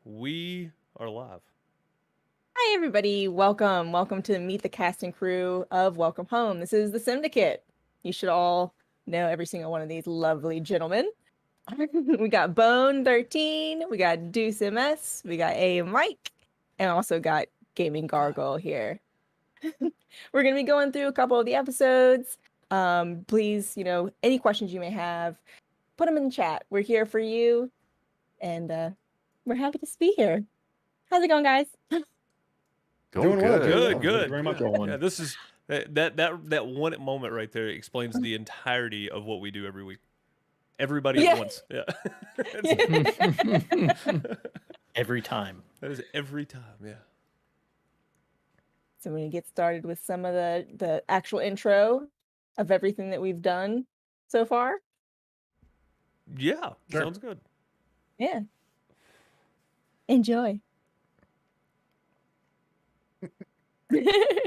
We are live. Hi, everybody. Welcome to meet the cast and crew of Welcome Home. This is the Simdicate. You should all know every single one of these lovely gentlemen. We got Bone 13, we got Deuce MS, we got A Mike, and also got Gaming Gargoyle here. We're going to be going through a couple of the episodes. Please, any questions you may have, put them in the chat. We're here for you, and we're happy to be here. How's it going, guys? Doing Good. Thank you very much. Yeah, this is that one moment right there explains the entirety of what we do every week. Everybody at once. Yeah. Every time. That is every time. Yeah. So we're gonna get started with some of the actual intro of everything that we've done so far. Yeah. Sure. Sounds good. Yeah. Enjoy.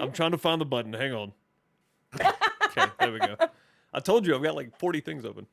I'm trying to find the button. Hang on. Okay, there we go. I told you I've got like 40 things open.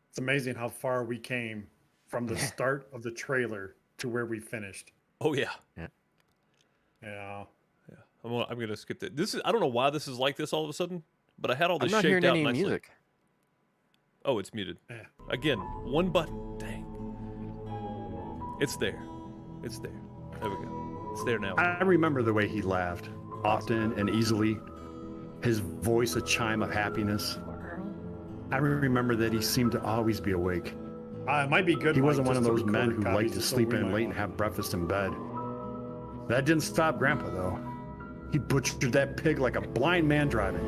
It's amazing how far we came from the start of the trailer to where we finished. Oh yeah. Yeah. I'm gonna skip that. I don't know why this is like this all of a sudden, but I had all this I'm not shaped hearing out any nicely. music. Oh, it's muted. Yeah. Again, one button. Dang. It's there. It's there. There we go. It's there now. I remember the way he laughed, often and easily, his voice a chime of happiness. I remember that he seemed to always be awake. It might be good. He Mike, wasn't one just of to those men record who liked copies to so sleep we in might late and want- have breakfast in bed. That didn't stop Grandpa, though. He butchered that pig like a blind man driving.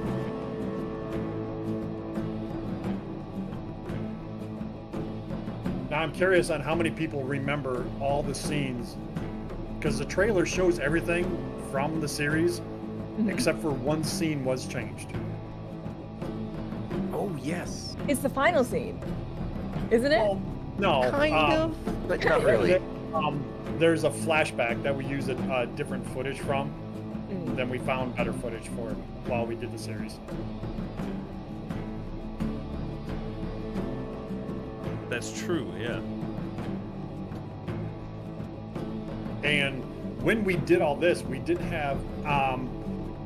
Now I'm curious on how many people remember all the scenes, because the trailer shows everything from the series, except for one scene was changed. Oh, yes. It's the final scene, isn't it? Well, no, Kind of, but not really. There's a flashback that we use different footage from. Mm. Then we found better footage for it while we did the series. That's true. Yeah. And when we did all this, we did have,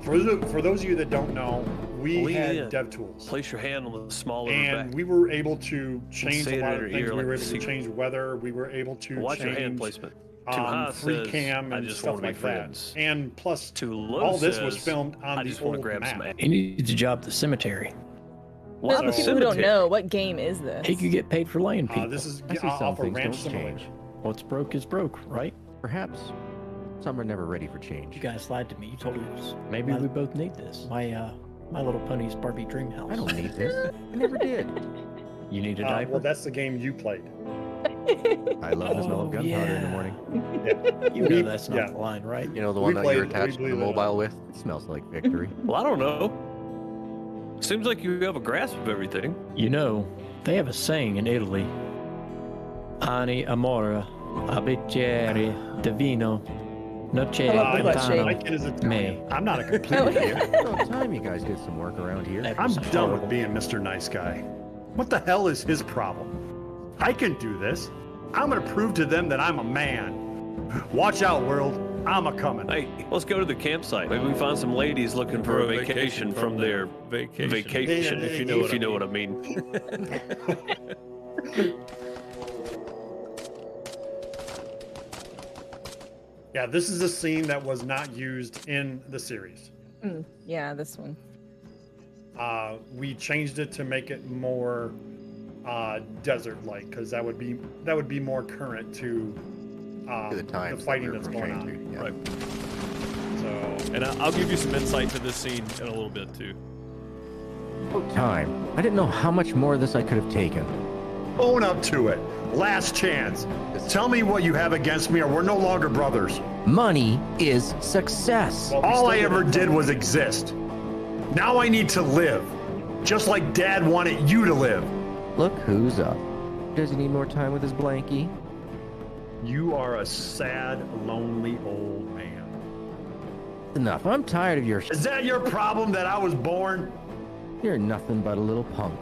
for those of you that don't know, we had dev tools. Place your hand on the small of her And back. we were able to change say a it lot in of her things. ear We like were a able to secret. change weather. We were able to Watch your hand change placement. Too high free says, cam I and just stuff wanna be like friends. that. And plus, Too low all this was says, filmed on I the just want to old grab map. some. He needs a job at the cemetery. Why For the people who don't cemetery? know, what game is this? He could get paid for laying people. This is I see some off a things ranch don't simulator. change. What's broke is broke, right? Perhaps. Some are never ready for change. You guys lied to me. You told me this. Maybe we both need this. My Little Pony's Barbie dream house. I don't need this. I never did. You need a diaper? Well, that's the game you played. I love the smell of gunpowder in the morning. You know that's not the line, right? You know the We one that you're played- attached we to the blew that mobile with? It smells like victory. Well, I don't know. Seems like you have a grasp of everything. You know, they have a saying in Italy. Ani amore, abicere divino, noce I love the butt shake. Mike is a me. I'm not a complete Oh, idiot. It's about time you guys did some work around here. That I'm was done horrible. with being Mr. Nice Guy. What the hell is his problem? I can do this. I'm gonna prove to them that I'm a man. Watch out, world. I'm a coming. Hey, let's go to the campsite. Maybe we find some ladies looking for a vacation from their vacation, if you know what I mean. Yeah, this is a scene that was not used in the series. Yeah, this one. We changed it to make it more desert-like, because that would be more current to To the times that fighting we're that's going on. portraying to, yeah. Right. So And I'll give you some insight to this scene in a little bit too. Oh, time. I didn't know how much more of this I could have taken. Own up to it. Last chance. Tell me what you have against me or we're no longer brothers. Money is success. Well, we All still I ever didn't- did was exist. Now I need to live. Just like Dad wanted you to live. Look who's up. Does he need more time with his blankie? You are a sad, lonely old man. Enough. I'm tired of your Is that your problem that I was born? You're nothing but a little punk.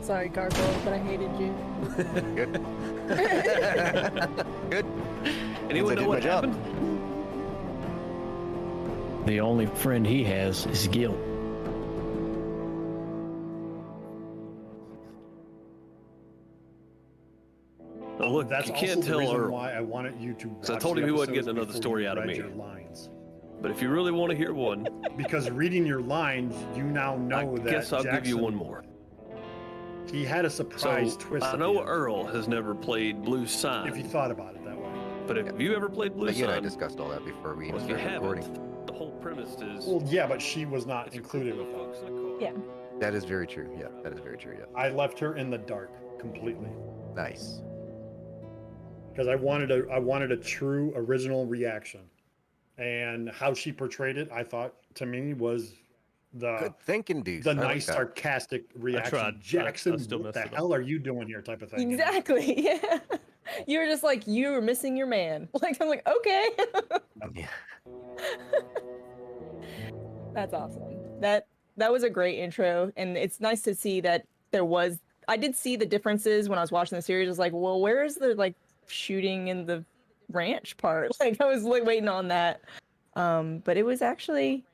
Sorry, Gargoyle, but I hated you. Good. Good. Anyone Means I know did what my job. happened? The only friend he has is guilt. Oh, look, That's you also can't the tell reason Earl. why I wanted you to. So I watch told the him he wasn't episodes getting another before story you out of read me. Your lines. But if you really want to hear one, Because reading your lines, you now know I that. guess I'll give you Jackson, one more. He had a So surprise twist. I at know the end, Earl has never played Blue Sign, If you thought about it that way. but have you ever played Blue But you and I Sign? discussed all that before we Well, if you started haven't, recording. the whole premise is Well, yeah, but she was not it's a included group with of that. folks in a car. Yeah. That is very true. Yeah, that is very true. Yeah. I left her in the dark completely Nice. because I wanted a true original reaction, and how she portrayed it, I thought to me was Good thinking, dude. the I like nice that. sarcastic reaction. tried. I Jackson, still what messed the it up. hell are you doing here? Type of thing. you know? Exactly. Yeah. You were just like, you were missing your man. Like, I'm like, okay. Yeah. That's awesome. That was a great intro, and it's nice to see that there was. I did see the differences when I was watching the series. I was like, well, where is the like shooting in the ranch part? Like, I was like waiting on that. But it was actually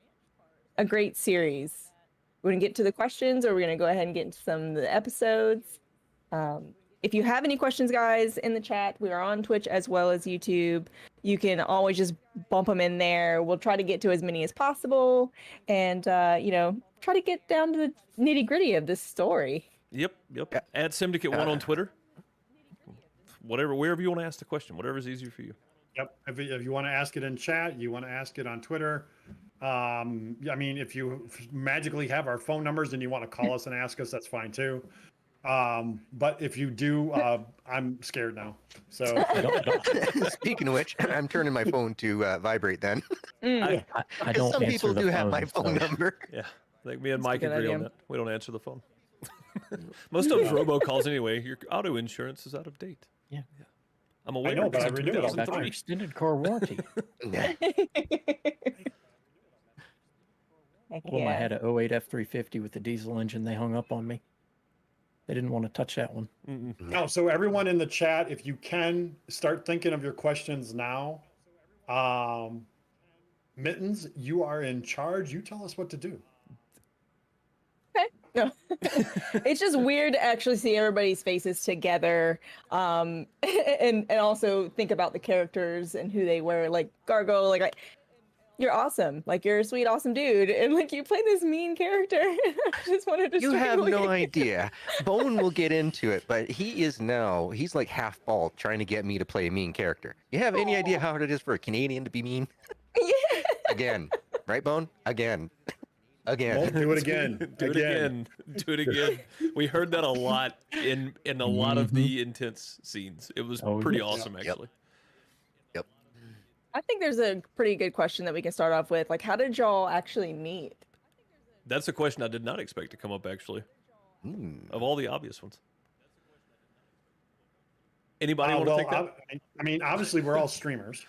a great series. We're gonna get to the questions, or we're gonna go ahead and get into some of the episodes. If you have any questions, guys, in the chat, we are on Twitch as well as YouTube. You can always just bump them in there. We'll try to get to as many as possible, and try to get down to the nitty gritty of this story. Yep. Yeah. Add Simdicate1 on Twitter. Wherever you want to ask the question, whatever's easier for you. Yep. If you want to ask it in chat, you want to ask it on Twitter. I mean, if you magically have our phone numbers and you want to call us and ask us, that's fine too. But if you do, I'm scared now. So Speaking of which, I'm turning my phone to vibrate then. I Because don't some answer people the do have my phone, phone so- number. Yeah. I think me and That's a Mike good agree on idea. that. We don't answer the phone. Most of them's robocalls anyway. Your auto insurance is out of date. Yeah. I'm aware. know, but I because in renew it all the That's an 2003. extended car warranty. Yeah. Heck Well, I yeah. had a 08 F350 with the diesel engine. They hung up on me. They didn't want to touch that one. no, so everyone in the chat, if you can start thinking of your questions now. Mittens, you are in charge. You tell us what to do. No. It's just weird to actually see everybody's faces together, and also think about the characters and who they were. Like Gargo, like you're awesome, like you're a sweet, awesome dude, and like you play this mean character. I just wanted to. You have strangle no you. idea. Bone will get into it, but he's like half bald trying to get me to play a mean character. You have any idea how hard it is for a Canadian to be mean? Yeah. Again. Right, Bone? Again. Again. Won't do it again. Do it again. Do it again. We heard that a lot in a lot of the intense scenes. It was Oh, pretty yes. awesome, Yep. actually. Yep. I think there's a pretty good question that we can start off with. Like, how did y'all actually meet? That's a question I did not expect to come up, actually, Mm. of all the obvious ones. Anybody want to Well, take that? I mean, obviously we're all streamers,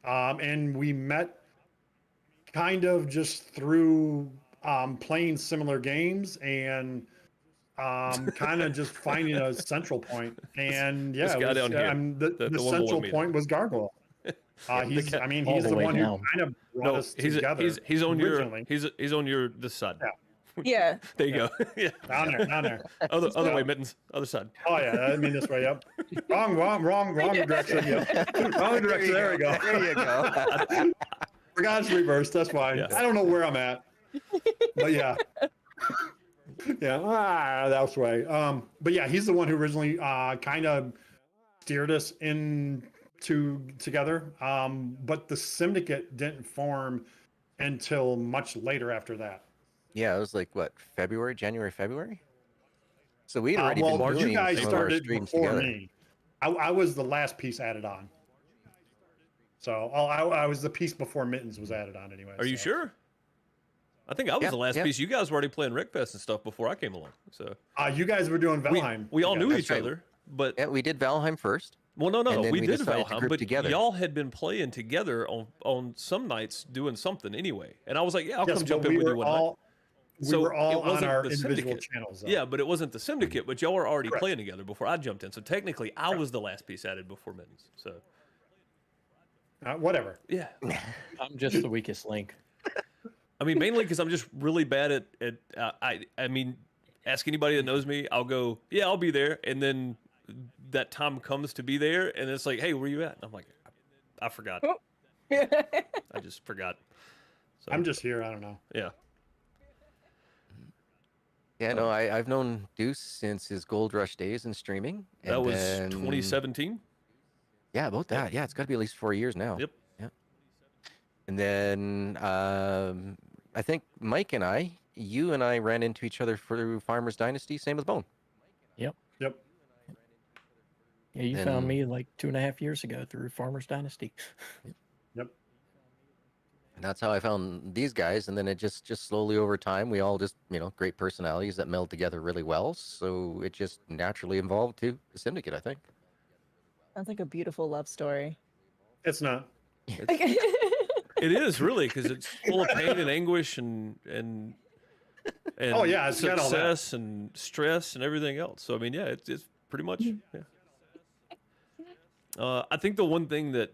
and we met kind of just through playing similar games and kind of just finding a central point. And yeah, This guy down here, the the one below central me. point was Gargoyle. He's, I mean, all he's the the way one who down. kind of brought No, us he's together. he's on your originally. he's on your this side. Yeah. Yeah. There you go. Yeah. Down there. Other way, Mittens. Other side. Oh yeah, I mean this way. Yep. Wrong direction. Yep. Wrong direction. There we go. There you go. Forgot it's reversed. That's fine. Yes. I don't know where I'm at, but yeah, yeah, that's way. But yeah, he's the one who originally kind of steered us together. But the syndicate didn't form until much later after that. Yeah, it was like what, January, February. So we'd already Well, been you doing guys some of our started streams before together. me. I was the last piece added on. So I was the piece before Mittens was added on anyway. Are you so. sure? I think I was Yeah, the last yeah. piece. You guys were already playing Wreckfest and stuff before I came along. So You guys were doing Valheim. we all knew That's each right. other, but Yeah, we did Valheim first. well, no, and then we we did decided to Valheim, group but together. y'all had been playing together on some nights doing something anyway. And I was like, yeah, I'll come jump in with you one night. We were all it on wasn't our the individual Syndicate. channels. Though. Yeah, but it wasn't the Syndicate. But y'all were already Correct. playing together before I jumped in. So technically, I was the last piece added before Mittens. So Whatever. yeah, I'm just the weakest link. I mean, mainly because I'm just really bad at I mean, ask anybody that knows me, I'll go, yeah, I'll be there, and then that time comes to be there, and it's like, hey, where you at? And I'm like, I forgot. I just forgot. So, I'm just here. I don't know. yeah. Yeah, no, I've known Deuce since his Gold Rush days in streaming. That and was then- 2017. Yeah, about that. Yeah, it's got to be at least 4 years now. Yep. Yeah. And then I think Mike and you and I ran into each other through Farmers Dynasty. Same with Bone. Yep. Yeah, you And- found me like 2.5 years ago through Farmers Dynasty. Yep. And that's how I found these guys. And then it just slowly over time, we all just, great personalities that meld together really well. So it just naturally evolved to the Syndicate, I think. Sounds like a beautiful love story. It's not. It is really because it's full of pain and anguish and Oh, yeah, it's got all that. success and stress and everything else. So I mean, yeah, it's pretty much yeah. I think the one thing that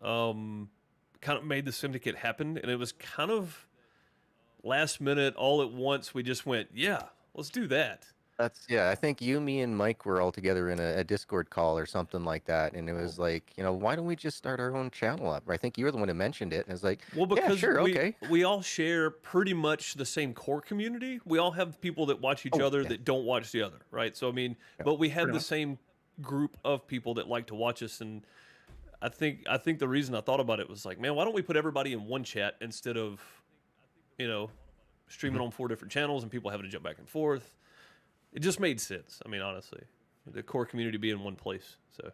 kind of made the Syndicate happen, and it was kind of last minute, all at once. We just went, yeah, let's do that. I think you, me, and Mike were all together in a Discord call or something like that, and it was like, why don't we just start our own channel up? I think you were the one who mentioned it, and it's like, Well, because yeah, sure, we, okay. we all share pretty much the same core community. We all have people that watch each other yeah. that don't watch the other, right? So I mean, Yeah, but we have pretty the much. same group of people that like to watch us, and I think the reason I thought about it was like, man, why don't we put everybody in one chat instead of, streaming on 4 different channels and people having to jump back and forth. It just made sense. I mean, honestly, the core community be in one place. So,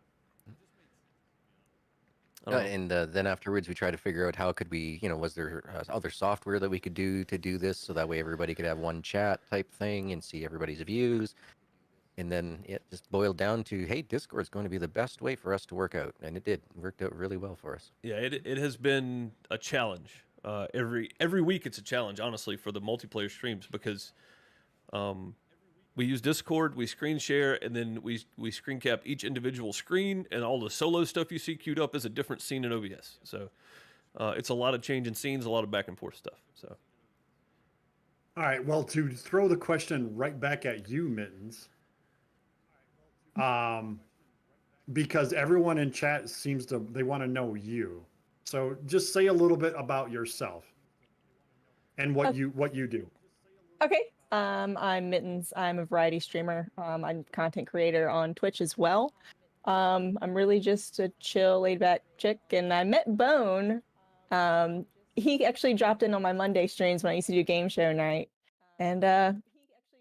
I don't know. And then afterwards, we tried to figure out how could we, was there other software that we could do to do this, so that way everybody could have one chat type thing and see everybody's views. And then it just boiled down to, hey, Discord's going to be the best way for us to work out, and it did. It worked out really well for us. Yeah, it has been a challenge. Every week it's a challenge, honestly, for the multiplayer streams because we use Discord, we screen share, and then we screen cap each individual screen, and all the solo stuff you see queued up is a different scene in OBS. So it's a lot of changing scenes, a lot of back and forth stuff. So All right. Well, to throw the question right back at you, Mittens, because everyone in chat they want to know you. So just say a little bit about yourself and what you do. Okay. I'm Mittens. I'm a variety streamer. I'm a content creator on Twitch as well. I'm really just a chill, laid back chick. And I met Bone. He actually dropped in on my Monday streams when I used to do game show night. And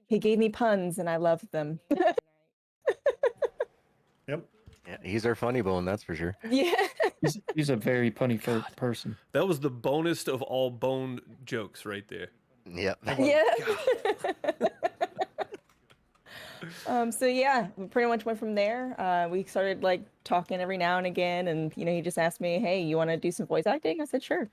he gave me puns and I loved them. Yep. Yeah, he's our funny bone, that's for sure. Yeah. He's a very punny person. that was the bonus of all bone jokes right there. Yep. Yeah. So yeah, we pretty much went from there. We started like talking every now and again, and he just asked me, "Hey, you want to do some voice acting?" I said, "Sure."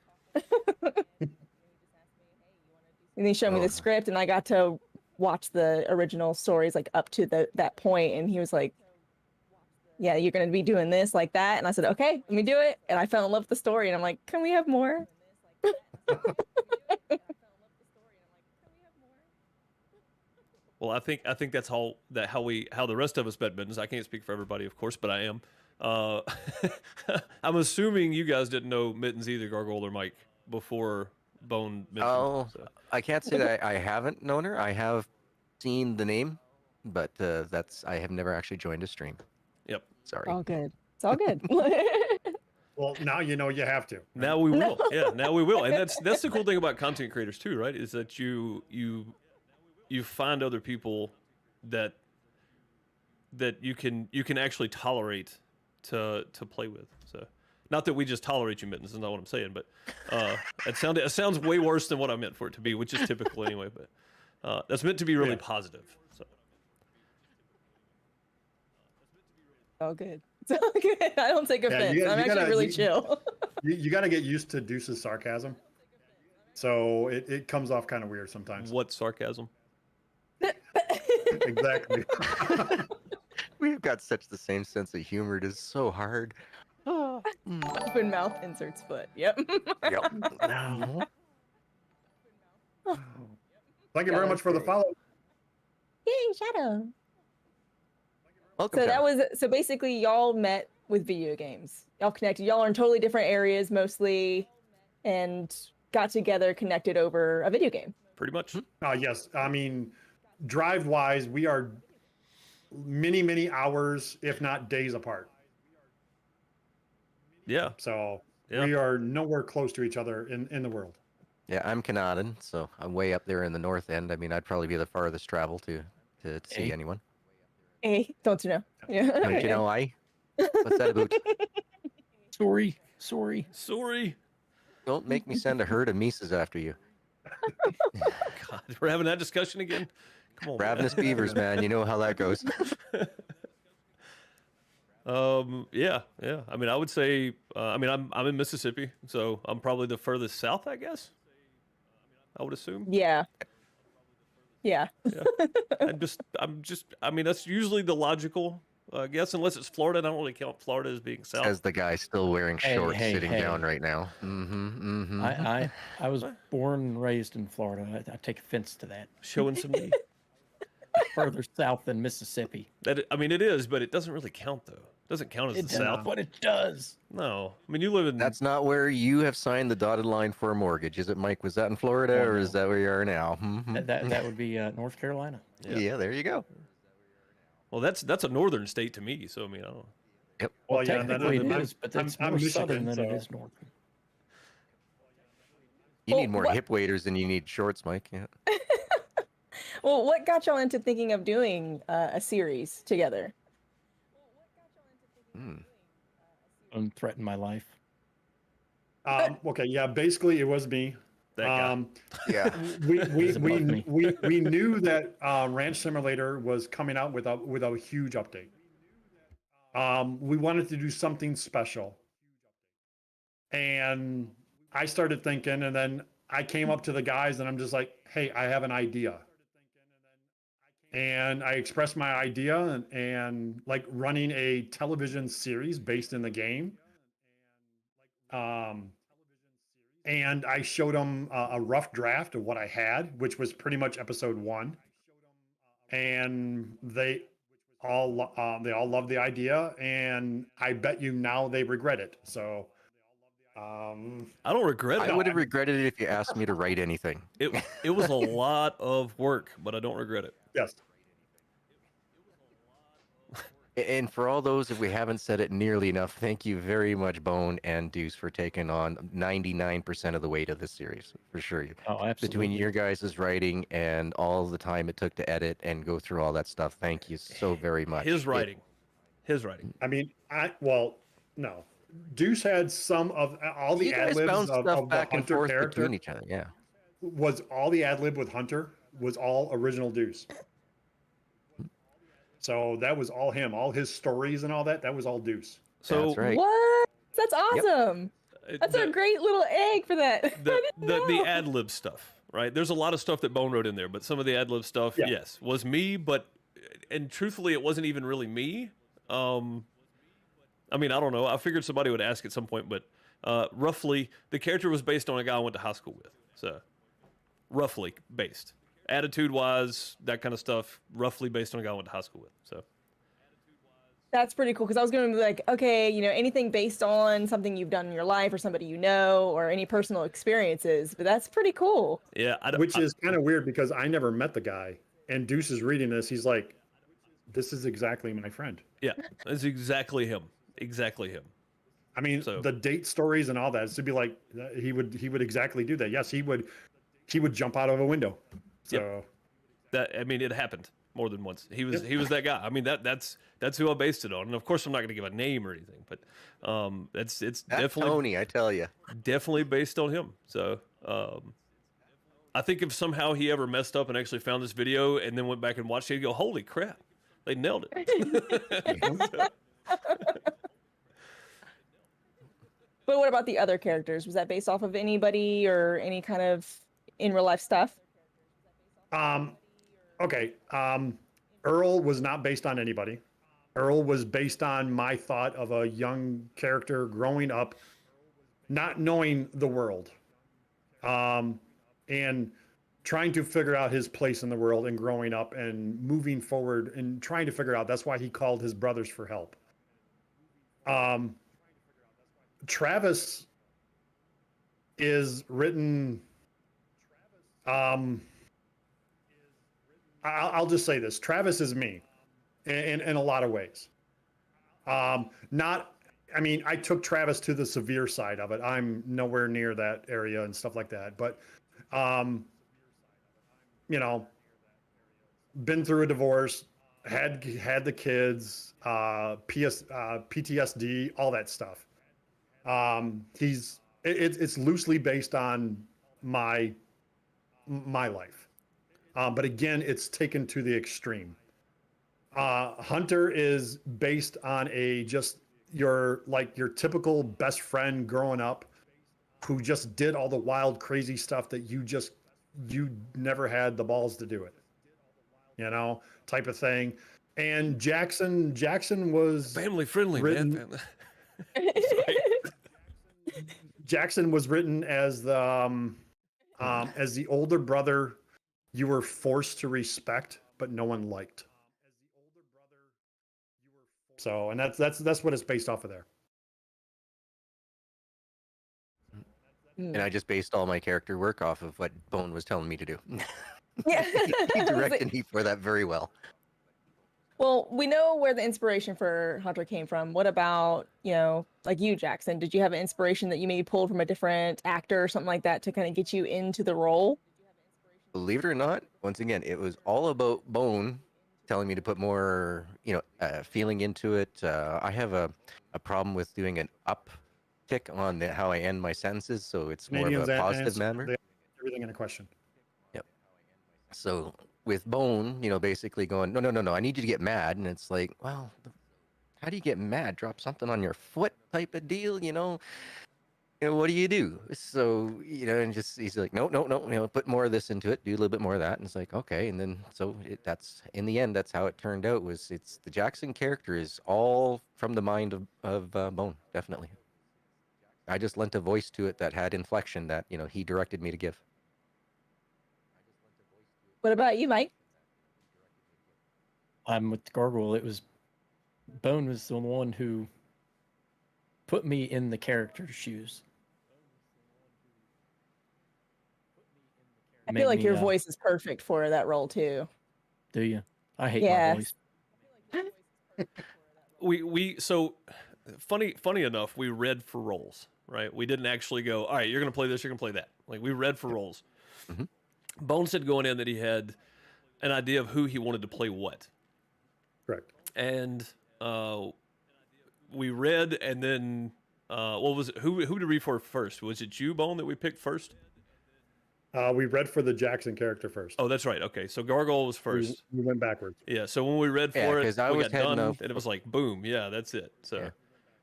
And he showed me the script, and I got to watch the original stories like up to that point, and he was like, "Yeah, you're gonna be doing this like that," and I said, "Okay, let me do it." And I fell in love with the story, and I'm like, "Can we have more?" Well, I think that's how the rest of us met Mittens. I can't speak for everybody, of course, but I am. I'm assuming you guys didn't know Mittens either, Gargoyle or Mike, before Bone mentioned. Oh, so. I can't say that I haven't known her. I have seen the name, but I have never actually joined a stream. Yep. Sorry. All good. It's all good. Well, now you know you have to. Now we will. Yeah, now we will. And that's the cool thing about content creators too, right? Is that you find other people that you can actually tolerate to play with. So, not that we just tolerate you, Mittens. That's not what I'm saying, but it sounds way worse than what I meant for it to be, which is typical anyway. But that's meant to be really positive. So. Oh, good. It's all good. I don't take offense. I'm actually really chill. You got to get used to Deuce's sarcasm. So it comes off kind of weird sometimes. What sarcasm? Exactly. We've got such the same sense of humor. It is so hard. Open mouth inserts foot. Yep. Yep. Thank you very much for the follow. Yay, Shadow. Welcome. So Shadow. so basically y'all met with video games. Y'all connected. Y'all are in totally different areas mostly, and got together, connected over a video game. Pretty much. Yes. I mean, drive-wise, we are many hours, if not days apart. Yeah. So Yeah. we are nowhere close to each other in the world. Yeah, I'm Canadian, so I'm way up there in the north end. I mean, I'd probably be the farthest travel to see Hey. anyone. Hey, don't you know? Yeah. Don't you know I? What's that about? Sorry. Don't make me send a herd of Mises after you. God, we're having that discussion again. Come on, man. Ravenous beavers, man. You know how that goes. Yeah. I mean, I would say, I'm in Mississippi, so I'm probably the furthest south, I guess. I would assume. Yeah. Yeah. I mean, that's usually the logical guess, unless it's Florida. I don't really count Florida as being south. As the guy still wearing Hey, shorts hey, sitting hey. down right now. Mm-hmm. I was born and raised in Florida. I take offense to that. Showing some knee. Further south than Mississippi. I mean, it is, but it doesn't really count, though. It doesn't count as It the does, south. but it does. No. I mean, you live in... That's not where you have signed the dotted line for a mortgage, is it, Mike? Was that in Florida, Oh, or no. is that where you are now? Mhm. That would be North Carolina. Yeah, there you go. Well, that's a northern state to me, so I mean, I don't... Yep. Well, yeah, Technically then it is, but it's I'm more Michigan, southern than it so- is northern. You Well, need more what- hip waders than you need shorts, Mike. Yeah. Well, what got y'all into thinking of doing a series together? Don't threaten my life. Okay, yeah, basically it was me. That guy. Yeah. we Doesn't bug me. we knew that Ranch Simulator was coming out with a huge update. We wanted to do something special, and I started thinking, and then I came up to the guys, and I'm just like, "Hey, I have an idea." And I expressed my idea, and like running a television series based in the game. And I showed them a rough draft of what I had, which was pretty much episode 1. And they all loved the idea, and I bet you now they regret it. So, I don't regret it. I would have regretted it if you asked me to write anything. It was a lot of work, but I don't regret it. yes, And for all those, if we haven't said it nearly enough, thank you very much, Bone and Deuce, for taking on 99% of the weight of this series, for sure. Oh, absolutely. Between your guys' writing and all the time it took to edit and go through all that stuff, thank you so very much. His writing. I mean, no. Deuce had some of all the You ad guys libs bounce of stuff the back and Hunter forth character. between each other, yeah. Was all the ad lib with Hunter was all original Deuce. So that was all him, all his stories and all that. That was all Deuce. So That's right. What? That's awesome. That's a the, great little egg for that. I the didn't know. ad lib stuff, right? There's a lot of stuff that Bone wrote in there, but some of the ad lib stuff, Yeah. yes, was me. And truthfully, it wasn't even really me. I mean, I don't know. I figured somebody would ask at some point, but roughly, the character was based on a guy I went to high school with. So, roughly based. Attitude-wise, that kind of stuff, roughly based on a guy I went to high school with. So, That's pretty cool, because I was going to be like, okay, anything based on something you've done in your life or somebody you know or any personal experiences, but that's pretty cool. yeah. Which is kind of weird because I never met the guy. And Deuce is reading this. He's like, this is exactly my friend. Yeah, that's exactly him. Exactly him. I mean, So- the date stories and all that, to be like, he would exactly do that. Yes, he would jump out of a window. So That, I mean, it happened more than once. He was that guy. I mean, that's who I based it on. And of course, I'm not going to give a name or anything, but it's That definitely Tony, I tell you. definitely based on him. So I think if somehow he ever messed up and actually found this video and then went back and watched it, he'd go, "Holy crap, they nailed it." But what about the other characters? Was that based off of anybody or any kind of in real life stuff? okay. Earl was not based on anybody. Earl was based on my thought of a young character growing up, not knowing the world, and trying to figure out his place in the world and growing up and moving forward and trying to figure out. That's why he called his brothers for help. Travis is written. I'll just say this: Travis is me, in a lot of ways. Not, I mean, I took Travis to the severe side of it. I'm nowhere near that area and stuff like that. But, you know, been through a divorce, had the kids, PTSD, all that stuff. It's loosely based on my life. But again, it's taken to the extreme. Hunter is based on your typical best friend growing up who just did all the wild, crazy stuff that you never had the balls to do it, type of thing. And Jackson was Family friendly, written- man. Jackson was written as the older brother you were forced to respect, but no one liked. So, and that's what it's based off of there. And I just based all my character work off of what Bone was telling me to do. Yeah. He directed me for that very well. Well, we know where the inspiration for Hunter came from. What about, like you, Jackson? Did you have an inspiration that you maybe pulled from a different actor or something like that to kind of get you into the role? Believe it or not, once again, it was all about Bone telling me to put more, feeling into it. I have a problem with doing an uptick on how I end my sentences, so it's more of a positive manner. Everything in a question. Yep. So with Bone, basically going, no, I need you to get mad, and it's like, well, how do you get mad? Drop something on your foot, type of deal, what do you do? So, and just, he's like, no, put more of this into it, do a little bit more of that. And it's like, okay. And then, so that's, in the end, that's how it turned out. It's the Jackson character is all from the mind of Bone, definitely. I just lent a voice to it that had inflection that, he directed me to give. What about you, Mike? I'm with Gargoyle. It was Bone was the one who put me in the character's shoes. I feel like your voice is perfect for that role too. Do you? I hate Yes. my voice. So funny enough, we read for roles, right? We didn't actually go, all right, you're going to play this, you're going to play that. Like, we read for roles. Mm-hmm. Bone said going in that he had an idea of who he wanted to play what. Correct. And we read, and then what was it? Who did we read for first? Was it you, Bone, that we picked first? We read for the Jackson character first. Oh, that's right. Okay, so Gargoyle was first. We went backwards. Yeah, so when we read for it, 'cause I we was got heading done, up- and it was like, boom, yeah, that's it. So. Yeah.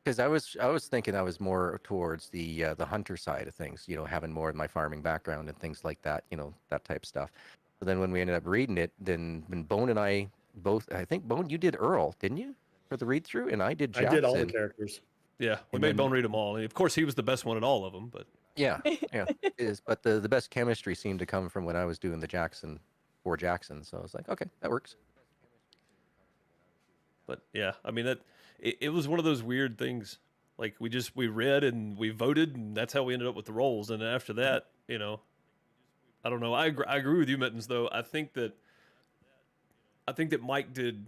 Because I was thinking I was more towards the hunter side of things, having more of my farming background and things like that, that type of stuff. But then when we ended up reading it, then when Bone and I both, I think Bone, you did Earl, didn't you, for the read through, and I did Jackson. I did all the characters. Yeah, we And made then- Bone read them all, and of course he was the best one at all of them. But Yeah, it is. But the best chemistry seemed to come from when I was doing the Jackson for Jackson. So I was like, okay, that works. yeah, I mean it was one of those weird things. Like we read and we voted, and that's how we ended up with the roles. And after that, I don't know. I agree with you, Mittens. Though I think that Mike did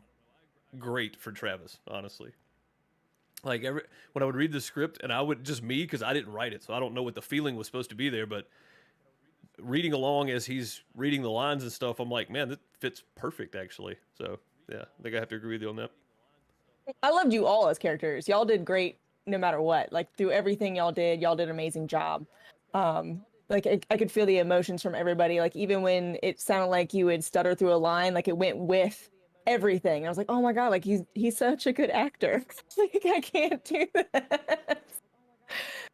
great for Travis. Honestly, like when I would read the script, and I would just me because I didn't write it, so I don't know what the feeling was supposed to be there, but reading along as he's reading the lines and stuff, I'm like, man, that fits perfect actually. So yeah, I think I have to agree with you on that. I loved you all as characters. Y'all did great no matter what. Like through everything y'all did an amazing job. Like I could feel the emotions from everybody. Like even when it sounded like you would stutter through a line, like it went with everything. I was like, oh my God, like he's such a good actor. Like I can't do that.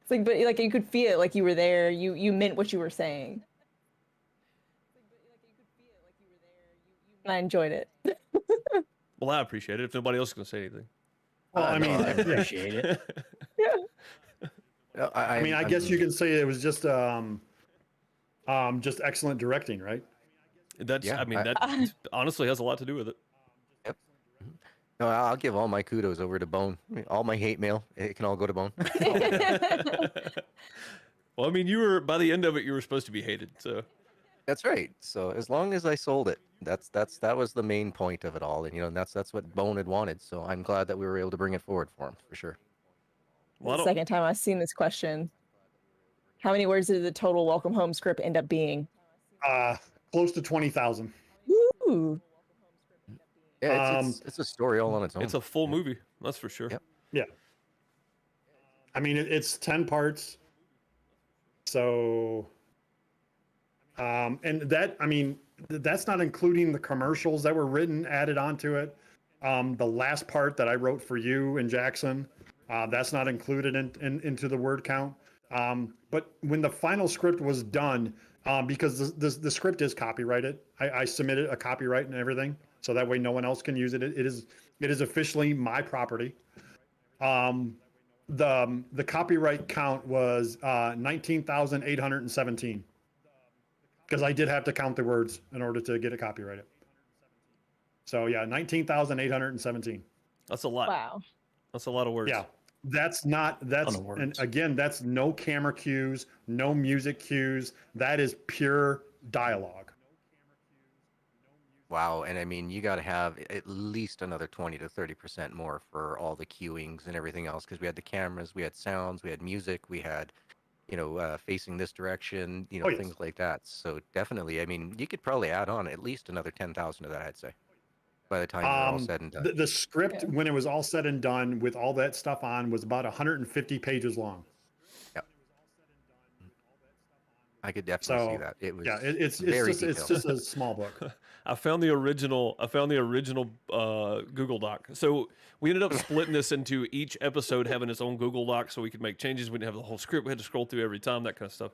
It's like, but like you could feel it, like you were there. You meant what you were saying. And I enjoyed it. Well, I appreciate it. If nobody else is gonna say anything, Well, I mean, I yeah. appreciate it. Yeah. I mean, I guess you can say it was just excellent directing, right? that's Yeah, I mean that honestly has a lot to do with it. Yep. No, I'll give all my kudos over to Bone. All my hate mail, it can all go to Bone. Well, I mean, you were by the end of it, you were supposed to be hated. So That's right. So as long as I sold it, that was the main point of it all, and that's what Bone had wanted. So I'm glad that we were able to bring it forward for him, for sure. well, I The don't, second time I've seen this question. How many words did the total Welcome Home script end up being? Close to 20,000. Ooh. Yeah, it's a story all on its own. it's a full movie, that's for sure. Yep. Yeah. I mean, it's 10 parts. So, and that, I mean, that's not including the commercials that were written, added onto it. The last part that I wrote for you and Jackson, that's not included into the word count. But when the final script was done, because the script is copyrighted, I submitted a copyright and everything, so that way no one else can use it. It is officially my property. The copyright count was 19,817, because I did have to count the words in order to get it copyrighted. So yeah, 19,817. That's a lot. Wow. That's a lot of words. Yeah, that's of and words. again, that's no camera cues, no music cues. That is pure dialogue. Wow, and I mean, you got to have at least another 20 to 30% more for all the cueings and everything else, because we had the cameras, we had sounds, we had music, we had, facing this direction, Oh, yes. things like that. So definitely, I mean, you could probably add on at least another 10,000 to that, I'd say, by the time you're all said and done. The script, when it was all said and done with all that stuff on, was about 150 pages long. Yep. I could definitely see So that. It was yeah, it's very just a small book. I found the original Google Doc. So we ended up splitting this into each episode having its own Google Doc, so we could make changes. We didn't have the whole script. We had to scroll through every time, that kind of stuff.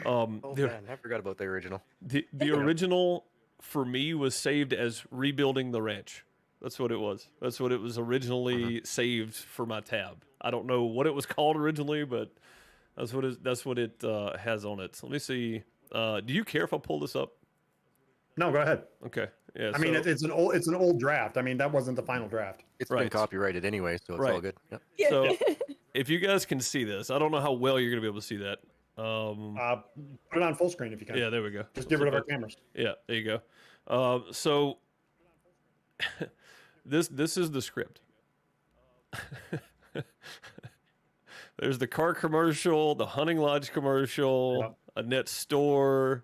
Oh man, I forgot about the original. The original for me was saved as Rebuilding the Ranch. That's what it was. That's what it was originally saved for my tab. I don't know what it was called originally, but that's what it has on it. So let me see. Do you care if I pull this up? No, go ahead. Okay. Yeah. I mean, it's an old draft. I mean, that wasn't the final draft. It's been Right. copyrighted anyway, so it's all Right. good. Yep. So if you guys can see this, I don't know how well you're gonna be able to see that. Put it on full screen if you can. Yeah, there we go. Just get rid of our cameras. Yeah, there you go. So this is the script. There's the car commercial, the hunting lodge commercial, Yep. a net store,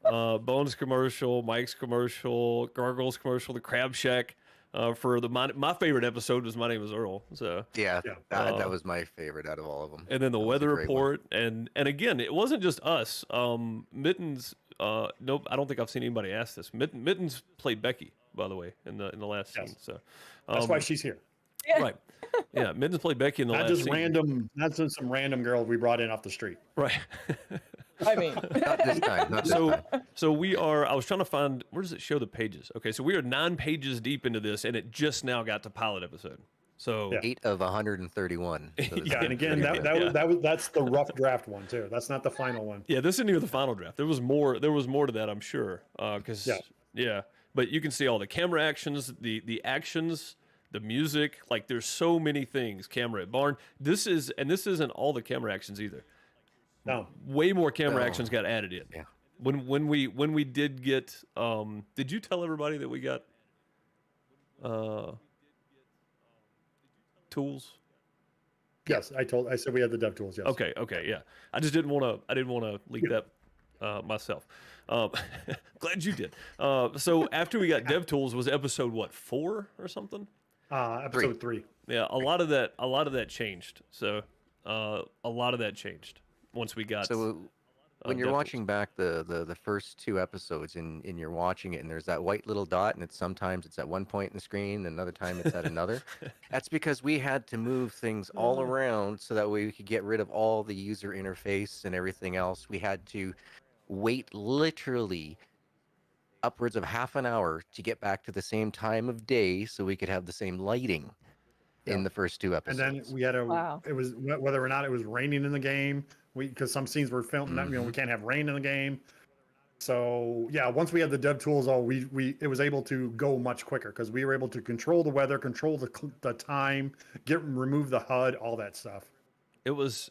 Bones commercial, Mike's commercial, Gargoyles commercial, the Crab Shack. For my favorite episode was My Name Is Earl. So Yeah, Yeah. that was my favorite out of all of them. and then the That was a weather great one. report, and again, it wasn't just us. Mittens. Nope, I don't think I've seen anybody ask this. Mittens played Becky, by the way, in the last Yes. scene. So That's why she's here. right, yeah, Mittens played Becky in the Not last just scene. random, not just some random girl we brought in off the street. Right. I mean, Not this time. Not this So, time. so we are. I was trying to find where does it show the pages? Okay, so we are 9 pages deep into this, and it just now got to pilot episode. So Yeah. 8 of 131. So this Yeah, is and again, pretty that good. was that's the rough draft one too. That's not the final one. yeah, this isn't even the final draft. There was more. There was more to that, I'm sure. Because Yeah. but you can see all the camera actions, the actions, the music. Like there's so many things. Camera at barn. This isn't all the camera actions either. No, Way more camera No. actions got added in. Yeah. When we did get did you tell everybody that we got tools? Yes, I said we had the dev tools. Yes. Okay, yeah. I just didn't want to leak that myself. Glad you did. So after we got dev tools, was episode what, 4 or something? Episode 3. Yeah, a lot of that changed. So a lot of that changed once we got. So when you're dev watching back the first 2 episodes and you're watching it and there's that white little dot and sometimes it's at one point in the screen, another time it's at another. That's because we had to move things all around so that way we could get rid of all the user interface and everything else. We had to wait literally upwards of half an hour to get back to the same time of day so we could have the same lighting in the first 2 episodes. And then we had it was whether or not it was raining in the game, because some scenes were filmed, we can't have rain in the game. So yeah, once we had the dev tools, it was able to go much quicker because we were able to control the weather, control the time, remove the HUD, all that stuff. It was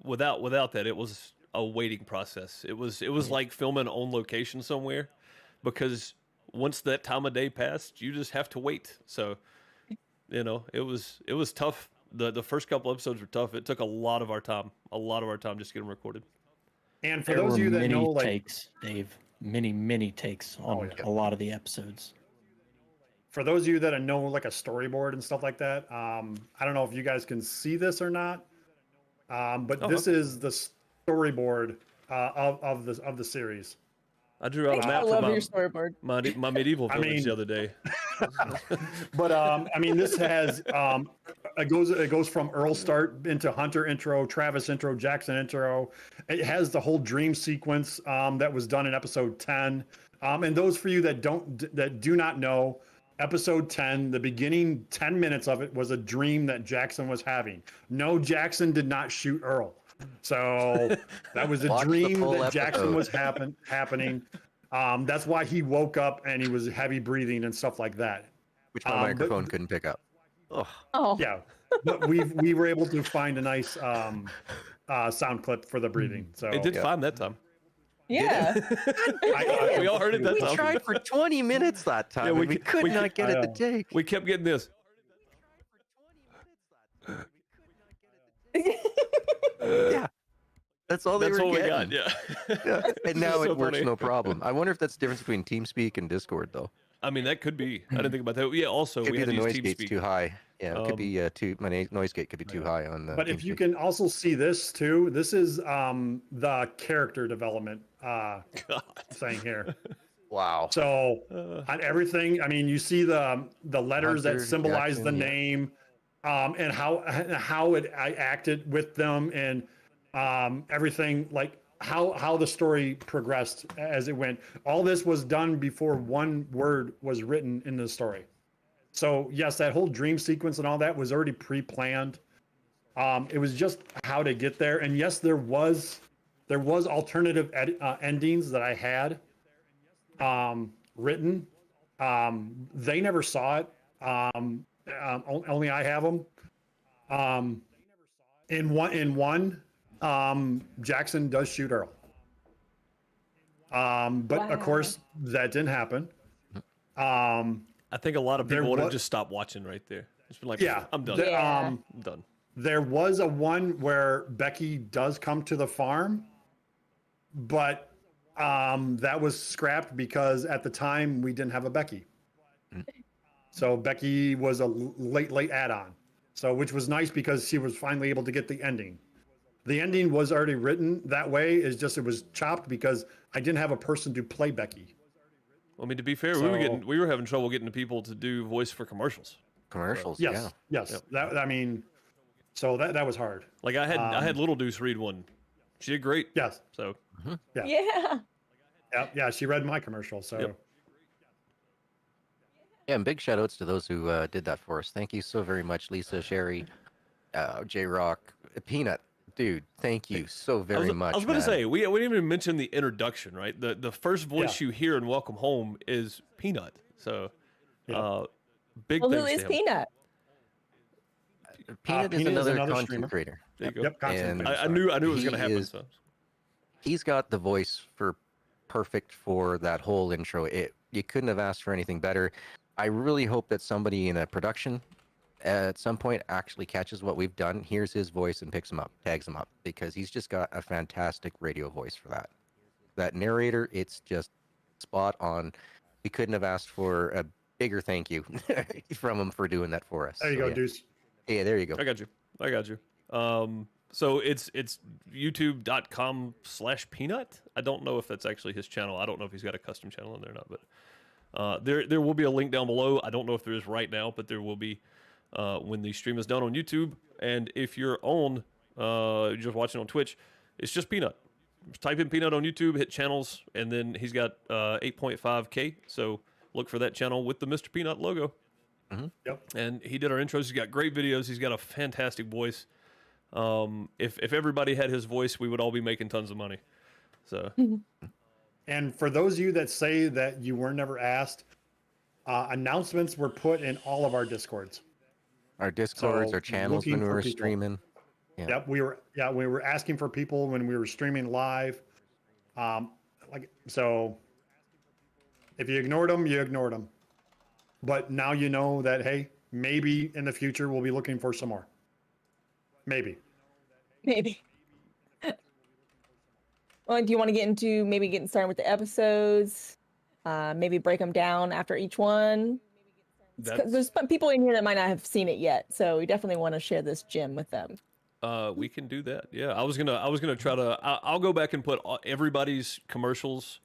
without that, it was a waiting process. It was like filming on location somewhere, because once that time of day passed, you just have to wait. So, it was tough. The first couple episodes were tough. It took a lot of our time just to get them recorded. And for those of you that know, like, takes, Dave, many takes on a lot of the episodes. For those of you that know, like, a storyboard and stuff like that, I don't know if you guys can see this or not, but this is the storyboard of the series. I drew out a map I love for your storyboard. my medieval village the other day. But this has it goes from Earl start into Hunter intro, Travis intro, Jackson intro. It has the whole dream sequence that was done in episode 10. And those for you that do not know, episode 10, the beginning 10 minutes of it was a dream that Jackson was having. No, Jackson did not shoot Earl. So that was a dream that Jackson was happening. That's why he woke up and he was heavy breathing and stuff like that. Which my microphone couldn't pick up. Oh. Yeah, but we were able to find a nice sound clip for the breathing. So It did fine that time. Yeah. We all heard it that time. We tried for 20 minutes that time. Yeah, we could not get it to take. We kept getting this. Yeah, that's all That's were all getting. we got. Yeah. Yeah. And now So it works funny. no problem. I wonder if that's the difference between TeamSpeak and Discord, though. I mean, that could be. I didn't think about that. Yeah. Also, Could we be had the to use noise gate's TeamSpeak. too high. Yeah, it could be my noise gate could be too high on the. But if you TeamSpeak. can also see this too, this is the character development thing here. Wow. So on everything, I mean, you see the letters Hunter, that symbolize Jackson, the yeah. name, and how I acted with them, and everything, like how the story progressed as it went. All this was done before one word was written in the story. So yes, that whole dream sequence and all that was already pre-planned. It was just how to get there. And yes, there was alternative endings that I had written. They never saw it. Only I have them. In one, Jackson does shoot Earl. But of course that didn't happen. I think a lot of There people would have wa- just stopped watching right there. Just been like, Yeah, I'm done. Yeah. I'm done. There was a one where Becky does come to the farm, but that was scrapped because at the time we didn't have a Becky. So Becky was a late add-on. So which was nice because she was finally able to get the ending. The ending was already written that way. It's just it was chopped because I didn't have a person to play Becky. I mean, to be fair, So- we were having trouble getting the people to do voice for commercials. Commercials. Yes, Yeah. yes. Yep. That was hard. Like I had Little Deuce read one. She did great. Yes. So Yeah. Yeah. She read my commercial. So. Yep. Yeah, and big shout outs to those who did that for us. Thank you so very much, Lisa, Sherry, J Rock, Peanut. Dude, thank you so very much. I was going to man. say we didn't even mention the introduction, right? The first voice you hear in Welcome Home is Peanut. So big Well, who thanks is to him. Peanut? Peanut is Peanut is another another content streamer. creator. There you go. Yep. Constantly. And I knew it was going to He happen. is- So He's got the voice for perfect for that whole intro. You couldn't have asked for anything better. I really hope that somebody in a production at some point actually catches what we've done, hears his voice and picks him up, tags him up, because he's just got a fantastic radio voice for that. That narrator, it's just spot on. We couldn't have asked for a bigger thank you from him for doing that for us. There you So, go, yeah. Deuce. Yeah, there you go. I got you. So it's youtube.com/peanut. I don't know if that's actually his channel. I don't know if he's got a custom channel in there or not, but there will be a link down below. I don't know if there is right now, but there will be when the stream is done on YouTube. And if you're on, you're just watching on Twitch, it's just Peanut. Just type in Peanut on YouTube, hit channels, and then he's got 8.5K. So look for that channel with the Mr. Peanut logo. Yep. And he did our intros. He's got great videos. He's got a fantastic voice. If everybody had his voice, we would all be making tons of money. So, And for those of you that say that you were never asked, announcements were put in all of our Discords. Our Discords, So, our channels when looking we for were people. streaming. Yeah. Yep, we were asking for people when we were streaming live. So if you ignored them, you ignored them. But now you know that, hey, maybe in the future we'll be looking for some more. Maybe. Maybe. Well, do you want to get into maybe getting started with the episodes? Maybe break them down after each one. There's some people in here that might not have seen it yet, so we definitely want to share this gem with them. we can do that. Yeah, I was gonna try to. I'll go back and put everybody's commercials,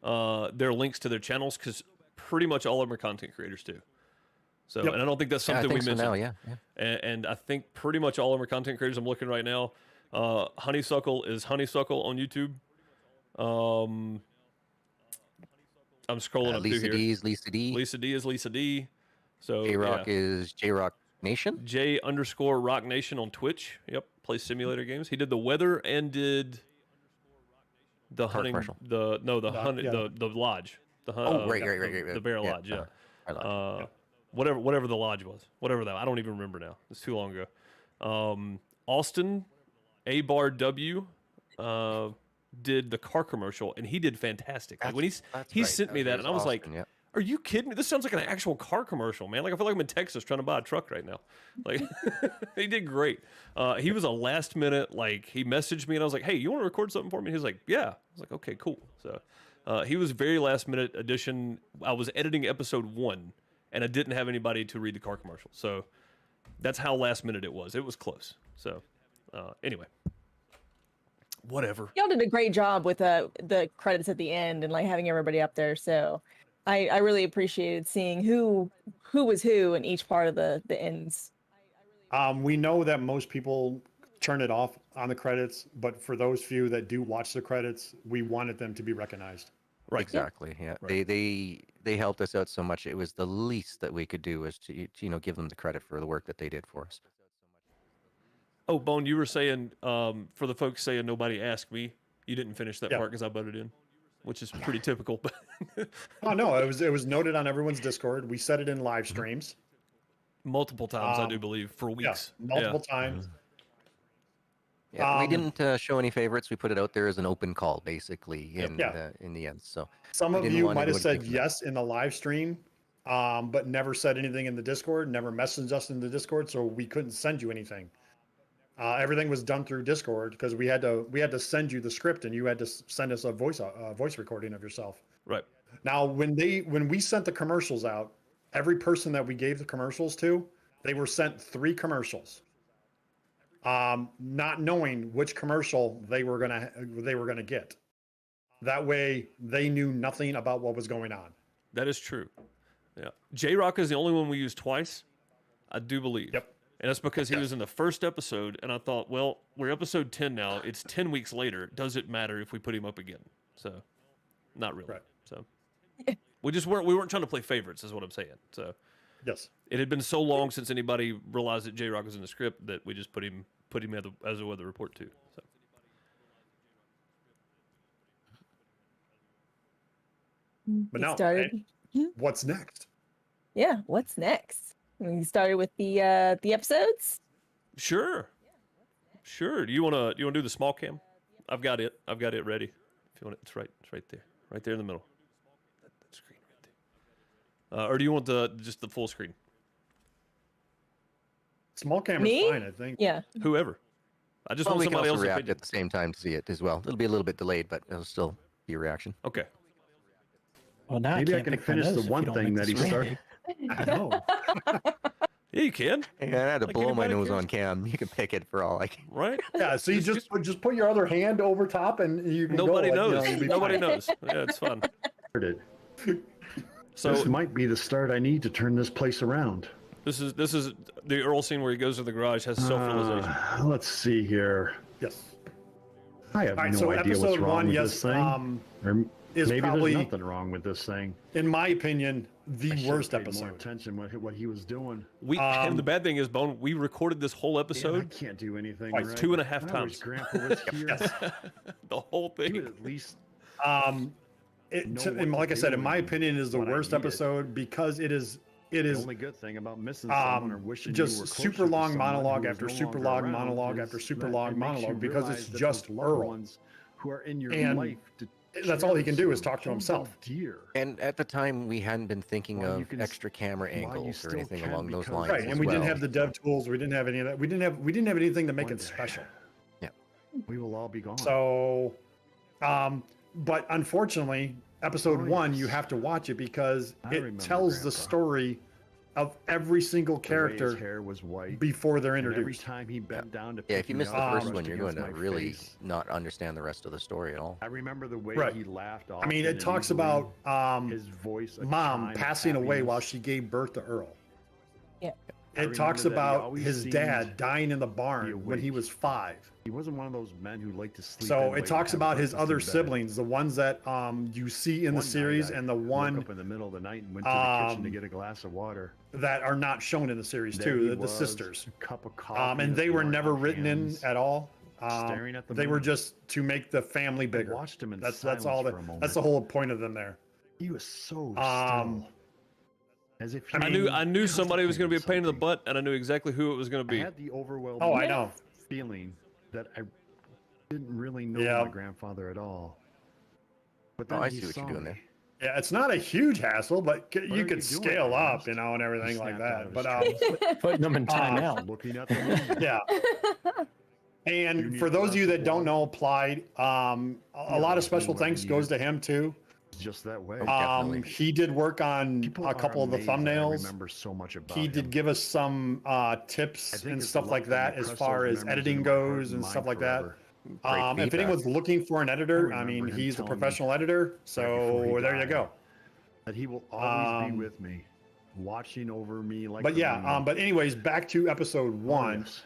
their links to their channels, because pretty much all of them are content creators too. So, Yep. and I don't think that's Yeah, I something think we so mentioned. now, yeah. And I think pretty much all of them are content creators. I'm looking right now. Honeysuckle is Honeysuckle on YouTube. I'm scrolling up Lisa through D here. is Lisa D. Lisa D is Lisa D. So J-Rock yeah. is J-Rock Nation. J_Rock Nation on Twitch. Yep, plays simulator games. He did the weather and did the Car hunting. commercial. The lodge. The Right. The bear Yeah, lodge. Yeah. I like it. Whatever the lodge was. Whatever that. I don't even remember now. It's too long ago. Austin A_W did the car commercial, and he did fantastic. Like, when he right. sent me that, and I was like, Austin, yeah. "Are you kidding me? This sounds like an actual car commercial, man. Like, I feel like I'm in Texas trying to buy a truck right now." Like, he did great. He was a last minute, like, he messaged me, and I was like, "Hey, you want to record something for me?" And he was like, "Yeah." I was like, "Okay, cool." So he was very last minute addition. I was editing episode 1, and I didn't have anybody to read the car commercial. So that's how last minute it was. It was close. So anyway. Whatever. Y'all did a great job with the credits at the end and like having everybody up there. So I really appreciated seeing who was who in each part of the ends. We know that most people turn it off on the credits, but for those few that do watch the credits, we wanted them to be recognized. Right. Exactly. Yeah. Right. They helped us out so much. It was the least that we could do was to give them the credit for the work that they did for us. Oh, Bone, you were saying, for the folks saying nobody asked me, you didn't finish that Yeah. part because I butted in, which is pretty typical. But Oh no, it was noted on everyone's Discord. We said it in live streams. multiple times, I do believe, for weeks. Multiple times. Yeah, we didn't show any favorites. We put it out there as an open call, basically, in the end. So Some we of didn't you want might have anybody said to- yes in the live stream, but never said anything in the Discord, never messaged us in the Discord, so we couldn't send you anything. Everything was done through Discord because we had to send you the script, and you had to send us a voice recording of yourself. Right. Now, when we sent the commercials out, every person that we gave the commercials to, they were sent 3 commercials, not knowing which commercial they were gonna get. That way, they knew nothing about what was going on. That is true. Yeah. J-Rock is the only one we used twice, I do believe. Yep. And that's because he was in the first episode, and I thought, well, we're episode 10 now. It's 10 weeks later. Does it matter if we put him up again? So, not really. Right. So, we weren't trying to play favorites, is what I'm saying. So, Yes. it had been so long since anybody realized that J-Rock was in the script that we just put him as a weather report too. So, But Get now, started. what's next? Yeah, what's next? We started with the episodes. sure. Do you wanna do the small cam? I've got it ready. If you want it, it's right there in the middle. That screen right there. Or do you want just the full screen? Small camera's Me? fine, I think. Yeah. Whoever. I just Well, want we can somebody also else's react opinion. at the same time to see it as well. It'll be a little bit delayed, but it'll still be a reaction. Okay. Well, now Maybe I can't can pick my finish the nose if you one don't thing make that this he really started. big. I know. Yeah, you can. Hey, I had to Like blow my anybody nose cares. on cam. You can pick it for all I can. Right? Yeah, so you just put your other hand over top and you can Nobody go. knows. You'll be Nobody fine. knows. Yeah, it's fun. Started. So This might be the start I need to turn this place around. this is the Earl scene where he goes to the garage, has self-realization. Let's see here. Yes. I have All right, no so idea what's episode wrong one, with yes, this thing. Or is maybe probably, there's nothing wrong with this thing. in my opinion, the I should've worst paid more episode. attention what he was doing. And the bad thing is, Bone, we recorded this whole Man, I episode, can't do anything. like right. 2.5 I wish times. Grandpa was here. the whole He would thing. at least And like I said, in my opinion, it is the what I worst needed. episode because it is the only good thing about missing someone or wishing you were just closer super to long someone monologue who was after no super longer long around monologue is after super that long it makes you monologue because realize it's that just those loved Earl. ones who are in your And life to that's all he can do is cherish talk to them, himself. hold them dear. And at the time, we hadn't been thinking While you of can extra camera while you angles or still anything can along those because- lines. Right, as and we didn't well. have the dev tools. We didn't have any of that. We didn't have anything to make it Wonder. special. We will all be gone. So, but unfortunately, episode Oh, one, yes. you have to watch it because I it remember tells the Grandpa. story of every single The way his character hair was white. before they're And every introduced. time he bent down to Yeah, pick if you me miss the up, first brushed one, you're going against to my really face. not understand the rest of the story at all. I remember the way Right. he laughed. I mean, it talks about his voice, a mom chime of passing away while happiness. she gave birth to Earl. Yeah. I It talks remember that he about always his seemed dad dying in the be barn when he awake. was 5. He wasn't one of those men who liked to sleep. in So late it and talks have about his breakfast other in bed. siblings, the ones that you see in the One night series, I and the woke one up in the middle of the night and went to the kitchen to get a glass of water. that are not shown in the series There he too, the was, sisters. a cup of coffee, And a they were blunt never in written in hands. at all. staring at the They were moon. just to make the family I bigger. watched him in That's silence all. for a moment. That's the whole point of them there. He was so Um, still. As if I he I knew somebody was going to be a pain in the something. butt, and I knew exactly who it was going to I be. had the overwhelming Oh, I know. feeling that I didn't really know Yeah. my grandfather at all. But Oh, then I he see what saw you're doing me. there. Yeah, it's not a huge hassle, but are you you could doing, scale up, Ernest? you know, and everything He like snapped out that. of his But Putting them in timeout. Looking at the moon. yeah. And for those of you that don't know, Applied, a lot of special thanks goes to him too. It's just that way. Definitely. He did work on People a couple are of the amazed that I thumbnails. remember so much about He him. did give us some I tips think and it's stuff luck like that will as impress far those as memories editing into my heart goes and mind stuff like forever. that. Great If feedback. anyone's looking for an editor, I remember mean, him he's a telling me professional editor, before so he there you died. go. That he will always Um, be with me, watching over me like. But the yeah, moon. but anyways, back to episode Oh, one. yes,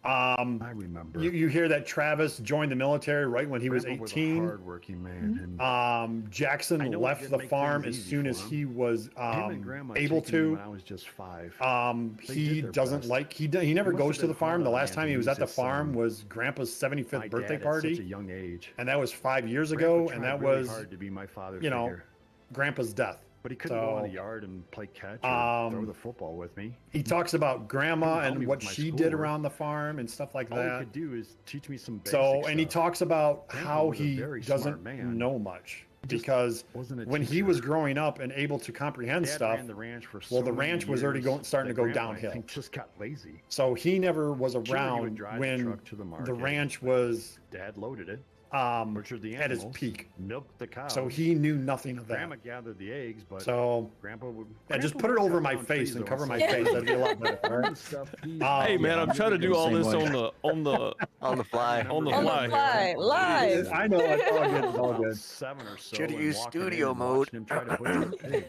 Um, I remember. you hear that Travis joined the military right when he was Grandpa a 18. hardworking man, and Jackson I know it left didn't the make farm things as easy soon for as him. he was him and Grandma able taking me to. when I was just 5. He did their doesn't best. like he never It must goes have to the been farm. hard The on last him time to he was lose at the his farm son. was Grandpa's 75th My birthday dad at such a party, young age. and that was 5 years Grandpa ago, tried and that really was hard to be my father you know, figure. Grandpa's death. But he couldn't go in the so, yard and play catch or throw um, the football with me. He talks about Grandma help and me what with my she did schoolwork. around the farm and stuff like All he that. could do is teach me some basic So, and he stuff. talks about Grandpa how was a he very smart doesn't man. know much just because wasn't a when he teacher. was growing up and able to comprehend Dad stuff, ran the ranch for well, so the many ranch was already years starting to that go Grandpa, I downhill. think, just got lazy. So he never was Sure, he would around drive the when truck to the the market. ranch was Dad loaded it, butchered the at its animals, peak. milked the cows. So he knew nothing of that. Grandma gathered the eggs, but So Grandpa would. yeah, just Grandpa put it would over cut my down face trees and though, cover so my face. That'd be a lot better. learn Right? stuff he- Hey man, I'm trying to do all this Same on the On the fly. On the On fly. the fly, live. I know it's all good. It's all About good. 7 or so. Should and use walking in studio and mode. watching him try to butcher a pig.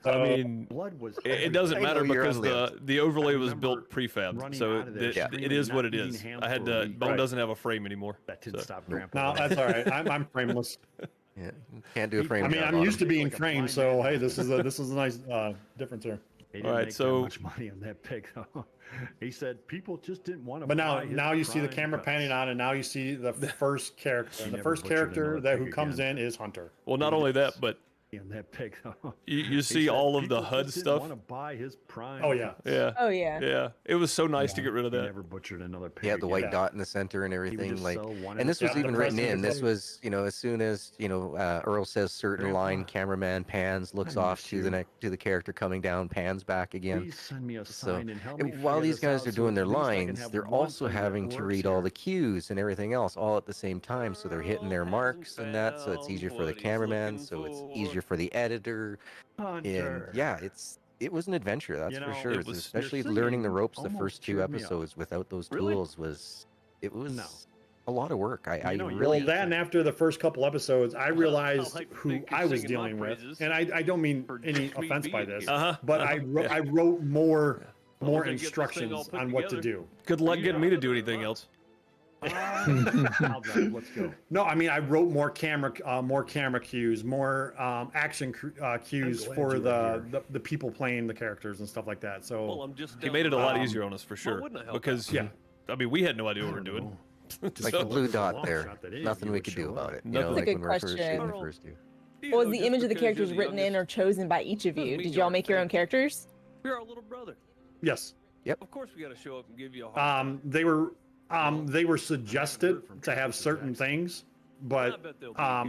I mean, Blood was. it doesn't I matter know you're because unlived. the overlay was remember built prefab, running so out of there it screaming, is what not it eating is. ham I had for a to. week. Bone Right. doesn't have a frame anymore. That didn't so. stop Grandpa. No, that's all right. I'm frameless. Yeah, can't do a frame I mean, job I'm on used to him. being Like a framed, blind so man. hey, this is a nice difference here. He All didn't right, make so- that much money on that pig though. He said people just didn't want to. But buy his now you see the prime camera cuts. panning on, and now you see the first character. He The never first butchered character another that pig who comes again. in is Hunter. Well, not only that, but And that pig. You see all of the HUD stuff. Want to buy his prime. Oh yeah. Yeah. Oh yeah. Yeah. It was so nice to get rid of He that. never butchered another pig. He had the white Yeah. dot in the center and He would everything. just Like, sell one and this at was a even the written president in. This said- was, as soon as Earl says certain Grandpa, line, cameraman pans, looks I off miss to the you. to the character coming down, pans back again. Please send me a So, sign and help and me while figure these this guys out are so doing at their least I can lines, have they're one also thing that having to works read all here. the cues and everything else all at the same time. So they're hitting their marks and that, so it's easier for the cameraman, so it's easier for the editor. And Hunter. yeah, it was an adventure, that's You for know, sure. it It's was- especially your learning the singing ropes the almost first two cheered me up. episodes without those Really? tools it was No. a lot of work. I You know, you really Well, that and after the first couple episodes, I realized like to who think you're I was singing my dealing with, praises and I don't mean for any just me offense by being this, here. but Yeah. I wrote more Well, more we're gonna get this thing all instructions put on what to together. do. Good luck getting me to do anything else. I'll drive. Let's go. No, I mean I wrote more camera cues, more action cues glad for you were the people playing the characters and stuff like that. So Well, I'm just he made it a lot easier on us for sure. wouldn't it help Because out? I mean, we had no idea what we were doing. like So- the blue dot long there. shot that any of Nothing you we would could do show about up. it. That's a like good when we were first shooting the question. first two. What was the image of the characters written in or chosen by each of you? Did y'all make your own characters? You're our little brother. yes, Of course, we got to show up and give you a hard they were suggested to have certain things, but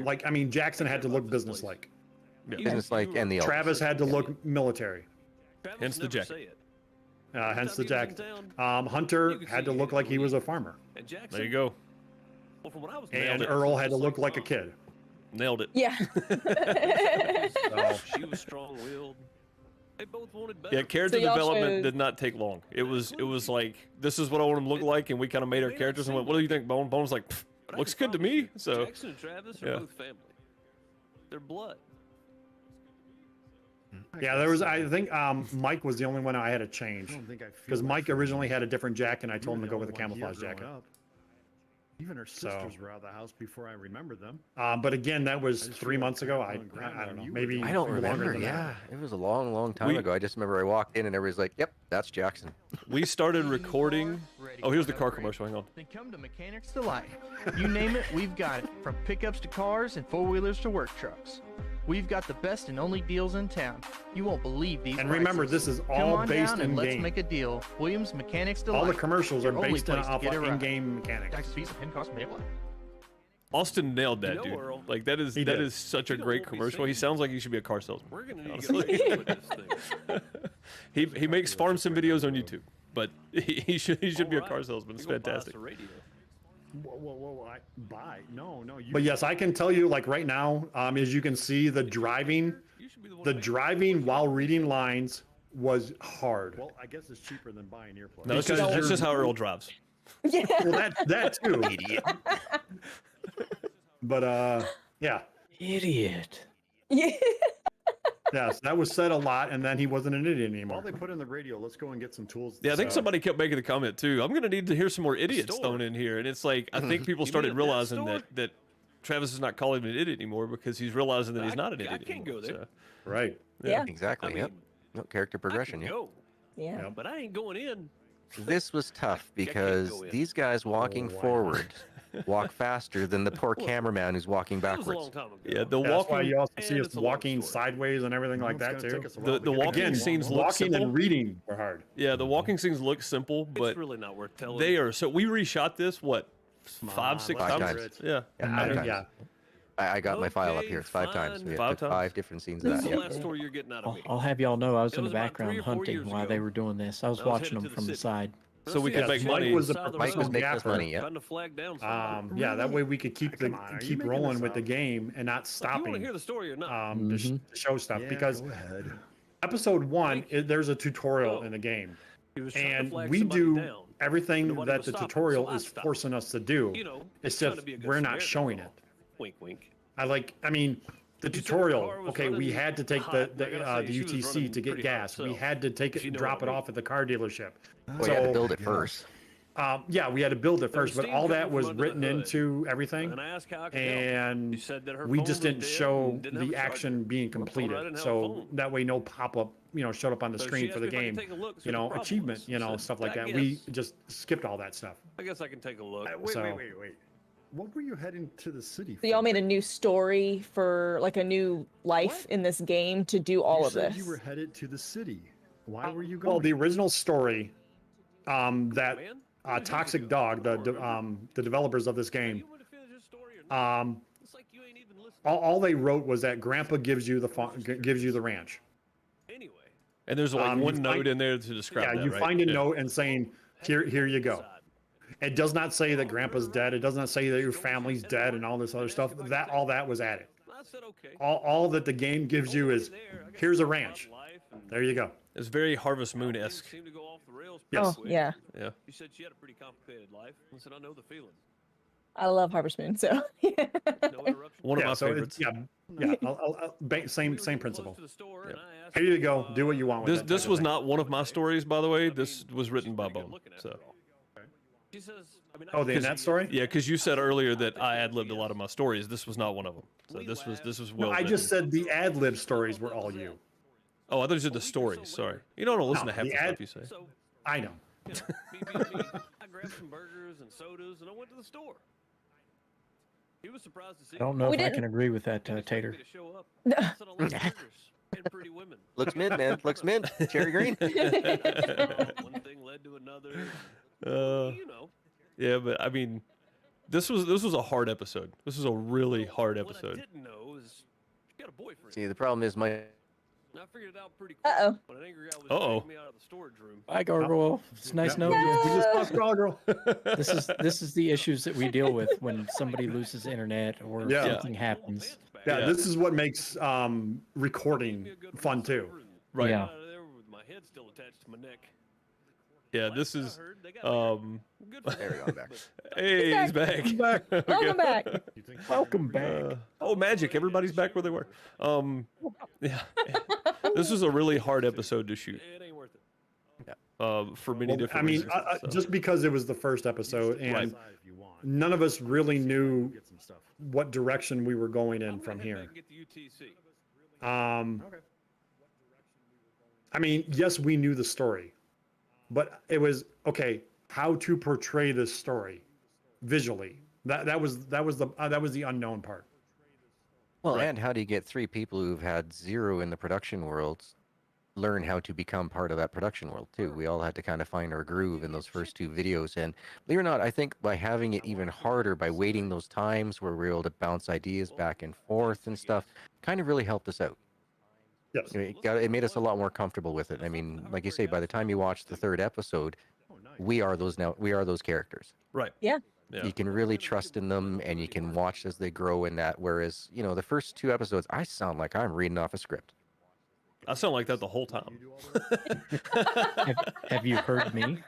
like I mean Jackson had to look businesslike. Business-like and the Travis had to look military. Hence the jacket. Hence the jacket. Hunter had to look like he was a farmer, There you go. and Earl had to look like a kid. Nailed it. Yeah. So, She was strong-willed. They both wanted better. Yeah, So character y'all development chose- did not take long. It was like this is what I want him to look like, and we kind of made our characters and went, "What do you think, Bone?" Bone's like, "Pfft, looks good to me. So Jackson and Travis are yeah. both family. They're blood. yeah, there was. I think Mike was the only one I had to I change don't think I feel because that Mike for originally you. had a different jacket, and I told him to You're go the with a only one camouflage here jacket. growing up. Even her sisters were out of the house before I remembered them. But again, that was I just 3 feel months like ago. Grandma I and Grandma don't know, and you were maybe doing I don't longer remember. than Yeah, that. it was a long, long time We- ago. I just remember I walked in and everybody's like, "Yep, that's Jackson." we started recording. Oh, here's the car commercial. Hang on. Then come to Mechanics Delight. You name it, we've got it. From pickups to cars and four-wheelers to work trucks. We've got the best and only deals in town. You won't believe these And remember, prices. this is Come all on based down and in let's game. make a deal. Williams Mechanics Delight. All the commercials are Your only based on place to off get of it right. in-game mechanics. Tax fees and pin costs may apply. Austin nailed that, You know, dude. Earl, Like that is he that did. is such a You know great what we commercial. He say. sounds like he should be a car salesman. We're gonna need Honestly. to get with this thing. He makes farm sim videos on YouTube, but he should be a car Alright, salesman. It's you gonna buy us fantastic. a radio. Whoa! Buy? No. You. But yes, I can tell you, like right now, as you can see, the driving You should be the one the making driving while reading lines was hard. Well, I guess it's cheaper than buying earplugs. No, it's Because just, that's you're- just how Earl drives. Yeah. Well, that too. But yeah, Idiot. Yeah. yes, that was said a lot, and then he wasn't an idiot While anymore. they put in the radio, let's go and get some tools. Yeah, I think So- somebody kept making the comment too. I'm gonna need to hear some more idiots Store. thrown in here, and it's like I think people You started mean a pet realizing store? that Travis is not calling him an idiot anymore because he's realizing that he's not an I idiot can't anymore. go there. So, Right. Yeah. Exactly. I mean, Yep. No character progression. I Yep. can go, Yeah. Yep. but I ain't going in. This was tough I can't because go in. these guys walking wow. forward walk faster than the poor Well, cameraman who's walking That was a backwards. long time ago. yeah, the Yeah, that's why walking you also and see us it's a long walking story. sideways and everything like It's that gonna too. take us a The- while the to get walking Again, scenes look walking simple. and reading were hard. yeah, the walking scenes look simple, but It's really not worth telling. they are. So we reshot this what Come 5, on, 6 let's Five times? hear times. it. Yeah. Yeah, I five don't- times. yeah. I got my file up Okay, here. It's 5 times. fine. We Five have times? 5 different scenes of that. This is the Yep. last story you're getting out of I'll, me. I'll have y'all know I was It in was the about 3 background or 4 hunting years while ago. they were doing this. I was I was watching headed them to the from the city. side. So we Yes, could make Mike money. was the South of Mike Mike was was making us gaffer. money. Yep. Trying to flag down somebody. Yeah, that way we could keep Come on, are you keep making rolling this with the up? game and not You want to stopping. hear the story or not? To show stuff Yeah, because go ahead. episode 1 there's a tutorial Oh. in the game, He was trying to and flag we somebody do down. everything Nobody that was the stopping, tutorial so I is stopped. forcing us to do. You know, It's trying to just be a good we're not Samaritan showing and it. all. Wink, wink. I mean, the He said the tutorial. car was Okay, we running had to take hot, the and I gotta say, she was UTC running to get pretty hot gas. We herself, had to take it if you and know drop what it I mean. off at the car dealership. Well, you had to So, build it first. yeah, we had to build it There was first, but steam all coming that from was under the written hood. into everything, And I asked how I could help. and She said that her we phone just was didn't dead show and didn't have the a charger. action being I told her I completed. didn't have a So phone. that way, no pop up, showed up on the So she screen asked for the me if I could game. take a look, see what the problem Achievement, was. I said, stuff like "I that. We guess." just skipped all that stuff. I guess I can take a look. So- Wait. What were you heading to the city So y'all for? made a new story for like a new life in this game to do all You of said this. you were headed to the city. Why were you going? Well, the original story, that Man, Toxic Dog, the developers of this game, you want to finish this story or not? um, It's like you ain't even listening. all they wrote was that Grandpa gives you the ranch. Anyway, And there's like you one find- note in there to describe Yeah, that, you right? find a Yeah. note and saying, here you go. It does not say that Grandpa's dead. It does not say that your family's dead and all this other stuff. All that was added. I said okay. All that the game gives you is, here's a ranch. There you go. It's very Harvest Moon-esque. Seemed to go off the rails Yes. pretty Oh, quick. yeah. Yeah. You said she had a pretty complicated life. I said I know the feeling. I love Harvest Moon, so No interruption. One of Yeah, my so favorites. same We were principle. close to the store, and I asked Here you her, go. Do what you want with This that this type of was thing. not one of my stories, by the way. I mean, This was written she's by pretty good Bone. looking after So all. She says, I mean, Oh, the Annette story? yeah, because you said earlier that I ad-libbed a lot of my stories. This was not one of them. So this was No, well. I just written. said the ad lib stories were all you. Oh, I thought you said the stories. Sorry. You don't listen No, to half the the stuff ad- you say. So, I know. you know, me being me, I grabbed some burgers and sodas, and I went to the store. He was surprised to see I don't me. know We if I didn't- can agree with that, He expected Tater. me to show up. I said I like burgers and pretty women. Looks mint, man. Looks mint. Cherry green. One thing led to another. You know. Yeah, but I mean, this was a hard episode. This was a really hard What I episode. didn't know is she got a boyfriend. See, the problem is my And I figured it out pretty quick. Uh-oh. When an angry guy was Uh-oh. dragging me out of the storage room. Bye, Gargoyle. It's nice Yeah. knowing you. We just lost Gargoyle. This is the issues that we deal with when somebody loses internet or Yeah. something happens. Yeah, Yeah. this is what makes recording fun too. Right. Yeah. Out of there with my head still attached to my neck. Yeah, this Last I is heard, they got married. Good for There we them, go, back. but Hey, he's back. Welcome back. You think Welcome back. Oh, magic! Everybody's back where they were. Yeah. This was a really hard episode to shoot. It ain't worth it. For many Well, different I mean, reasons. so. just because it was the first episode and decide if you want. none of us really knew Get some stuff. what direction we were going in I'm from gonna head here. back and get the UTC. Okay. I mean, yes, we knew the story, but it was okay. How to portray this story visually? That was the unknown part. Well, Right. and how do you get three people who've had zero in the production world learn how to become part of that production world too? We all had to kind of find our groove in those first two videos, and believe it or not, I think by having it even harder, by waiting those times where we were able to bounce ideas back and forth and stuff, kind of really helped us out. Yes. You know, it made us a lot more comfortable with it. I mean, like you say, by the time you watch the third episode, Oh, nice. we are those characters. Right. Yeah. Yeah. You can really trust in them, and you can watch as they grow in that. Whereas, you know, the first two episodes, I sound like I'm reading off a script. I sound like that the whole time. Have you heard me?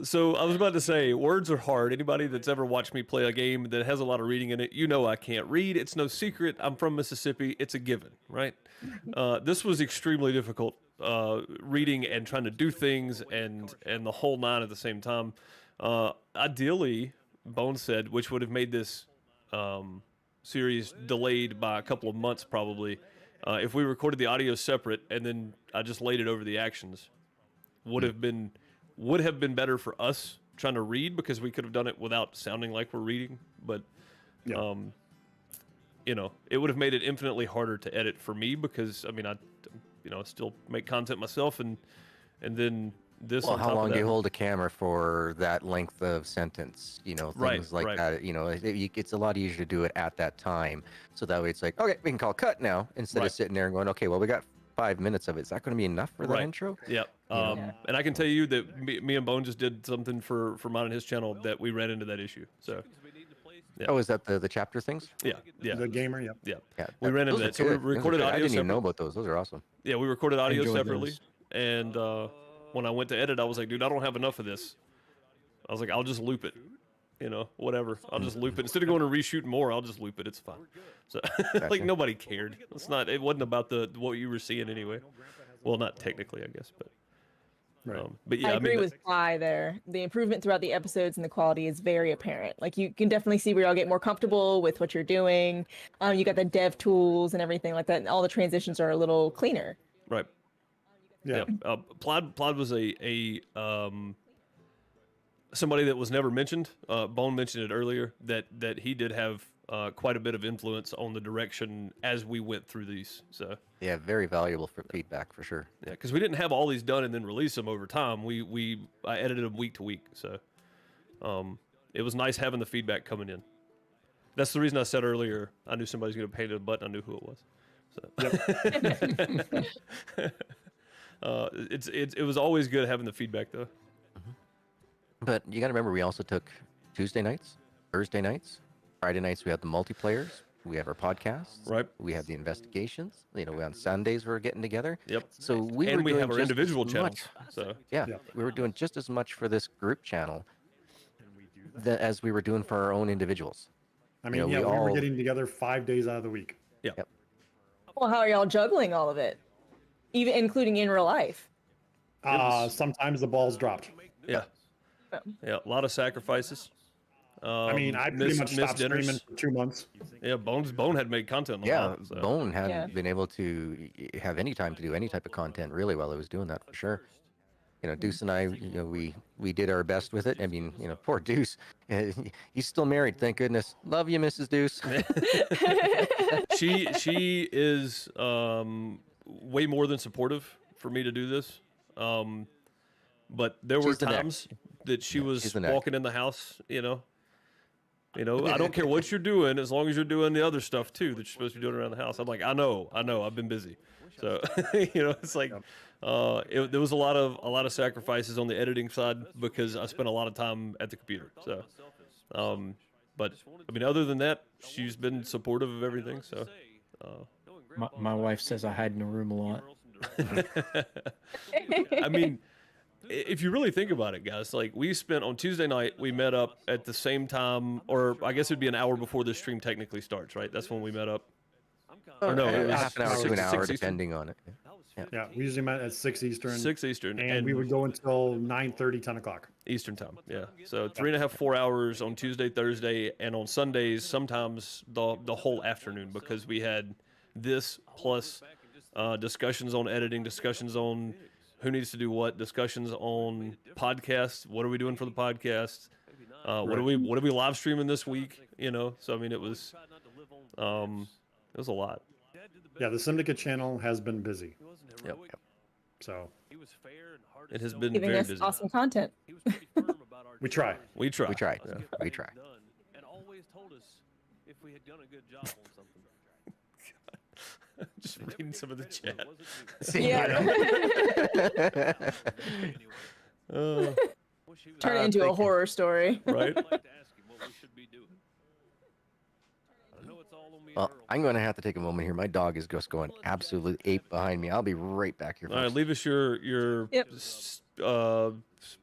So I was about to say, words are hard. Anybody that's ever watched me play a game that has a lot of reading in it, you know I can't read. It's no secret. I'm from Mississippi. It's a given, right? This was extremely difficult, reading and trying to do things and the whole nine at the same time. Ideally, Bone said, which would have made this series delayed by a couple of months probably, if we recorded the audio separate and then I just laid it over the actions, would have been better for us trying to read, because we could have done it without sounding like we're reading. But Yeah. you know, it would have made it infinitely harder to edit for me, because I mean, I still make content myself, and then this. Well, on how top of long do that. you hold a camera for that length of sentence? You know, Right, things like right. that. You know, it's a lot easier to do it at that time. So that way it's like, okay, we can call cut now, instead Right. of sitting there and going, okay, well, we got 5 minutes of it. Is that going to be enough for that Right. intro? Yeah. And I can tell you that me and Bone just did something for mine and his channel that we ran into that issue. So Yeah. Oh, is that the chapter things? yeah, The gamer, yep. yeah. Yeah, We ran into those are that. So we good. Those are recorded good. I audio didn't even know separate. about those. Those are awesome. Yeah, we recorded audio enjoyed separately, those. and when I went to edit, I was like, dude, I don't have enough of this. I was like, I'll just loop it. You know, whatever. I'll just loop it. Instead of going and reshoot more, I'll just loop it. It's fine. So, like, Gotcha. nobody cared. It's not. It wasn't about what you were seeing anyway. Well, not technically, I guess, but. Right. But yeah, I agree mean, with Ply there. The improvement throughout the episodes and the quality is very apparent. Like you can definitely see where y'all get more comfortable with what you're doing. You got the dev tools and everything like that, and all the transitions are a little cleaner. right. Yeah. Plod was a somebody that was never mentioned. Bone mentioned it earlier that he did have quite a bit of influence on the direction as we went through these. So Yeah, very valuable for feedback for sure. yeah, because we didn't have all these done and then release them over time. I edited them week to week. So it was nice having the feedback coming in. That's the reason I said earlier I knew somebody's going to paint a button. I knew who it was. So. It was always good having the feedback though. But you got to remember, we also took Tuesday nights, Thursday nights, Friday nights. We had the multiplayers. We have our podcasts. Right. We have the investigations. On Sundays we're getting together. Yep. So we and were we doing have our just individual as channels. much- So Yeah, we were doing just as much for this group channel as we were doing for our own individuals. I mean, we we were all- getting together 5 days out of the week. yeah. Yep. Well, how are y'all juggling all of it, even including in real life? Sometimes the balls dropped. Yeah. Yeah, a lot of sacrifices. I mean, I pretty much stopped dinners. streaming for 2 months. Yeah, Bone had made content on Yeah, that. So. Bone hadn't Yeah. been able to have any time to do any type of content really while I was doing that for sure. Deuce and I, we did our best with it. I mean, poor Deuce, he's still married, thank goodness. Love you, Mrs. Deuce. She is way more than supportive for me to do this. But there were She's the neck. times that she was she's the neck. walking in the house, I don't care what you're doing as long as you're doing the other stuff too that you're supposed to be doing around the house. I'm like, I know, I've been busy. So, it's like there was a lot of sacrifices on the editing side because I spent a lot of time at the computer. So, but I mean, other than that, she's been supportive of everything. So, My wife says I hide in the room a lot. I mean, if you really think about it, guys, like we spent on Tuesday night, we met up at the same time, or I guess it'd be an hour before the stream technically starts, right? That's when we met up. Or no, it was half an hour to 6 an hour, Eastern. depending on it. Yeah, we usually met at 6 Eastern. 6 Eastern, And we would go until 9:30, 10 o'clock. Eastern time. Yeah, so 3.5, 4 hours on Tuesday, Thursday, and on Sundays sometimes the whole afternoon because we had this plus discussions on editing, discussions on who needs to do what, discussions on podcasts. What are we doing for the podcast? What are we live streaming this week? So I mean, it was a lot. Yeah, the Simdicate channel has been busy. Yep. So It has been Giving very us busy. awesome content. we try. We try. We tried. Yeah. We tried. And always told us if we had done a good job on something. Just reading some of the chat. Yeah. Turn it into a horror story. Right? Well, I'm going to have to take a moment here. My dog is just going absolutely ape behind me. I'll be right back here. All right, Folks. leave us your Yep.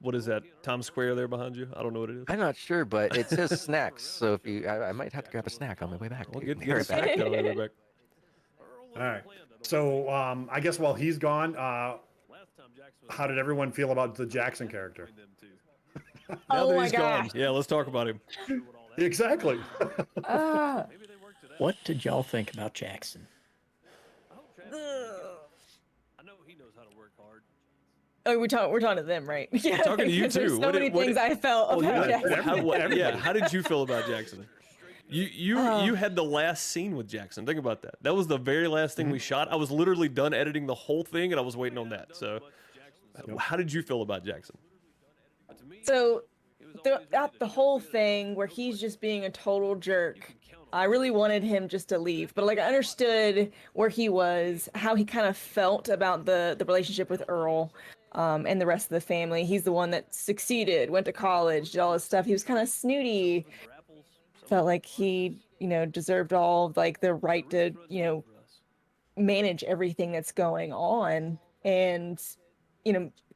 what is that? Times Square there behind you? I don't know what it is. I'm not sure, but it says snacks. So if I might have to grab a snack on my way back. Well, dude. get Be a right back. snack down there, back. All right. So I guess while he's gone, how did everyone feel about the Jackson character? Now Oh that my he's gone, gosh. yeah, let's talk about him. Exactly. Ah. What did y'all think about Jackson? I know he knows how to work hard. Oh, we're talking to them, right? Yeah, talking to you because there's too. So What many did- what things did- I felt Oh, about yeah. Jackson. How did you feel about Jackson? You had the last scene with Jackson. Think about that. That was the very last thing we shot. I was literally done editing the whole thing, and I was waiting on that. So, how did you feel about Jackson? So throughout the whole thing where he's just being a total jerk, I really wanted him just to leave. But like I understood where he was, how he kind of felt about the relationship with Earl, and the rest of the family. He's the one that succeeded, went to college, did all this stuff. He was kind of snooty. Felt like he, deserved all of, like the right to, manage everything that's going on. And,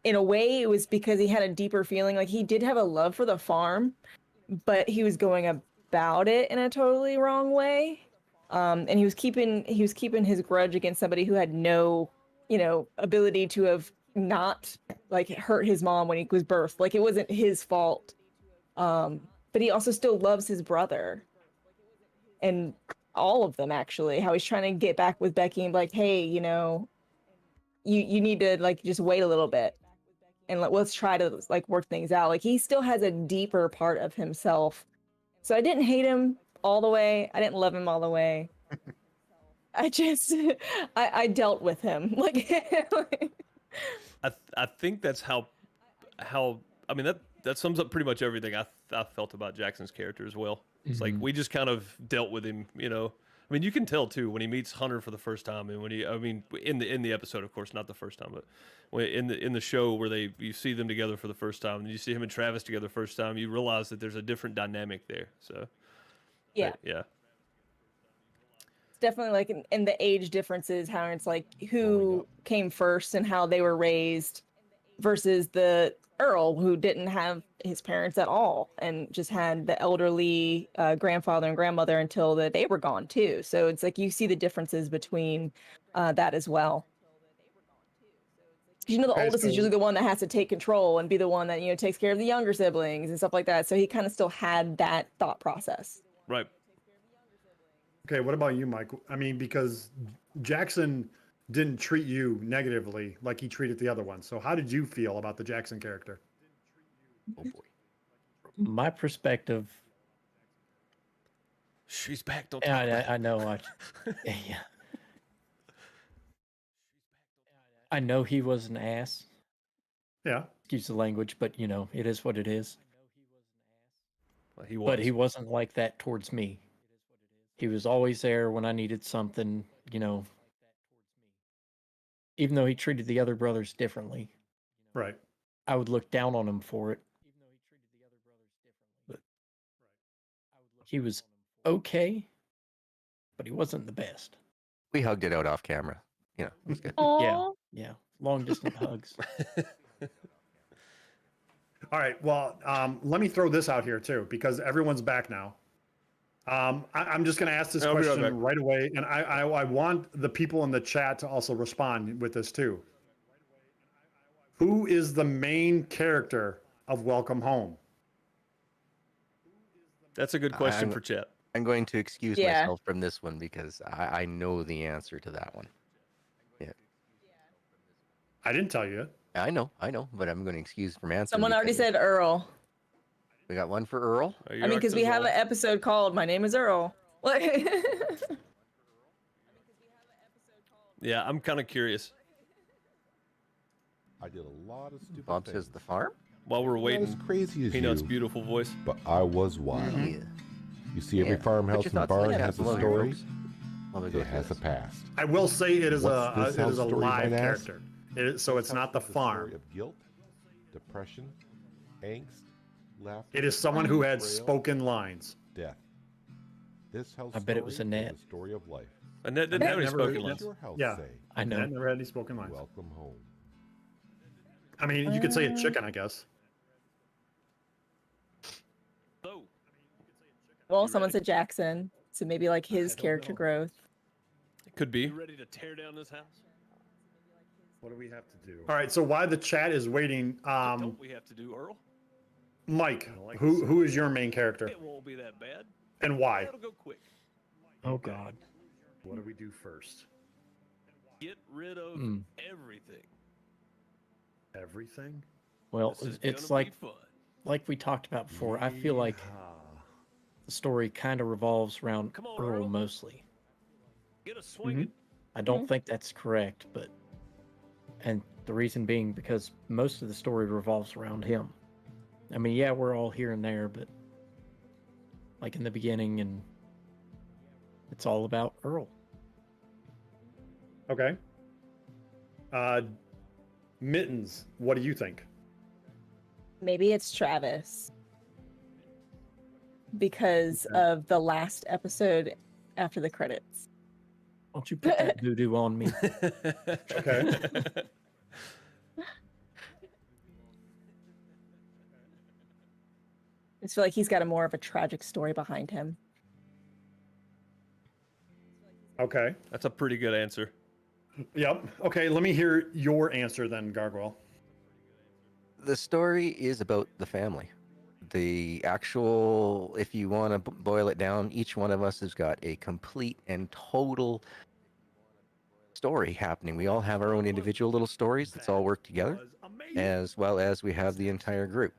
in a way it was because he had a deeper feeling. Like he did have a love for the farm, but he was going about it in a totally wrong way. And he was keeping his grudge against somebody who had no, ability to have not like hurt his mom when he was birthed. Like it wasn't his fault. But he also still loves his brother and all of them, actually. How he's trying to get back with Becky and be like, hey, you need to like just wait a little bit. and let's try to like work things out. Like he still has a deeper part of himself. So I didn't hate him all the way. I didn't love him all the way. I just I dealt with him. I think that's how I mean that sums up pretty much everything I felt about Jackson's character as well. It's like we just kind of dealt with him, you know. I mean, you can tell too when he meets Hunter for the first time, and when I mean, in the episode, of course, not the first time, but in the show where you see them together for the first time, and you see him and Travis together the first time, you realize that there's a different dynamic there. So, yeah, yeah, it's definitely like in the age differences, how it's like who came first and how they were raised, versus the Earl who didn't have his parents at all and just had the elderly grandfather and grandmother until they were gone too. So it's like you see the differences between that as well. You know, the oldest is usually the one that has to take control and be the one that, you know, takes care of the younger siblings and stuff like that. So he kind of still had that thought process. right. Okay, what about you, Mike? I mean, because Jackson didn't treat you negatively like he treated the other one. So how did you feel about the Jackson character? Oh boy. My perspective. She's back. Don't talk Yeah, about I know. Yeah. I know he was an ass. Yeah. Excuse the language, but you know, it is what it is. Well, he was. But he wasn't like that towards me. He was always there when I needed something, you know. Even though he treated the other brothers differently, Right. I would look down on him for it. But he was okay, but he wasn't the best. We hugged it out off camera. You know, it was good. Yeah. Long distance hugs. All right. Well, let me throw this out here too, because everyone's back now. I'm just going to ask this I'll be right question back. right away, and I want the people in the chat to also respond with this too. Who is the main character of Welcome Home? That's a good question for chat. I'm going to excuse Yeah. myself from this one because I know the answer to that one. Yeah, I didn't tell you. I know, but I'm going to excuse from answering. Someone already because said Earl. we got one for Earl. Are I you mean, because we Arctic have as an episode called "My Name Is Earl." Yeah, I'm kind of curious. I did a lot of stupid Bob things. says the farm. While we're Not waiting, as crazy as Peanut's you, beautiful voice. but I was wild. Yeah. You see, every Yeah. farmhouse Put your and thoughts in barn the has chat a below here, story. folks. While we go It through has a this. past. I will say it is What's a this house story, you live might ask? character. So it's not the It's a story farm. of guilt, depression, angst, laughter. It is someone who had betrayal, spoken lines. death. This house I bet it was story Annette. is a story of life. Annette didn't have any Never- spoken yeah. lines. Your house Yeah. say, I know. I never had any spoken lines. welcome home. I mean, you could say a chicken, I guess. So, Well, someone said Jackson, so maybe like his character growth. It could be. you ready to tear down this house? What do we have to do? All right. So while the chat is waiting, What don't we have to do, Earl? Mike, who is your main character It won't be that bad. and why? It'll go quick. Oh God. What do we do first? Get rid of Mm. everything. Everything? Well, This is it's gonna be like fun. we talked about before. I feel like the story kind of revolves around Come on, Earl Earl. mostly. Get a swinging. I don't think that's correct, but and the reason being because most of the story revolves around him. I mean, yeah, we're all here and there, but like in the beginning, and it's all about Earl. Okay. Mittens, what do you think? Maybe it's Travis because of the last episode after the credits. Don't you put that doo-doo on me? Okay. I just feel like he's got a more of a tragic story behind him. Okay. That's a pretty good answer. Yep. Okay, let me hear your answer then, Gargoyle. The story is about the family. The actual, if you want to boil it down, each one of us has got a complete and total story happening. We all have our own individual little stories that's all work together. as well as we have the entire group.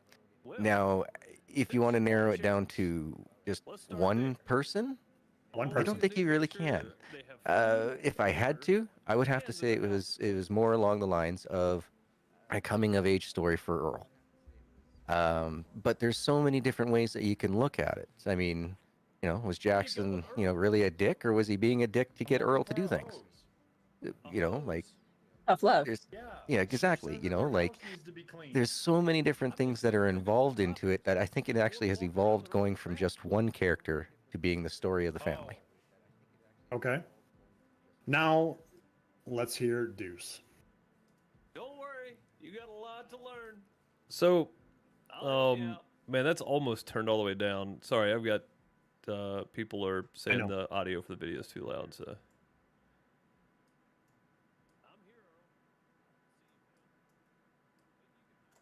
Now, if you want to narrow it down to just one person, I don't think you really can. If I had to, I would have to say it was more along the lines of a coming of age story for Earl. But there's so many different ways that you can look at it. I mean, was Jackson, really a dick, or was he being a dick to get Earl to do things? Like Tough love. yeah, exactly. Like there's so many different things that are involved into it that I think it actually has evolved going from just one character to being the story of the family. Okay. Now, let's hear Deuce. Don't worry, you got a lot to learn. So, man, that's almost turned all the way down. Sorry, I've got people are saying the audio for the video is too loud. So,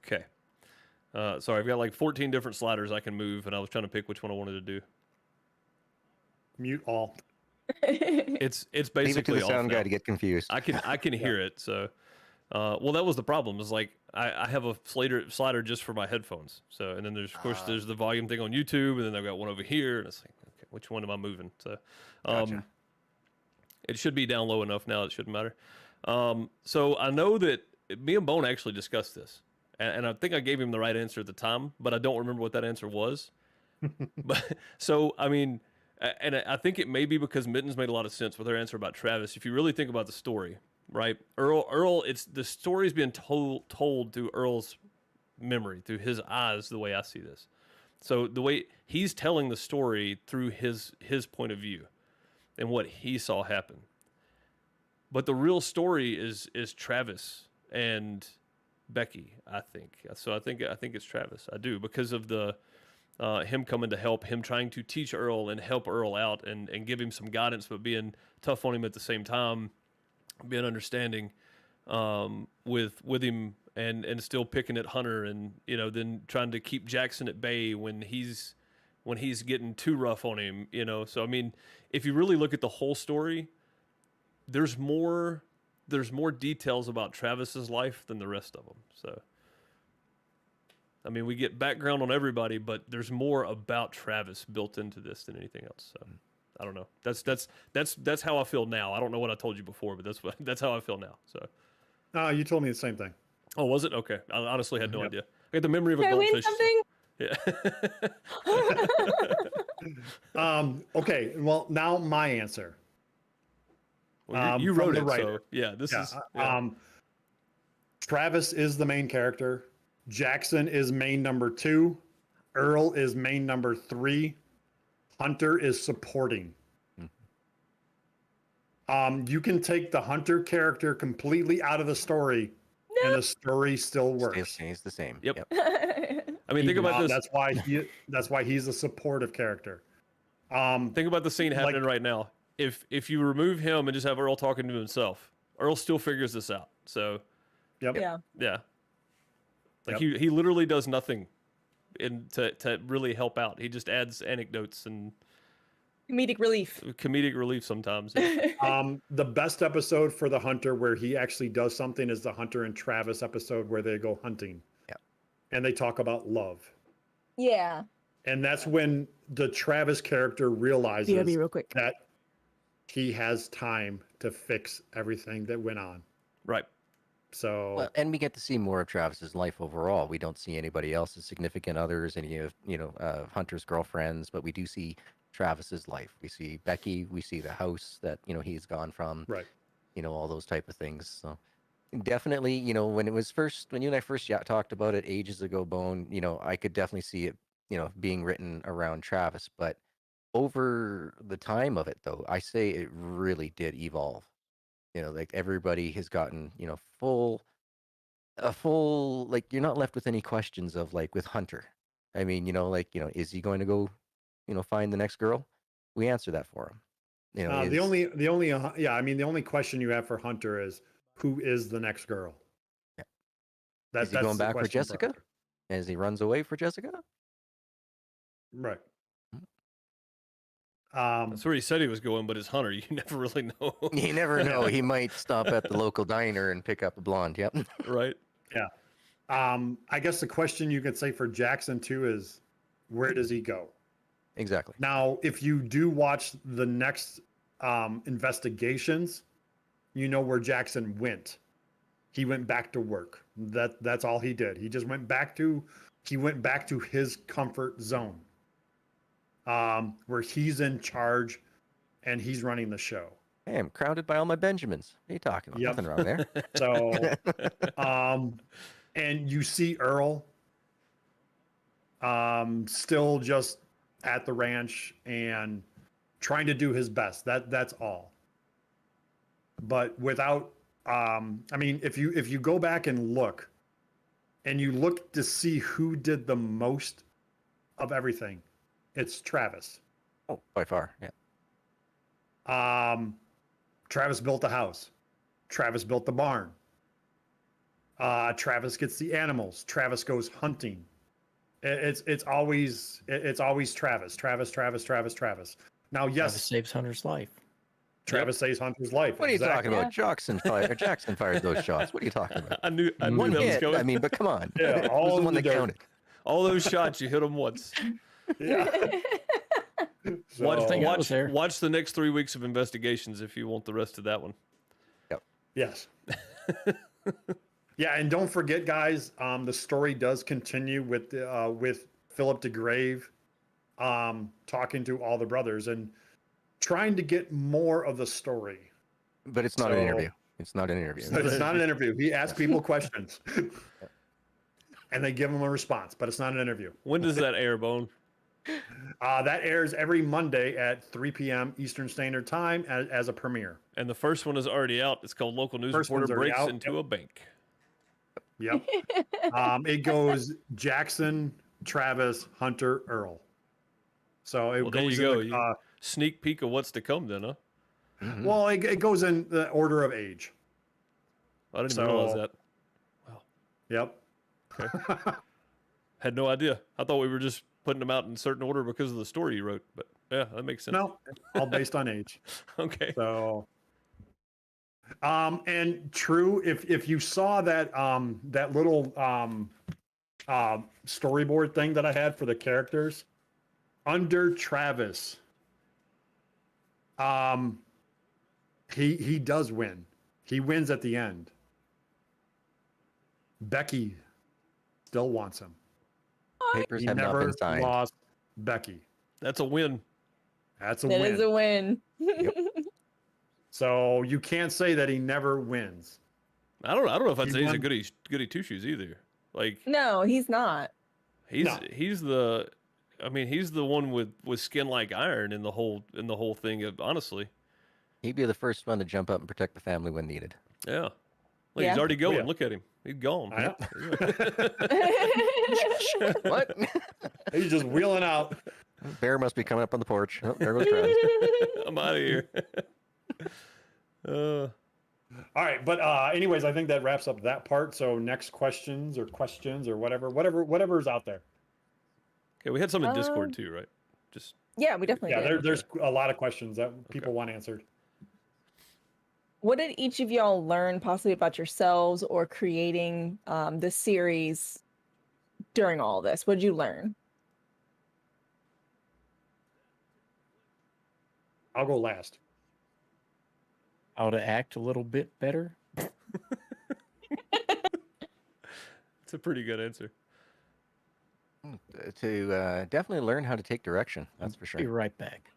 okay. Sorry, I've got like 14 different sliders I can move, and I was trying to pick which one I wanted to do. Mute all. It's basically leave it to the sound off guy now. to get confused. I can hear it. So, well, that was the problem. Is like I have a slider just for my headphones. So, and then there's of course there's the volume thing on YouTube, and then I've got one over here, and it's like, okay, which one am I moving? So, Gotcha. it should be down low enough now. It shouldn't matter. So I know that me and Bone actually discussed this, and I think I gave him the right answer at the time, but I don't remember what that answer was. But so I mean. And I think it may be because Mittens made a lot of sense with her answer about Travis. If you really think about the story, right? Earl, it's the story's being told through Earl's memory, through his eyes, the way I see this. So the way he's telling the story through his point of view and what he saw happen. But the real story is Travis and Becky, I think. So I think it's Travis. I do, because of the him coming to help, him trying to teach Earl and help Earl out and give him some guidance, but being tough on him at the same time, being understanding with him and still picking at Hunter, and then trying to keep Jackson at bay when he's getting too rough on him. So I mean, if you really look at the whole story, there's more details about Travis's life than the rest of them. So. I mean, we get background on everybody, but there's more about Travis built into this than anything else. So, I don't know. That's how I feel now. I don't know what I told you before, but that's how I feel now. So, You told me the same thing. oh, was it? Okay, I honestly had no idea. I got the memory of a Can I win goldfish. something? Yeah. Okay. Well, now my answer. Well, you from wrote the it, writer. so yeah. This is. Travis is the main character. Jackson is main number 2. Earl is main number 3. Hunter is supporting. You can take the Hunter character completely out of the story, and the story still works. Stays the same. Yep. I mean, think about this. That's why he's a supportive character. Think about the scene happening right now. If you remove him and just have Earl talking to himself, Earl still figures this out. So. Yep. Yeah. Like he literally does nothing to really help out. He just adds anecdotes and Comedic relief sometimes. The best episode for the Hunter where he actually does something is the Hunter and Travis episode where they go hunting. Yeah. And they talk about love. Yeah. And that's when the Travis character realizes BRB real quick. that he has time to fix everything that went on. Right. So, well, and we get to see more of Travis's life overall. We don't see anybody else's significant others, any of Hunter's girlfriends, but we do see Travis's life. We see Becky. We see the house that he's gone from. right. All those type of things. So definitely, when you and I first talked about it ages ago, Bone, I could definitely see it, being written around Travis. But over the time of it, though, I say it really did evolve. Like everybody has gotten, a full, like you're not left with any questions of like with Hunter. I mean, is he going to go, find the next girl? We answer that for him. The only question you have for Hunter is who is the next girl? Yeah. Is he going back for Jessica? As he runs away for Jessica? Right. That's where he said he was going, but his Hunter, you never really know. You never know. He might stop at the local diner and pick up a blonde. Yep. Right. Yeah. I guess the question you could say for Jackson too is, where does he go? Exactly. Now, if you do watch the next investigations, you know where Jackson went. He went back to work. That's all he did. He just went back to his comfort zone, where he's in charge and he's running the show. Hey, I'm crowded by all my Benjamins. What are you talking about? Yep. Nothing wrong there. So, and you see Earl, still just at the ranch and trying to do his best. That's all. But without, I mean, if you go back and look to see who did the most of everything, it's Travis. Oh, by far, yeah. Travis built the house. Travis built the barn. Travis gets the animals. Travis goes hunting. It's always Travis. Now, yes, Travis saves Hunter's life. Travis saves Hunter's life. What are you exactly. talking about? Jackson fired those shots. What are you talking about? I knew One that was hit. going. I mean, but come on. Yeah, Who's all the one in the that dirt. counted? All those shots, you hit them once. Yeah. So, Watch the next 3 weeks of investigations if you want the rest of that one. yes. Yeah, and don't forget, guys, the story does continue with Philip DeGrave talking to all the brothers and trying to get more of the story. But it's not an interview. It's not an interview. It's not an interview. He asks people questions, and they give him a response. But it's not an interview. When does that air, Bone? That airs every Monday at 3 p.m. Eastern Standard Time as a premiere. And the first one is already out. It's called Local News First one's Reporter already Breaks out. into a Bank. Yep. It goes Jackson, Travis, Hunter, Earl. So it Well, there goes you go. in, You sneak peek of what's to come then, huh? Mhm. well, it goes in the order of age. I didn't even realize So- that. Yep. Had no idea. I thought we were just putting them out in certain order because of the story you wrote. But yeah, that makes sense. No, all based on age. Okay. So, and true, if you saw that that little storyboard thing that I had for the characters under Travis, he does win. He wins at the end. Becky still wants him. Papers He have not never been signed. lost Becky. That's a win. That's a That win. is a win. So you can't say that he never wins. I don't know if I'd He say he's a won. goody two shoes either. Like No, he's not. he's No. he's the he's the one with skin like iron in the whole thing, honestly. He'd be the first one to jump up and protect the family when needed. Yeah. Like, Yeah. he's already going. Yeah. Look at him. He's gone. I know. What? He's just wheeling out. Bear must be coming up on the porch. Oh, there goes Travis. I'm out of here. All right, but anyways, I think that wraps up that part. So next questions or whatever's out there. Okay, we had some in Discord Um, too, right? Just Yeah, we definitely Yeah, did. there's a lot of questions that people want answered. What did each of y'all learn possibly about yourselves or creating the series during all this? What did you learn? I'll go last. How to act a little bit better. it's a pretty good answer. To definitely learn how to take direction. That's for Be sure. right back.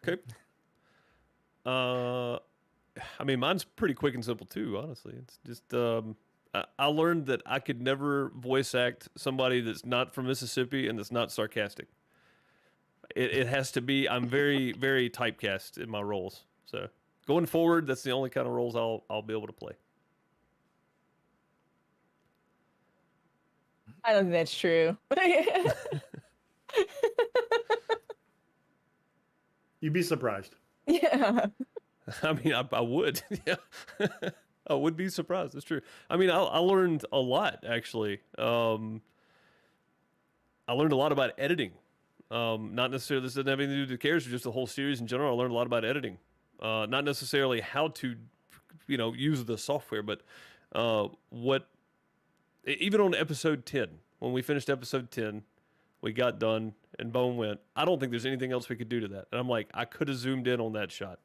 Okay. Mine's pretty quick and simple too, honestly. It's just I learned that I could never voice act somebody that's not from Mississippi and that's not sarcastic. It has to be. I'm very, very typecast in my roles. So going forward, that's the only kind of roles I'll be able to play. I don't think that's true. You'd be surprised. Yeah. I would. Yeah. I would be surprised. That's true. I learned a lot, actually. I learned a lot about editing. Not necessarily, this doesn't have anything to do with the characters, just the whole series in general. I learned a lot about editing. Not necessarily how to, use the software, but what even on episode 10, when we finished episode 10, we got done, and Bone went, I don't think there's anything else we could do to that. And I'm like, I could have zoomed in on that shot,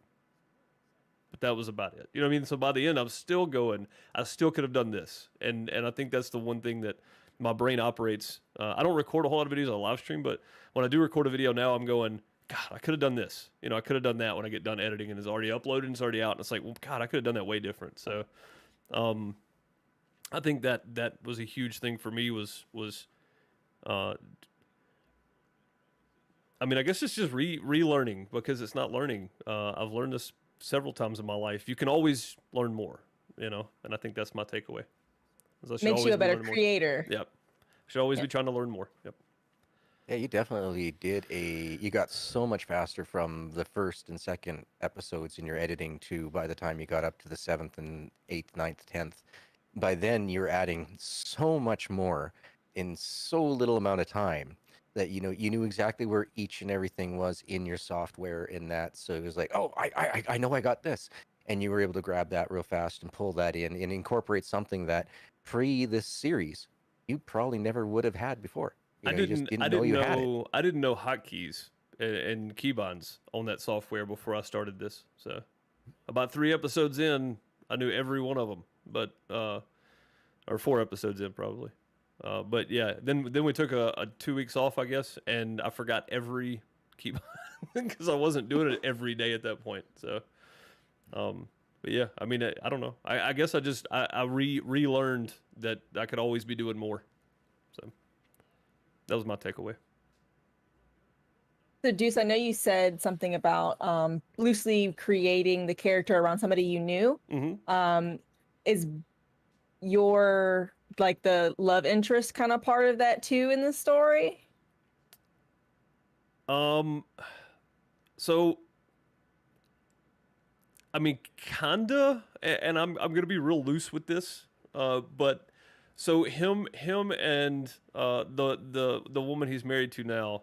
but that was about it. You know what I mean? So by the end, I'm still going, I still could have done this. And I think that's the one thing that my brain operates. I don't record a whole lot of videos on live stream, but when I do record a video now, I'm going, God, I could have done this. You know, I could have done that when I get done editing and it's already uploaded and it's already out. And it's like, well, God, I could have done that way different. So, I think that was a huge thing for me was I mean, I guess it's just relearning because it's not learning. I've learned this several times in my life. You can always learn more, you know, and I think that's my takeaway. Makes you a better creator. Yep. Should always be trying to learn more. Yep. Yeah, you definitely did you got so much faster from the first and second episodes in your editing to by the time you got up to the 7th and 8th, 9th, 10th. By then you're adding so much more in so little amount of time that, you know, you knew exactly where each and everything was in your software in that. So it was like, oh, I know I got this. And you were able to grab that real fast and pull that in and incorporate something that pre this series, you probably never would have had before. You know, you just didn't know you had it. I didn't know hotkeys and keybinds on that software before I started this. So about 3 episodes in, I knew every one of them, but or 4 episodes in probably. But yeah, then we took a 2 weeks off, I guess, and I forgot every keybind because I wasn't doing it every day at that point. So, but yeah, I mean, I don't know. I guess I relearned that I could always be doing more. So that was my takeaway. So Deuce, I know you said something about loosely creating the character around somebody you knew. Mm-hmm. Is your like the love interest kind of part of that too in the story? So I mean, kinda, and I'm gonna be real loose with this, but so him and the woman he's married to now,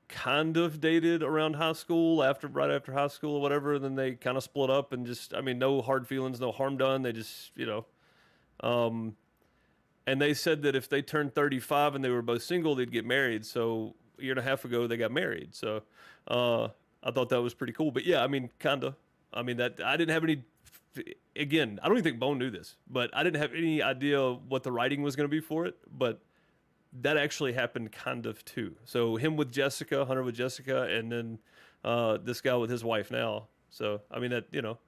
kind of dated around high school, right after high school or whatever, and then they kind of split up and just, I mean, no hard feelings, no harm done. They just, you know, and they said that if they turned 35 and they were both single, they'd get married. So a year and a half ago, they got married. So, I thought that was pretty cool. But yeah, I mean, kinda. I mean, that I didn't have any. Again, I don't even think Bone knew this, but I didn't have any idea what the writing was going to be for it. But that actually happened kind of too. So him with Jessica, Hunter with Jessica, and then this guy with his wife now. So I mean, that, you know,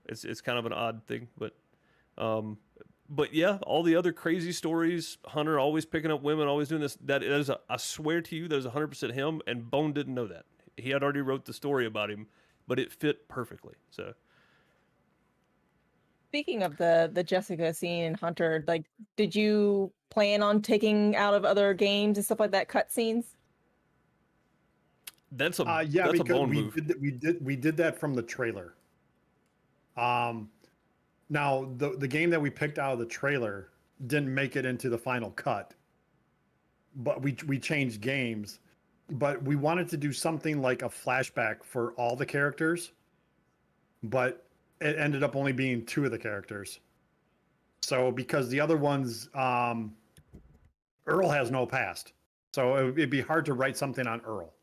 it's kind of an odd thing, but yeah, all the other crazy stories, Hunter always picking up women, always doing this. That is, I swear to you, that is 100% him. And Bone didn't know that. He had already wrote the story about him, but it fit perfectly. So, speaking of the Jessica scene and Hunter, like, did you plan on taking out of other games and stuff like that cutscenes? That's a yeah, that's because a Bone move. we did that from the trailer. Now the game that we picked out of the trailer didn't make it into the final cut, but we changed games. But we wanted to do something like a flashback for all the characters, but it ended up only being 2 of the characters. So because the other ones, Earl has no past, so it'd be hard to write something on Earl.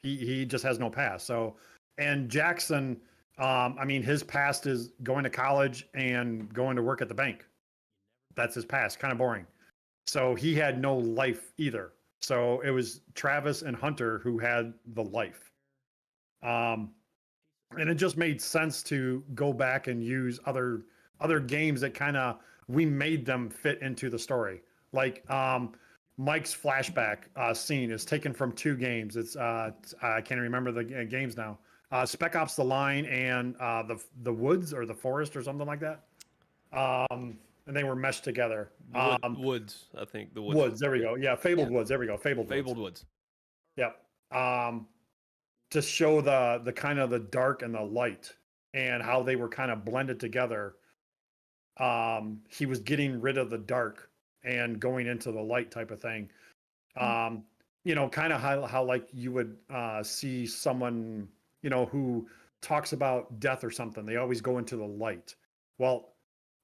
He just has no past. So, and Jackson, I mean, his past is going to college and going to work at the bank. That's his past. Kind of boring. So he had no life either. So it was Travis and Hunter who had the life. And it just made sense to go back and use other games that kind of, we made them fit into the story. Like Mike's flashback scene is taken from 2 games. It's I can't remember the games now. Spec Ops: The Line and the Woods or the Forest or something like that. And they were meshed together. Woods, I think. The Woods. Woods, there we go. Yeah, Fabled Woods. There we go. Fabled Woods. Yep. To show the kind of the dark and the light and how they were kind of blended together. He was getting rid of the dark and going into the light type of thing. You know, kind of how like you would see someone, you know, who talks about death or something. They always go into the light. Well,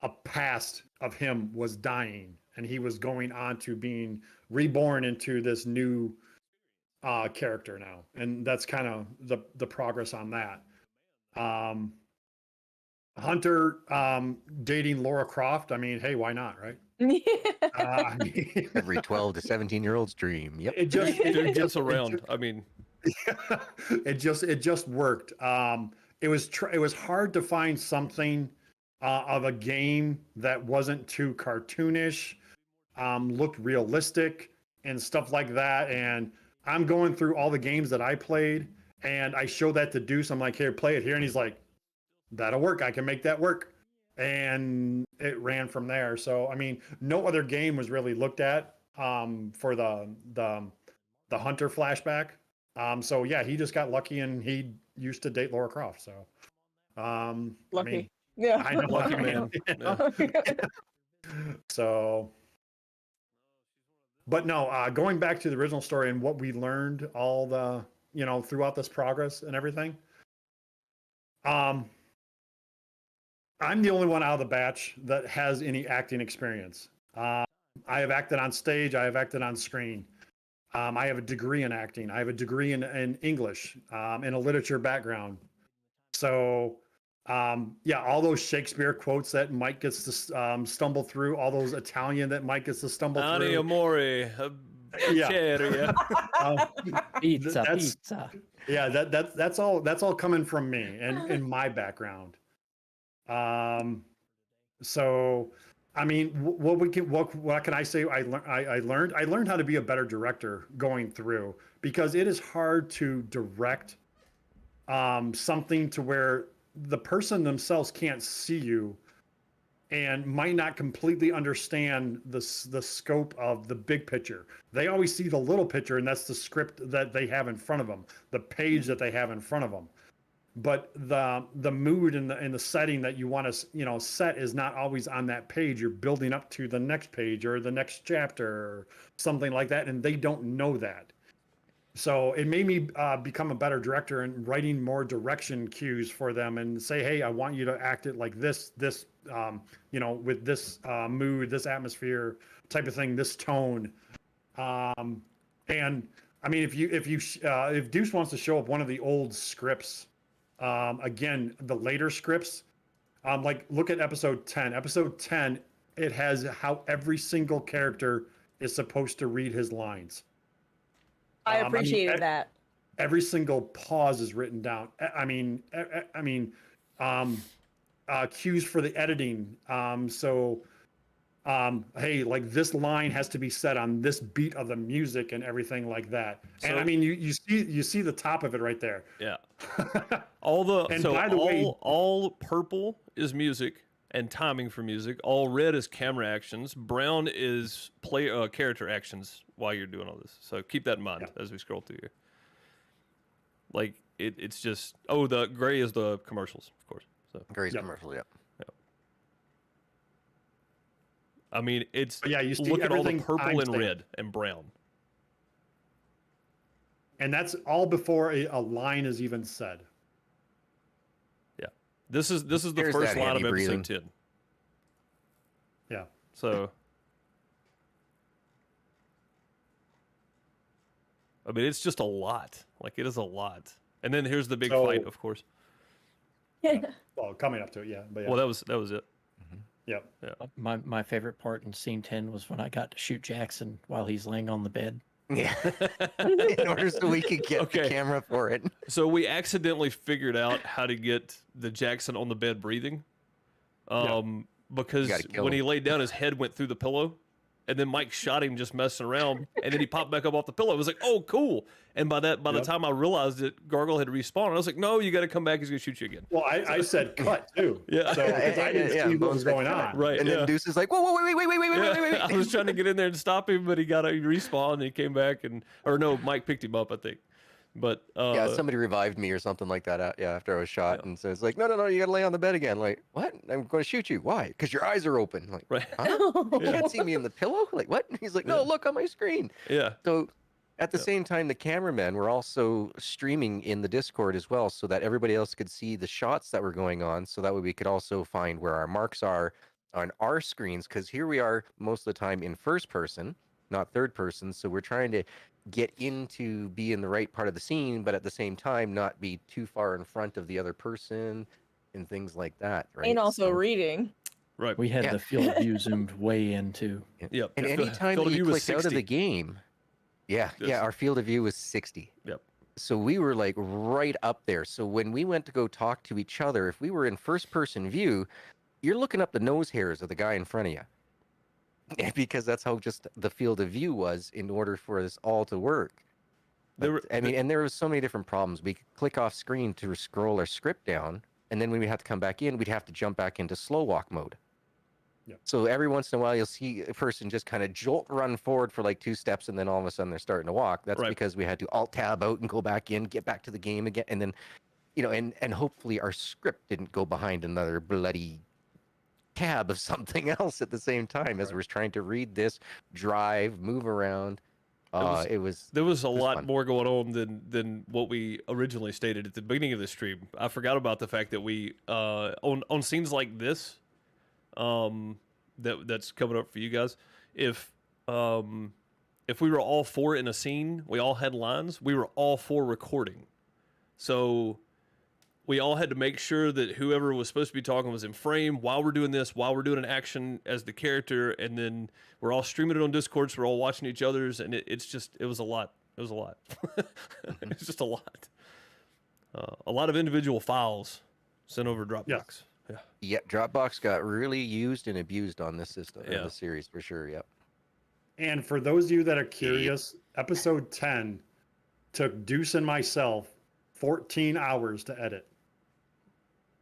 a past of him was dying, and he was going on to being reborn into this new character now, and that's kind of the progress on that. Hunter dating Laura Croft. I mean, hey, why not, right? I mean, Every 12 to 17-year-old's dream. Yep. it just Dude gets around. I mean, it just worked. It was hard to find something of a game that wasn't too cartoonish, looked realistic and stuff like that. And I'm going through all the games that I played, and I show that to Deuce. I'm like, here, play it here, and he's like, that'll work. I can make that work. And it ran from there. So I mean, no other game was really looked at for the Hunter flashback. So yeah, he just got lucky, and he used to date Laura Croft. So Lucky. I mean, Yeah. I know, lucky man. Yeah. So, but no, going back to the original story and what we learned all the, throughout this progress and everything. I'm the only one out of the batch that has any acting experience. I have acted on stage. I have acted on screen. I have a degree in acting. I have a degree in English, in a literature background. So, yeah, all those Shakespeare quotes that Mike gets to stumble through, all those Italian that Mike gets to stumble Ani through. amore, Yeah. Pizza. Yeah, that's all coming from me and my background. So, I mean, what can I say? I learned how to be a better director going through, because it is hard to direct something to where the person themselves can't see you and might not completely understand the scope of the big picture. They always see the little picture, and that's the script that they have in front of them, the page that they have in front of them. But the mood and the setting that you want to set is not always on that page. You're building up to the next page or the next chapter or something like that, and they don't know that. So it made me become a better director and writing more direction cues for them and say, hey, I want you to act it like this, with this mood, this atmosphere type of thing, this tone. And I mean, if Deuce wants to show up one of the old scripts, again, the later scripts, like look at episode 10. Episode 10, it has how every single character is supposed to read his lines. I appreciated that. Every single pause is written down. Cues for the editing. Hey, like this line has to be said on this beat of the music and everything like that. So, and I mean, you see the top of it right there. Yeah. All purple is music and timing for music. All red is camera actions. Brown is character actions while you're doing all this. So keep that in mind as we scroll through here. Like it's just the gray is the commercials, of course. So Gray's commercial, yeah. I mean, it's you see look at all the everything purple and timestamped. red and brown. And that's all before a line is even said. Yeah. This is the There's first that line of handy episode breathing. 10. Yeah. So I mean, it's just a lot. Like it is a lot. And then here's the big fight, of course. Well, coming up to it, yeah. But yeah. Well, that was it. Yep. Yeah. My favorite part in scene 10 was when I got to shoot Jackson while he's laying on the bed. Yeah. In order so we could get the camera for it. So we accidentally figured out how to get the Jackson on the bed breathing. Because when he laid down, his head went through the pillow. And then Mike shot him just messing around, and then he popped back up off the pillow. It was like, oh, cool. And by the time I realized it, Gargle had respawned. I was like, no, you got to come back. He's going to shoot you again. Well, I said cut too. Yeah. So I didn't see what was going on. Right. And then Deuce is like, whoa, wait. I was trying to get in there and stop him, but he respawned and he came back Mike picked him up, I think. But somebody revived me or something like that. After I was shot, and so it's like, no, you got to lay on the bed again. Like, what? I'm going to shoot you. Why? Because your eyes are open. Like, right? Huh? You can't see me in the pillow. Like, what? And he's like, no, look on my screen. Yeah. So, at the same time, the cameramen were also streaming in the Discord as well, so that everybody else could see the shots that were going on. So that way we could also find where our marks are on our screens, because here we are most of the time in first person, not third person. So we're trying to get into be in the right part of the scene, but at the same time not be too far in front of the other person and things like that, right? And also So- reading. Right. We had Yeah. the field of view zoomed way into. Yep. And Yeah, anytime field that of you view was clicked out of 60. the game, yeah, Yes. our field of view was 60. Yep. So we were like right up there. So when we went to go talk to each other, if we were in first person view, you're looking up the nose hairs of the guy in front of you. Because that's how just the field of view was in order for this all to work. But, and there was so many different problems. We could click off screen to scroll our script down, and then when we have to come back in, we'd have to jump back into slow walk mode. Yep. So every once in a while, you'll see a person just kind of jolt run forward for like 2 steps, and then all of a sudden they're starting to walk. That's Right. because we had to alt tab out and go back in, get back to the game again, and then, and hopefully our script didn't go behind another bloody tab of something else at the same time as we're trying to read this, drive, move around. There was a lot fun. more going on than what we originally stated at the beginning of the stream. I forgot about the fact that we on scenes like this, that's coming up for you guys. If we were all 4 in a scene, we all had lines. We were all 4 recording, so we all had to make sure that whoever was supposed to be talking was in frame while we're doing this, while we're doing an action as the character, and then we're all streaming it on Discord, so we're all watching each other's, and it was a lot. It was a lot. It's just a lot. A lot of individual files sent over Dropbox. Yes. Yeah. Yeah, Dropbox got really used and abused on this system, Yeah. in the series for sure. Yep. And for those of you that are curious, episode 10 took Deuce and myself 14 hours to edit.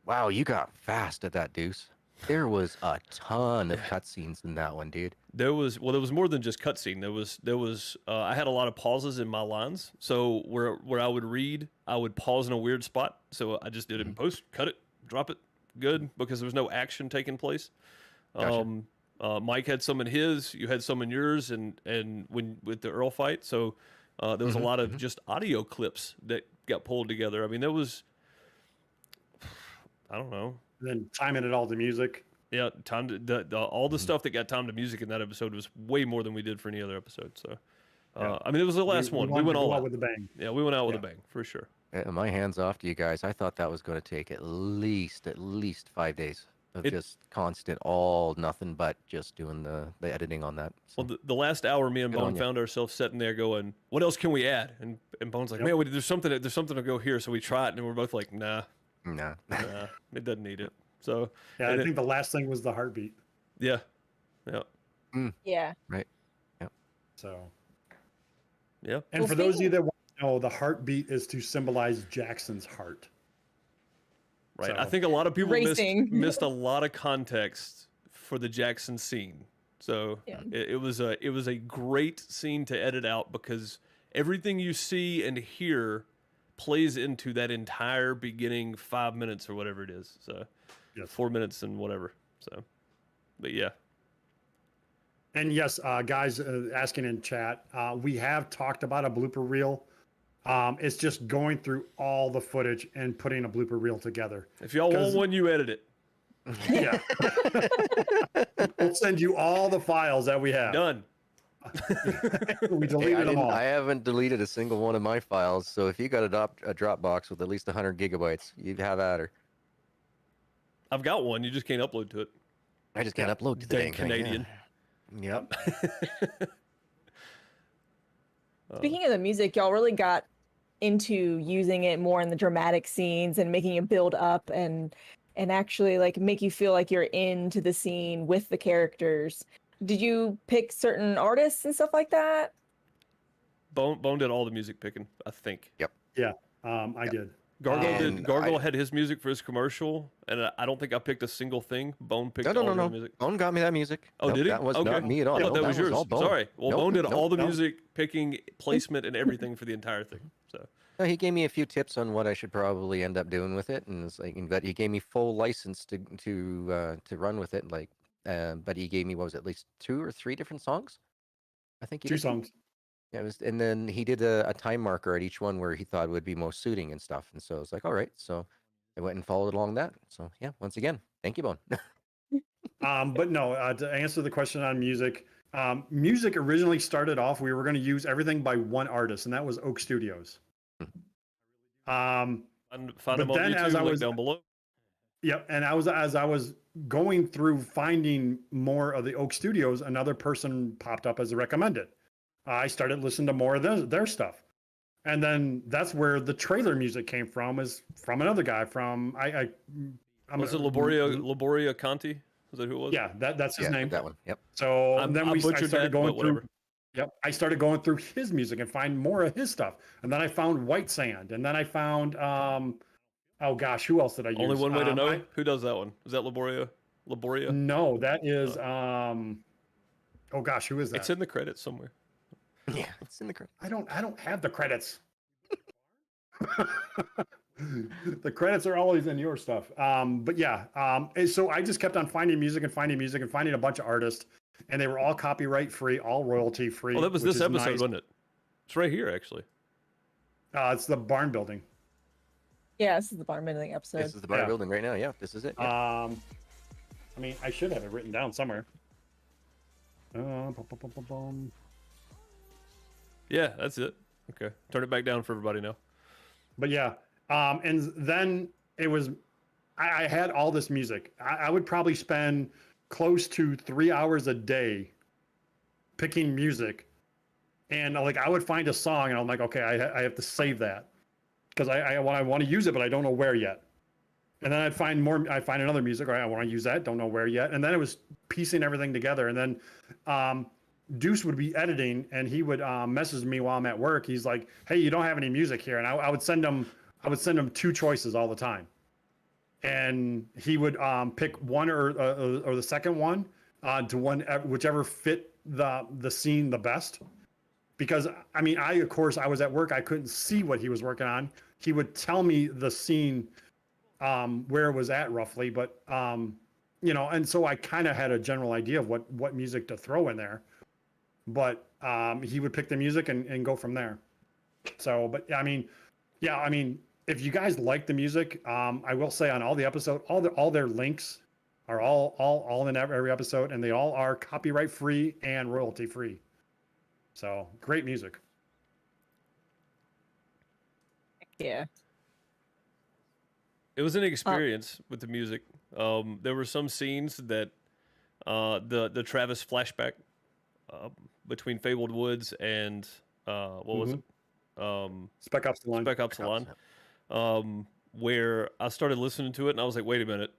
Wow, you got fast at that, Deuce. There was a ton of cutscenes in that one, dude. There was more than just cutscene. There was I had a lot of pauses in my lines. So where I would read, I would pause in a weird spot. So I just did it in post, cut it, drop it, good, because there was no action taking place. Gotcha. Mike had some in his, you had some in yours, and when with the Earl fight. So there was a lot of just audio clips that got pulled together. I mean, there was, I don't know. And then timing it all to music. Yeah, time to all the stuff that got timed to music in that episode was way more than we did for any other episode. So, I mean, it was the last one. We wanted went to go all out out with a bang. Yeah, we went out with a bang for sure. My hands off to you guys. I thought that was going to take at least 5 days of just constant, all nothing but just doing the editing on that. So. Well, the last hour, me and Good on Bone ya. found ourselves sitting there going, "What else can we add?" And Bone's like, Yep. "Man, there's something to go here." So we try it, and we're both like, "Nah, Nah. it doesn't need it." So Yeah, I and think the last thing was the heartbeat. yeah. Yeah. Right. So, Yeah. and Well, for those of you speaking- that want to know, the heartbeat is to symbolize Jackson's heart. Right. So- I think a lot of people Racing. missed a lot of context for the Jackson scene. So Yeah. it was a great scene to edit out because everything you see and hear plays into that entire beginning 5 minutes or whatever it is. So Yes. 4 minutes and whatever. So, but yeah. And yes, guys asking in chat, we have talked about a blooper reel. It's just going through all the footage and putting a blooper reel together. If y'all want 'Cause- one, you edit it. Yeah. We'll send you all the files that we have. Done. We Hey, deleted them all. I haven't deleted a single one of my files, so if you got a Dropbox with at least 100 gigabytes, you'd have at her. I've got one. You just can't upload to it. I just can't upload to the Dang dang thing, yeah. Canadian. Yep. Speaking of the music, y'all really got into using it more in the dramatic scenes and making it build up and actually like make you feel like you're into the scene with the characters. Did you pick certain artists and stuff like that? Bone did all the music picking, I think. I did. Gargle And Gargle had his music for his commercial, and I don't think I picked a single thing. Bone picked all the music. Bone got me that music. Oh, Nope, did he? That was Okay. not me at all. I thought No, that was yours. all Bone. Sorry. Well, Nope, Bone did nope, all the nope. music picking, placement, and everything for the entire thing. So No, he gave me a few tips on what I should probably end up doing with it, and it's like, but he gave me full license to run with it. Like, but he gave me what was it, at least 2 or 3 different songs. I think he 2 did. songs. Yeah, it was, and then he did a time marker at each one where he thought would be most suiting and stuff. And so I was like, all right. So I went and followed along that. So yeah, once again, thank you, Bone. But no, to answer the question on music, music originally started off, we were going to use everything by one artist, and that was Oak Studios. Find But them on then YouTube, as I link was, down below. yep, and as I was going through finding more of the Oak Studios, another person popped up as a recommended. I started listening to more of their stuff. And then that's where the trailer music came from, is from another guy from Was it Laboria Conti? Was that who it was? Yeah, that's his name. That one. Yep. So I started that, going through. whatever. Yep, I started going through his music and find more of his stuff, and then I found White Sand, and then I found oh gosh, who else did I use? Only one way to know. Who does that one? Is that Laboria? No, that is oh gosh, who is that? It's in the credits somewhere. Yeah, it's in the credits. I don't have the credits. The credits are always in your stuff. But yeah, and so I just kept on finding music and finding a bunch of artists, and they were all copyright free, all royalty free. Oh, that was this episode, nice. wasn't it? It's right here, actually. It's the barn building. Yeah, this is the barn building episode. This is the barn building right now. Yeah, this is it. Yeah. I mean, I should have it written down somewhere. Yeah, that's it. Okay, turn it back down for everybody now. But yeah, and then it was, I had all this music. I would probably spend close to 3 hours a day picking music. And like, I would find a song and I'm like, okay, I have to save that because I want to use it, but I don't know where yet. And then I'd find another music. All right, I want to use that. Don't know where yet. And then it was piecing everything together. And then Deuce would be editing and he would message me while I'm at work. He's like, hey, you don't have any music here. And I would send him two choices all the time. And he would pick one or the second one to whichever fit the scene the best. Because I mean, I was at work. I couldn't see what he was working on. He would tell me the scene where it was at roughly, but and so I kind of had a general idea of what music to throw in there. But he would pick the music and go from there. So, but I mean, if you guys like the music, I will say on all the episodes, all their links are all in every episode, and they all are copyright free and royalty free. So great music. Yeah. It was an experience with the music. There were some scenes that the Travis flashback between Fabled Woods and what was it? Spec Ops: The Line. Spec Ops: The Line. Where I started listening to it and I was like, wait a minute.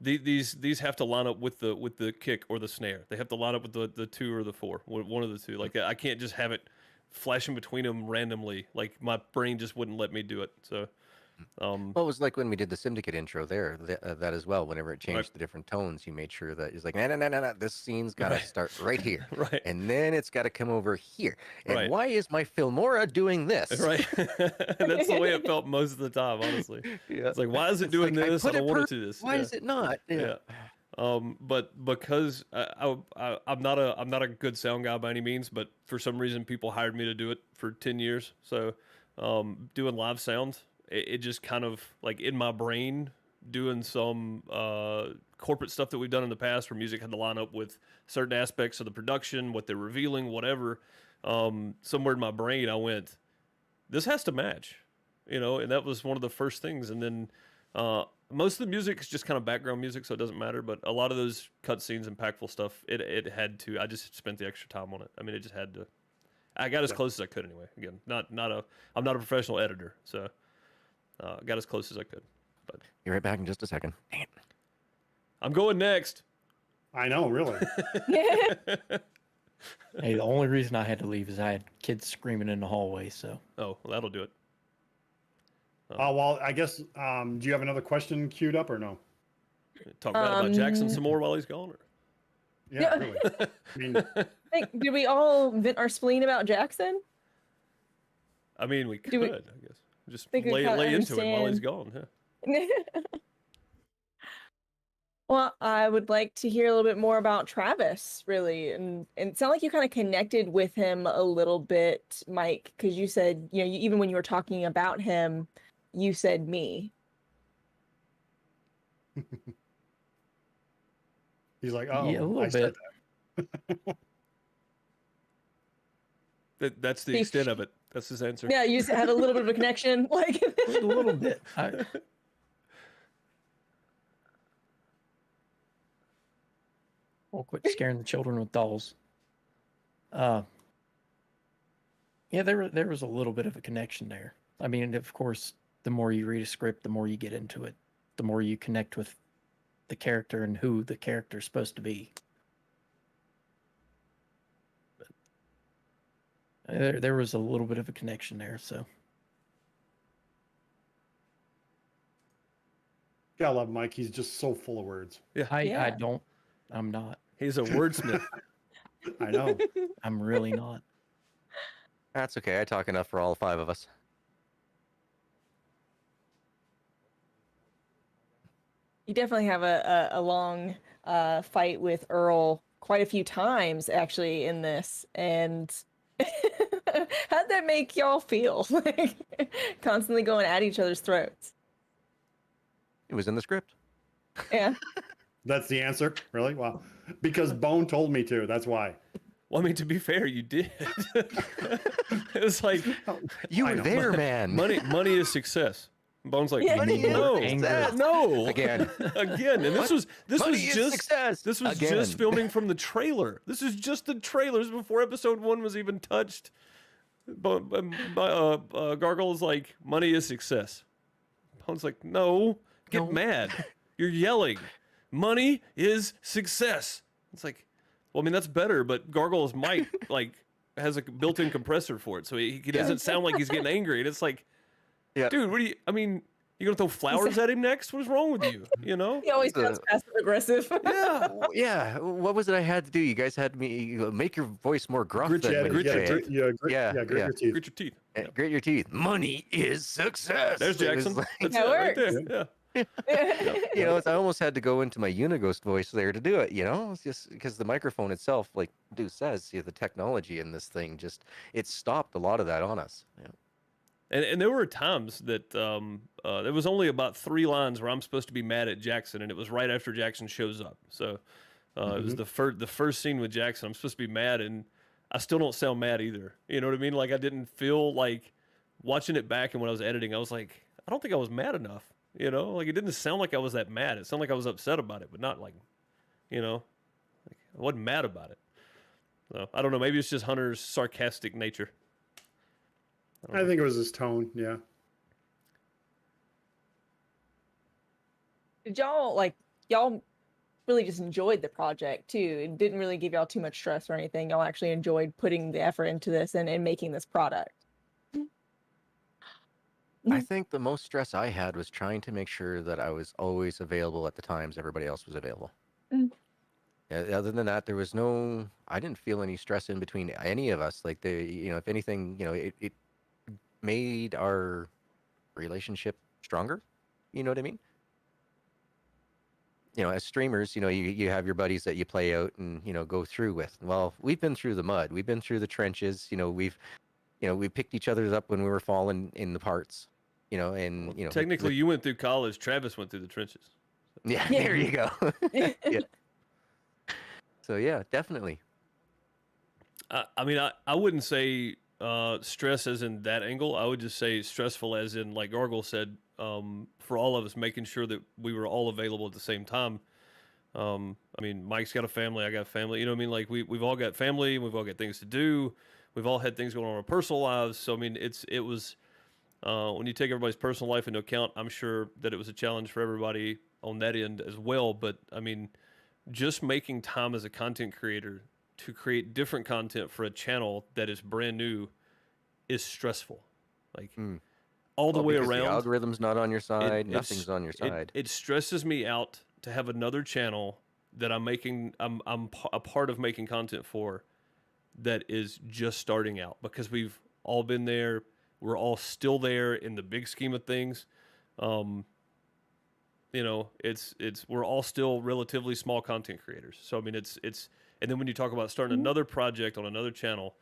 These have to line up with the kick or the snare. They have to line up with the 2 or the 4. One of the two. Like I can't just have it flashing between them randomly. Like my brain just wouldn't let me do it. So well, it was like when we did the Simdicate intro there, that as well. Whenever it changed the different tones, you made sure that it's like, no, this scene's got to start right here. Right. And then it's got to come over here. And Right. why is my Filmora doing this? Right. That's the way it felt most of the time, honestly. Yeah. It's like, why is it doing like, this? I don't want it to do this. Why is it not? Yeah. But because I'm not a good sound guy by any means, but for some reason people hired me to do it for 10 years. So doing live sound, it just kind of like in my brain doing some corporate stuff that we've done in the past where music had to line up with certain aspects of the production, what they're revealing, whatever. Somewhere in my brain I went, this has to match, and that was one of the first things. And then most of the music is just kind of background music, so it doesn't matter. But a lot of those cutscenes, impactful stuff, it had to. I just spent the extra time on it. I mean, it just had to. I got as close as I could anyway. Again, I'm not a professional editor, so got as close as I could. But Be right back in just a second. Dang it. I'm going next. I know, really. Hey, the only reason I had to leave is I had kids screaming in the hallway. So Oh, well, that'll do it. Well, I guess. Do you have another question queued up or no? Talk about Jackson some more while he's gone. Or? Yeah, really. I mean, Did we all vent our spleen about Jackson? I mean, we could, we- I guess. Just think we lay kinda into it while he's understand? gone. Yeah. Well, I would like to hear a little bit more about Travis, really. And it sounded like you kind of connected with him a little bit, Mike, because you said, even when you were talking about him, you said me. He's like, oh, Yeah, a little I said bit. That's the extent of it. That's his answer. Yeah, you just had a little bit of a connection, like A little bit. We'll quit scaring the children with dolls. Yeah, there was a little bit of a connection there. I mean, of course, the more you read a script, the more you get into it, the more you connect with the character and who the character's supposed to be. But there was a little bit of a connection there, so. Gotta love Mike. He's just so full of words. Yeah. I'm not. He's a wordsmith. I know. I'm really not. That's okay. I talk enough for all 5 of us. you definitely have a long fight with Earl quite a few times actually in this. And how'd that make y'all feel? Like constantly going at each other's throats. It was in the script. Yeah. That's the answer? Really? Wow. Because Bone told me to. That's why. Well, I mean, to be fair, you did. It was like you were there, man. Money is success. Bone's like, Yeah. no, no, Again. again. And this was just success. This was Again. just filming from the trailer. This is just the trailers before episode 1 was even touched. Gargle is like, money is success. Bone's like, no, get mad. You're yelling. Money is success. It's like, well, I mean, that's better, but Gargoyle's mic like has a built-in compressor for it, so he doesn't sound like he's getting angry. And it's like, dude, what do you? I mean, you gonna throw flowers at him next? What is wrong with you? You know? He always sounds passive aggressive. Yeah, yeah. What was it I had to do? You guys had me make your voice more gruff. Grit than when you say it. grit your teeth. Grit your teeth. Grit your teeth. Money is success. There's It was Jackson. like- That's That it right works. there. Yeah. you know, I almost had to go into my Unighost voice there to do it. You know, it's just because the microphone itself, like Stu says, the technology in this thing it stopped a lot of that on us. Yeah. And there were times that there was only about 3 lines where I'm supposed to be mad at Jackson, and it was right after Jackson shows up. So it was the first scene with Jackson. I'm supposed to be mad, and I still don't sound mad either. You know what I mean? Like I didn't feel like watching it back, and when I was editing, I was like, I don't think I was mad enough. You know, like it didn't sound like I was that mad. It sounded like I was upset about it, but not like, you know, like I wasn't mad about it. So I don't know. Maybe it's just Hunter's sarcastic nature. I think it was his tone. Yeah. Did y'all really just enjoyed the project too? It didn't really give y'all too much stress or anything. Y'all actually enjoyed putting the effort into this and making this product. I think the most stress I had was trying to make sure that I was always available at the times everybody else was available. Yeah, other than that, there was I didn't feel any stress in between any of us. Like if anything, it made our relationship stronger. You know what I mean? As streamers, you have your buddies that you play out and, go through with. Well, we've been through the mud. We've been through the trenches. We picked each other up when we were falling in the parts. Technically, you went through college. Travis went through the trenches. Yeah, there you go. Yeah. So yeah, definitely. I mean, I wouldn't say stress as in that angle. I would just say stressful as in, like Gargle said, for all of us, making sure that we were all available at the same time. I mean, Mike's got a family. I got a family. You know what I mean? Like we've all got family. We've all got things to do. We've all had things going on in our personal lives. So I mean, it was. When you take everybody's personal life into account, I'm sure that it was a challenge for everybody on that end as well. But I mean, just making time as a content creator to create different content for a channel that is brand new is stressful. Like all the way because around. The algorithm's not on your side. Nothing's on your side. It stresses me out to have another channel that I'm a part of making content for that is just starting out, because we've all been there. We're all still there in the big scheme of things. We're all still relatively small content creators. So I mean, and then when you talk about starting another project on another channel,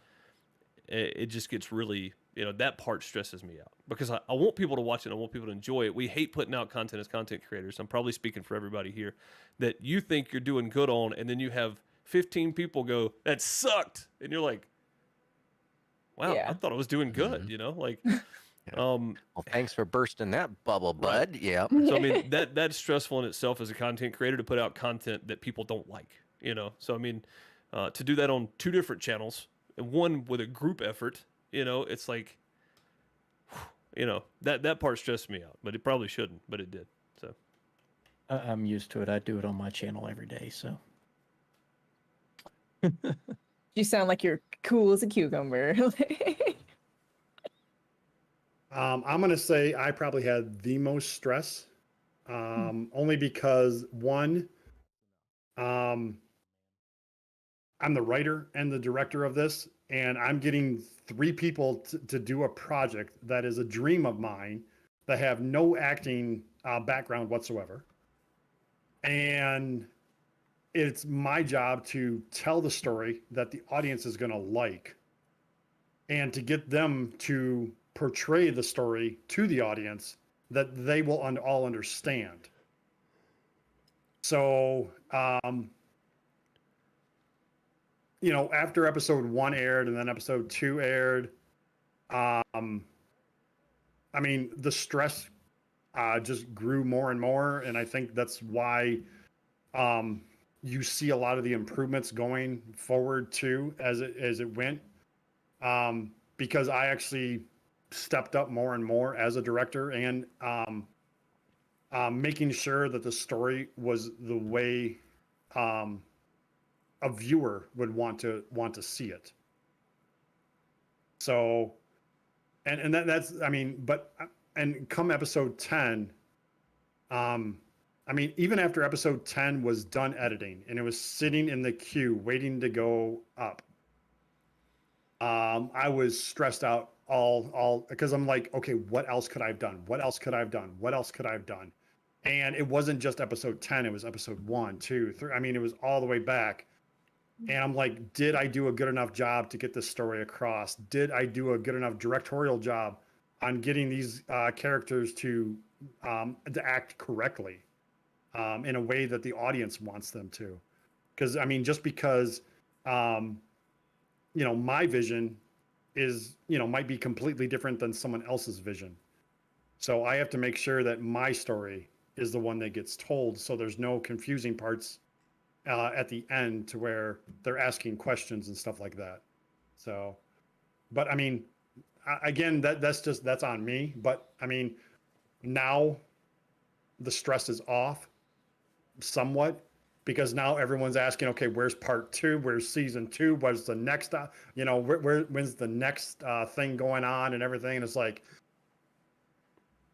it just gets really, that part stresses me out because I want people to watch it. I want people to enjoy it. We hate putting out content as content creators. I'm probably speaking for everybody here that you think you're doing good on, and then you have 15 people go, that sucked. And you're like, wow, Yeah. I thought I was doing good, Well, thanks for bursting that bubble, bud. Yeah. So I mean that's stressful in itself as a content creator to put out content that people don't like, So I mean, to do that on 2 different channels and one with a group effort, it's like, that part stressed me out, but it probably shouldn't, but it did. So I'm used to it. I do it on my channel every day, so. You sound like you're cool as a cucumber. I'm gonna say I probably had the most stress, only because one, I'm the writer and the director of this, and I'm getting 3 people to do a project that is a dream of mine that have no acting background whatsoever, and it's my job to tell the story that the audience is gonna like, and to get them to portray the story to the audience that they will all understand. So, after episode 1 aired and then episode 2 aired, I mean, the stress just grew more and more. And I think that's why you see a lot of the improvements going forward too, as it went. Because I actually stepped up more and more as a director and making sure that the story was the way a viewer would want to see it. So, and that's, I mean, and come episode 10, I mean, even after episode 10 was done editing and it was sitting in the queue waiting to go up, I was stressed out all because I'm like, okay, what else could I have done? What else could I have done? What else could I have done? And it wasn't just episode 10, it was episode 1, 2, 3. I mean, it was all the way back. And I'm like, did I do a good enough job to get this story across? Did I do a good enough directorial job on getting these characters to act correctly in a way that the audience wants them to? Because, I mean, just because, my vision is, might be completely different than someone else's vision. So I have to make sure that my story is the one that gets told, so there's no confusing parts at the end to where they're asking questions and stuff like that. So, but I mean, again, that's on me. But I mean, now the stress is off somewhat, because now everyone's asking, okay, where's part 2? Where's season 2? What's the next, when's the next thing going on and everything? And it's like,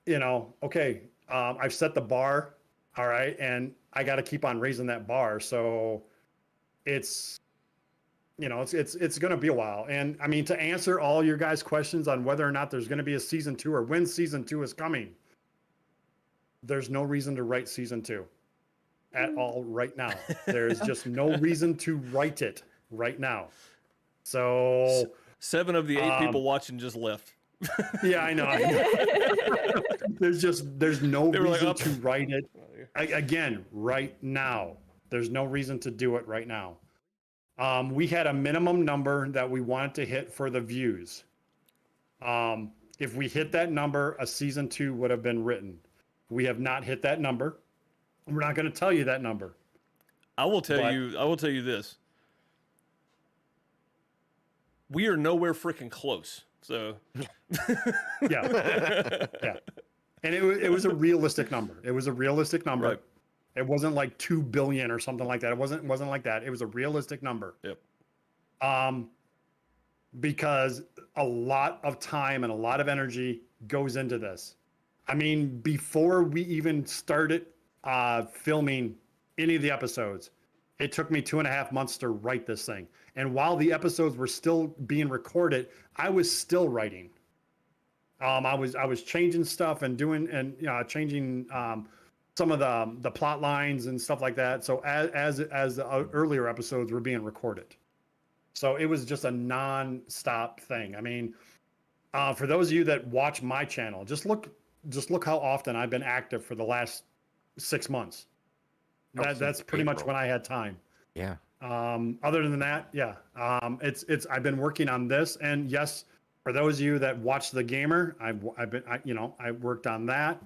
okay, I've set the bar. All right. And I got to keep on raising that bar. So it's, it's going to be a while. And I mean, to answer all your guys' questions on whether or not there's going to be a season 2 or when season 2 is coming, there's no reason to write season 2 at all right now. There's just no reason to write it right now. So 7 of the 8 people watching just left. Yeah, I know. There's no reason to write it again right now. There's no reason to do it right now. We had a minimum number that we wanted to hit for the views. If we hit that number, a season 2 would have been written. We have not hit that number. We're not going to tell you that number. I will tell you this. We are nowhere freaking close. So yeah. And it was a realistic number. It was a realistic number. Right. It wasn't like 2 billion or something like that. It wasn't like that. It was a realistic number. Yep. Because a lot of time and a lot of energy goes into this. I mean, before we even started filming any of the episodes, it took me 2.5 months to write this thing. And while the episodes were still being recorded, I was still writing. I was changing stuff and changing some of the plot lines and stuff like that. So as the earlier episodes were being recorded. So it was just a non-stop thing. I mean, for those of you that watch my channel, just look how often I've been active for the last 6 months. That's pretty much when I had time. Yeah. Other than that, yeah. I've been working on this, and yes, for those of you that watch The Gamer, I worked on that.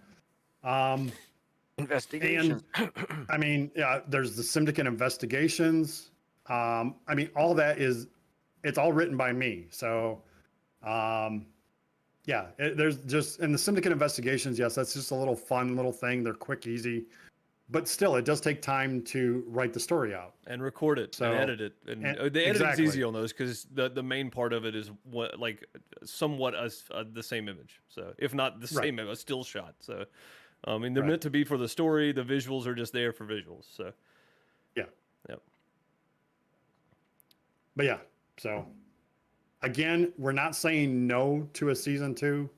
Investigations. And I mean, yeah, there's the Simdicate investigations. I mean, all that it's all written by me. So, yeah, there's just, and the Simdicate investigations, yes, that's just a little fun little thing. They're quick, easy, but still, it does take time to write the story out and record it and edit it. And the editing's easy on those because the main part of it is somewhat the same image. So if not the same, a still shot. So I mean, they're meant to be for the story. The visuals are just there for visuals. So yeah, yep. But yeah, so again, we're not saying no to a season 2.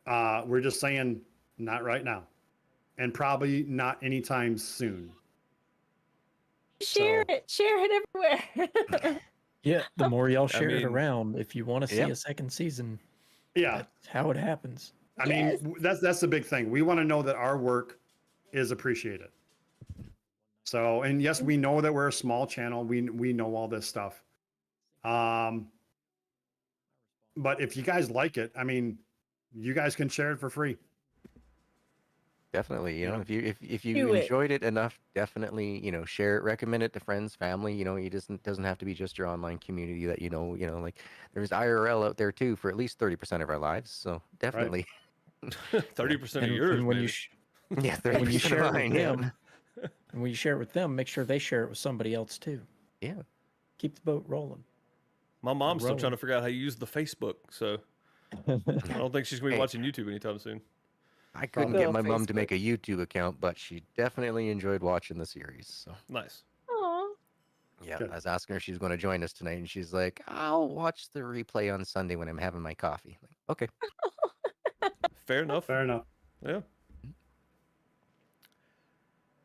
We're just saying not right now. And probably not anytime soon. Share it everywhere. Yeah, the more y'all share it around, if you want to see a second season, yeah, that's how it happens. I mean, that's the big thing. We want to know that our work is appreciated. So, and yes, we know that we're a small channel. We know all this stuff. But if you guys like it, I mean, you guys can share it for free. Definitely, if you enjoyed it enough, definitely, share it, recommend it to friends, family. It doesn't have to be just your online community that like there's IRL out there too for at least 30% of our lives. So definitely, 30% of yours. And when you 30% when you share of it mine, with them, and when you share it with them, make sure they share it with somebody else too. Yeah, keep the boat rolling. My mom's still trying to figure out how you use the Facebook, so I don't think she's gonna be watching YouTube anytime soon. I couldn't get my mom to make a YouTube account, but she definitely enjoyed watching the series. So nice. Aww. Yeah, I was asking her if she was going to join us tonight, and she's like, "I'll watch the replay on Sunday when I'm having my coffee." Like, okay. Fair enough. Fair enough. Yeah.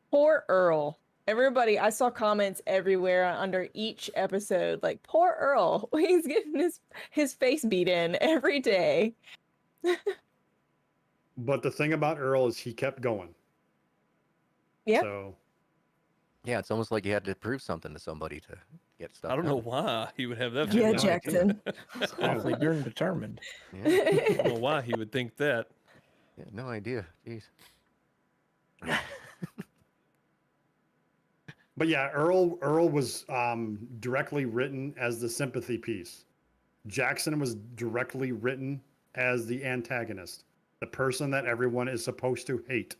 Poor Earl. Everybody, I saw comments everywhere under each episode, like, poor Earl. He's getting his face beat in every day. But the thing about Earl is he kept going. Yeah. So. Yeah, it's almost like you had to prove something to somebody to get stuff. I don't know why he would have that. Yeah, Jackson. It's awfully darn determined. Yeah. I don't know why he would think that. Yeah, no idea. Jeez. But yeah, Earl was directly written as the sympathy piece. Jackson was directly written as the antagonist, the person that everyone is supposed to hate.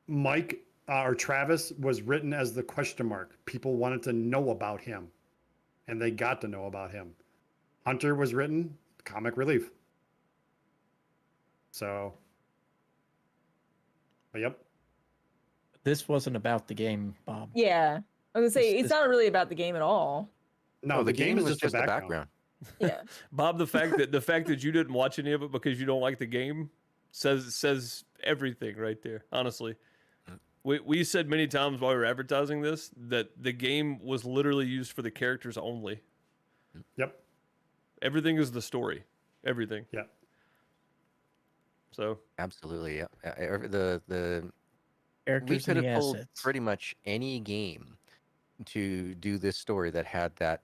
Mike or Travis was written as the question mark. People wanted to know about him, and they got to know about him. Hunter was written comic relief. So, but yep. This wasn't about the game, Bob. Yeah. I was gonna say it's not really about the game at all. No, the game is just the background. Yeah. Bob, the fact that you didn't watch any of it because you don't like the game says everything right there. Honestly, we said many times while we were advertising this that the game was literally used for the characters only. Yep. Everything is the story. Everything. Yeah. So absolutely, yeah. The characters we could and have the pulled assets. pretty much any game to do this story that had that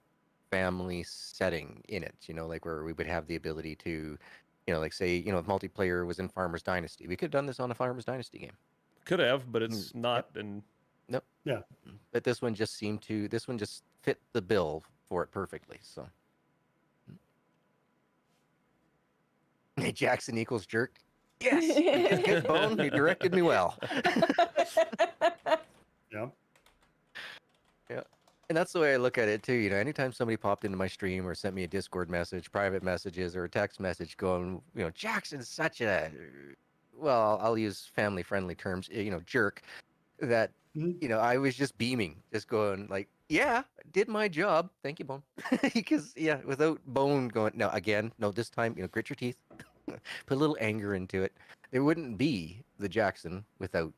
family setting in it. Like where we would have the ability to, like say, if multiplayer was in Farmers Dynasty, we could have done this on a Farmers Dynasty game. Could have, but it's not. Yep. And nope. Yeah. But this one just fit the bill for it perfectly. So. Hey, Jackson equals jerk. Yes. Good bone. You directed me well. Yeah. Yeah. And that's the way I look at it too. Anytime somebody popped into my stream or sent me a Discord message, private messages, or a text message going, Jackson's such a, well, I'll use family friendly terms, jerk, that, I was just beaming, just going like, yeah, did my job. Thank you, Bone. Because, yeah, without Bone going, no, this time, grit your teeth, put a little anger into it. There wouldn't be the Jackson without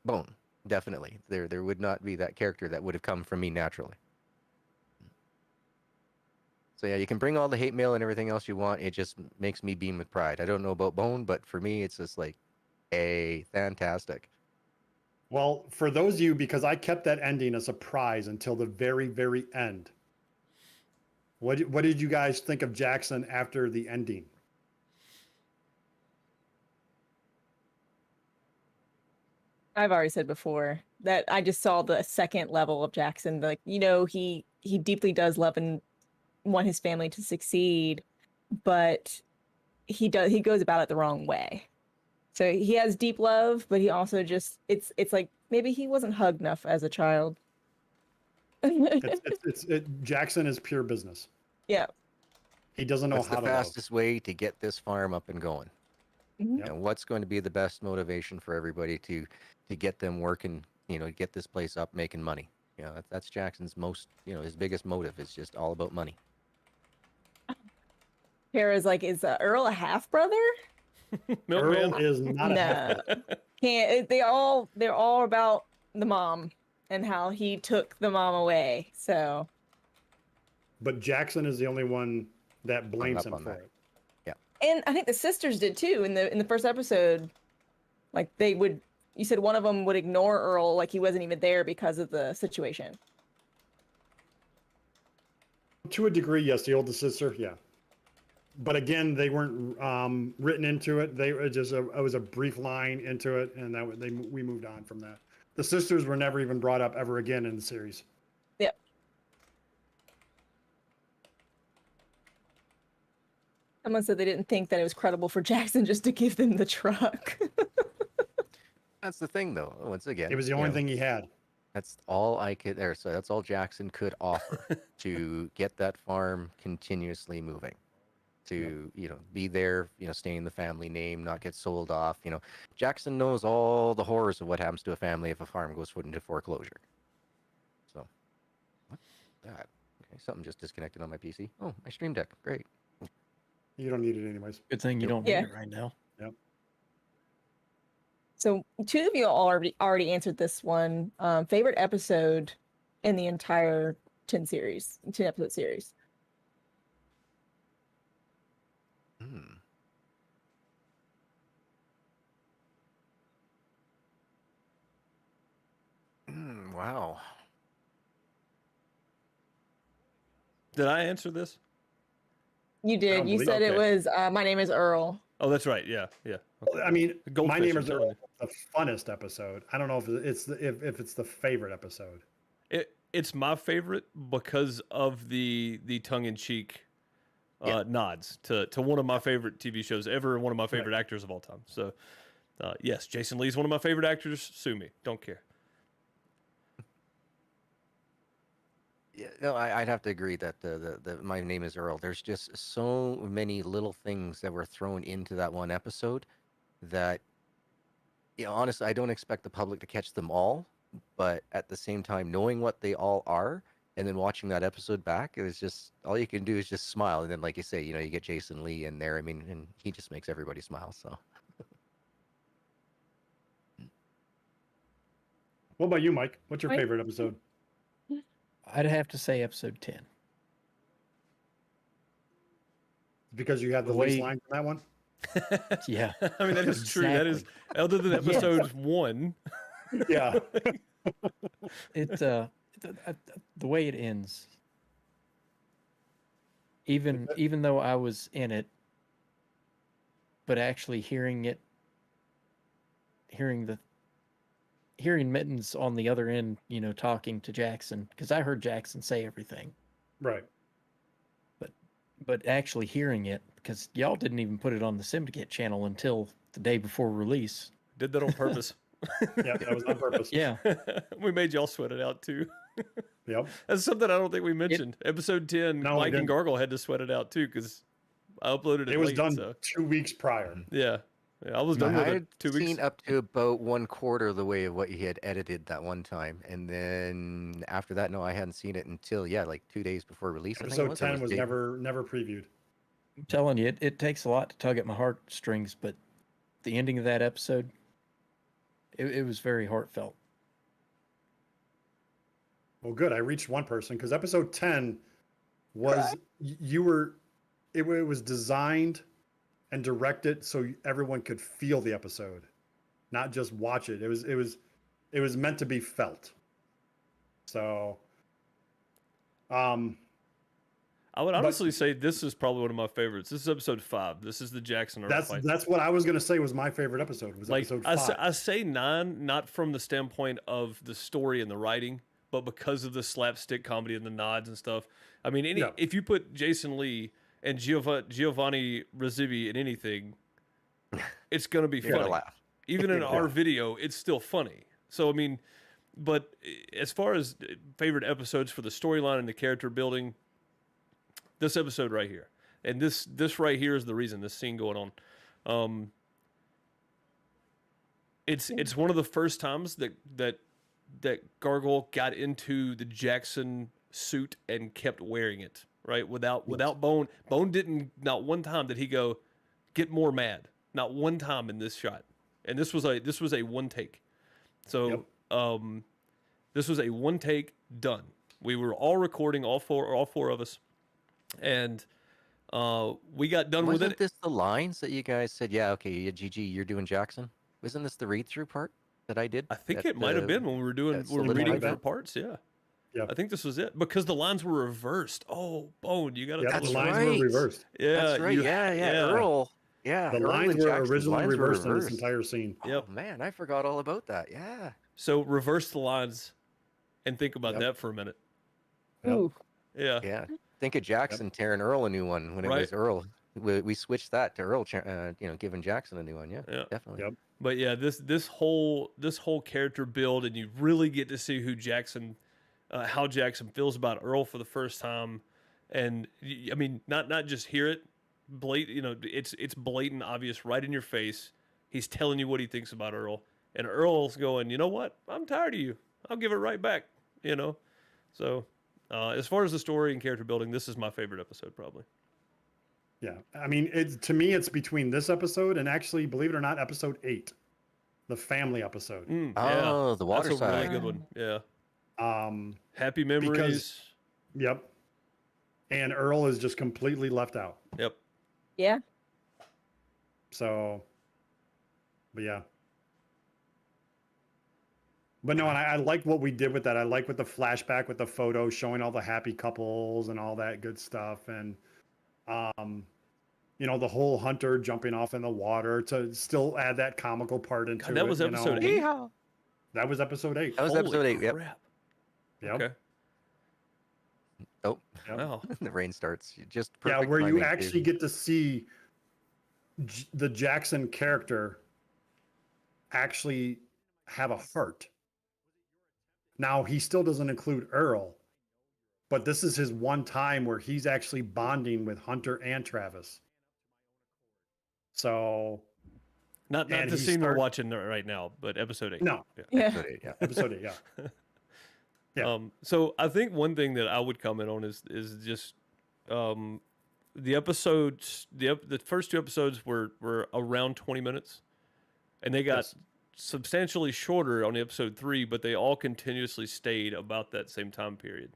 Bone. definitely. There would not be that character that would have come from me naturally. So yeah, you can bring all the hate mail and everything else you want. It just makes me beam with pride. I don't know about Bone, but for me, it's just like, hey, fantastic. Well, for those of you, because I kept that ending a surprise until the very, very end. What did you guys think of Jackson after the ending? I've already said before that I just saw the second level of Jackson. Like, he deeply does love and want his family to succeed, but he goes about it the wrong way. So he has deep love, but he also just it's like maybe he wasn't hugged enough as a child. Jackson is pure business. Yeah. He doesn't know What's how the to love. fastest way to get this farm up and going? Mhm. And what's going to be the best motivation for everybody to get them working, get this place up, making money? That's Jackson's most, his biggest motive is just all about money. Kara's like, is Earl a half brother? Earl is not a half No. brother. Can't. They're all about the mom and how he took the mom away. So. But Jackson is the only one that blames him on for that. it. Yeah. And I think the sisters did too in the first episode. Like you said one of them would ignore Earl like he wasn't even there because of the situation. To a degree, yes, the older sister, yeah. But again, they weren't written into it. It was a brief line into it, and we moved on from that. The sisters were never even brought up ever again in the series. Yep. Someone said they didn't think that it was credible for Jackson just to give them the truck. That's the thing, though. Once again, It was the only thing he had. That's all I could there. So that's all Jackson could offer to get that farm continuously moving. To be there, stay in the family name, not get sold off. Jackson knows all the horrors of what happens to a family if a farm goes into foreclosure. So, what's that? Okay, something just disconnected on my PC. Oh, my Stream Deck. Great. You don't need it anyways. Good thing you don't need it right now. Yep. So two of you already answered this one. Favorite episode in the entire 10 episode series. Wow. Did I answer this? You did. You said it was My Name Is Earl. Oh, that's right. Yeah. Okay. I mean, My Name Is Earl. The funnest episode. I don't know if it's the favorite episode. It's my favorite because of the tongue-in-cheek nods to one of my favorite TV shows ever and one of my favorite actors of all time. So, yes, Jason Lee's one of my favorite actors. Sue me. Don't care. Yeah, no, I'd have to agree that the My Name Is Earl. There's just so many little things that were thrown into that one episode that, honestly, I don't expect the public to catch them all. But at the same time, knowing what they all are, and then watching that episode back, it was just all you can do is just smile. And then, like you say, you get Jason Lee in there. I mean, and he just makes everybody smile. So. What about you, Mike? What's your favorite episode? I'd have to say episode 10. Because you have the least lines in that one? Yeah. I mean, that is true. That is, other than episode 1. Yeah. It's the way it ends. Even though I was in it, but actually hearing Mittens on the other end, talking to Jackson, because I heard Jackson say everything. Right. But actually hearing it, because y'all didn't even put it on the Simdicate channel until the day before release. Did that on purpose. Yeah, that was on purpose. Yeah. We made y'all sweat it out too. Yep. That's something I don't think we mentioned. Episode 10, No, Mike and Gargle had to sweat it out too because I uploaded it. It was late, done so. 2 weeks prior. Yeah. I was done with I it had 2 weeks. seen up to about 1/4 of the way of what he had edited that one time, and then after that, no, I hadn't seen it until like 2 days before release. Episode 10 was never previewed. I'm telling you, it takes a lot to tug at my heartstrings, but the ending of that episode, it was very heartfelt. Well, good. I reached one person because episode 10 was it was designed and directed so everyone could feel the episode, not just watch it. It was meant to be felt. So, I would honestly say this is probably one of my favorites. This is episode 5. This is the Jackson Earl fight. that's what I was gonna say was my favorite episode. Was Like episode I 5. I say 9, not from the standpoint of the story and the writing, but because of the slapstick comedy and the nods and stuff. I mean, if you put Jason Lee and Giovanni Ribisi in anything, it's gonna be You're gonna funny. laugh. Even in our video, it's still funny. So I mean, but as far as favorite episodes for the storyline and the character building, this episode right here, and this right here is the reason this scene going on. It's one of the first times that Gargoyle got into the Jackson suit and kept wearing it, right? Without Bone. Bone didn't, not one time did he go get more mad. Not one time in this shot. And this was a one take. So this was a one take done. We were all recording, all four of us, and we got done with Wasn't it. this the lines that you guys said? Yeah, okay, yeah, GG, you're doing Jackson. Wasn't this the read through part that I did? I think at, it might have been when we were doing at we were Solidified reading for that? parts. Yeah. Yeah. I think this was it because the lines were reversed. Oh, Bone, you got to. Yeah, That's the lines right. were reversed. Yeah, That's right. Yeah. Earl. Yeah. The Earl lines and were Jackson's originally lines were reversed in this reversed. entire scene. Yep. Oh man, I forgot all about that. Yeah. So reverse the lines, and think about Yep. that for a minute. Yep. Ooh. Yeah. Yeah. Think of Jackson tearing Earl a new one when it Right. was Earl. We switched that to Earl, giving Jackson a new one. Yeah. Yeah. Definitely. Yep. But yeah, this whole character build, and you really get to see who Jackson, how Jackson feels about Earl for the first time, and I mean, not just hear it, it's blatant, obvious, right in your face. He's telling you what he thinks about Earl, and Earl's going, you know what? I'm tired of you. I'll give it right back. So as far as the story and character building, this is my favorite episode, probably. Yeah, I mean, to me, it's between this episode and actually, believe it or not, episode 8, the family episode. Oh, the water That's a really side. good one. Yeah. Um, Happy memories. Yep. And Earl is just completely left out. Yep. Yeah. So, but yeah. But no, and I like what we did with that. I like with the flashback with the photos showing all the happy couples and all that good stuff. And, the whole hunter jumping off in the water to still add that comical part into God, that it. was you episode know. 8. That was episode 8. That was Holy episode 8. Yep. crap. Yep. Okay. Oh, Yep. Wow. the rain starts. Just Yeah, perfect where you timing, too. actually get to see the Jackson character actually have a heart. Now, he still doesn't include Earl, but this is his one time where he's actually bonding with Hunter and Travis. So, Not And the he scene we're start- watching right now, but episode 8. no, Yeah. Episode 8, yeah. episode 8, yeah. Yeah. So I think one thing that I would comment on is just the episodes. The first 2 episodes were around 20 minutes, and they got Yes. substantially shorter on episode 3, but they all continuously stayed about that same time period.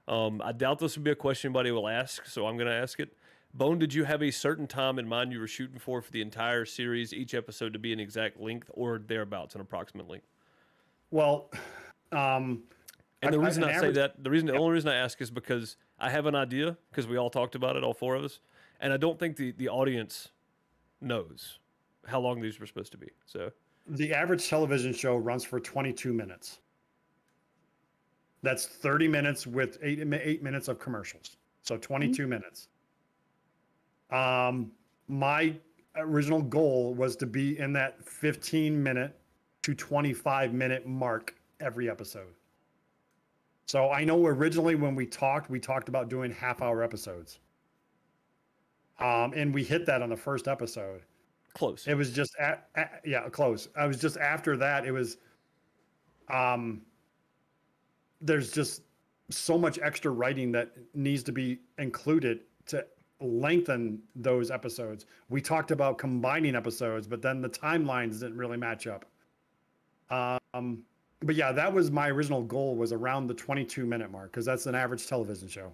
I doubt this would be a question anybody will ask, so I'm going to ask it. Bone, did you have a certain time in mind you were shooting for the entire series, each episode to be an exact length or thereabouts, an approximate length? Well, And the reason an I say average- that, the only reason I ask is because I have an idea, because we all talked about it, all 4 of us, and I don't think the audience knows how long these were supposed to be. So the average television show runs for 22 minutes. That's 30 minutes with 8 minutes of commercials. So 22 minutes. My original goal was to be in that 15-minute to 25-minute mark every episode. So I know originally when we talked about doing half-hour episodes. And we hit that on the first episode. close. It was just close. I was just after that. It was, there's just so much extra writing that needs to be included to lengthen those episodes. We talked about combining episodes, but then the timelines didn't really match up. but yeah, that was my original goal, was around the 22-minute mark, because that's an average television show.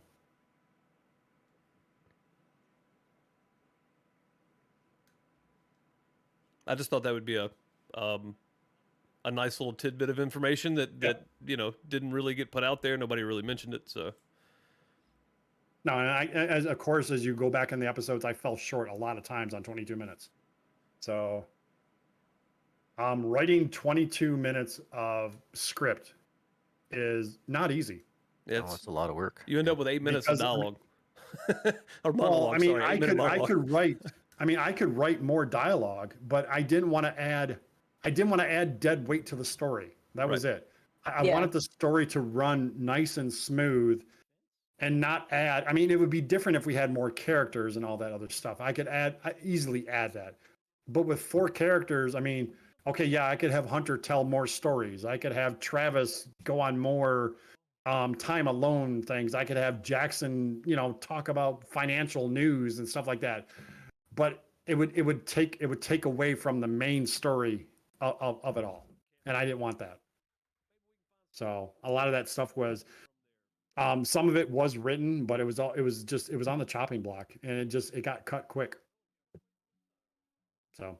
I just thought that would be a nice little tidbit of information that didn't really get put out there. Nobody really mentioned it. So No, and as of course, as you go back in the episodes, I fell short a lot of times on 22 minutes. So writing 22 minutes of script is not easy. It's a lot of work. You end up with 8 minutes of dialogue. Or monologue, well, I mean, sorry, I could write more dialogue, but I didn't want to add dead weight to the story. That was it. I wanted the story to run nice and smooth and not add. I mean, it would be different if we had more characters and all that other stuff. I easily add that. But with 4 characters, I mean, okay, yeah, I could have Hunter tell more stories. I could have Travis go on more time alone things. I could have Jackson, talk about financial news and stuff like that. But it would take away from the main story of it all, and I didn't want that. So a lot of that stuff was, some of it was written, but it was on the chopping block, and it got cut quick. So,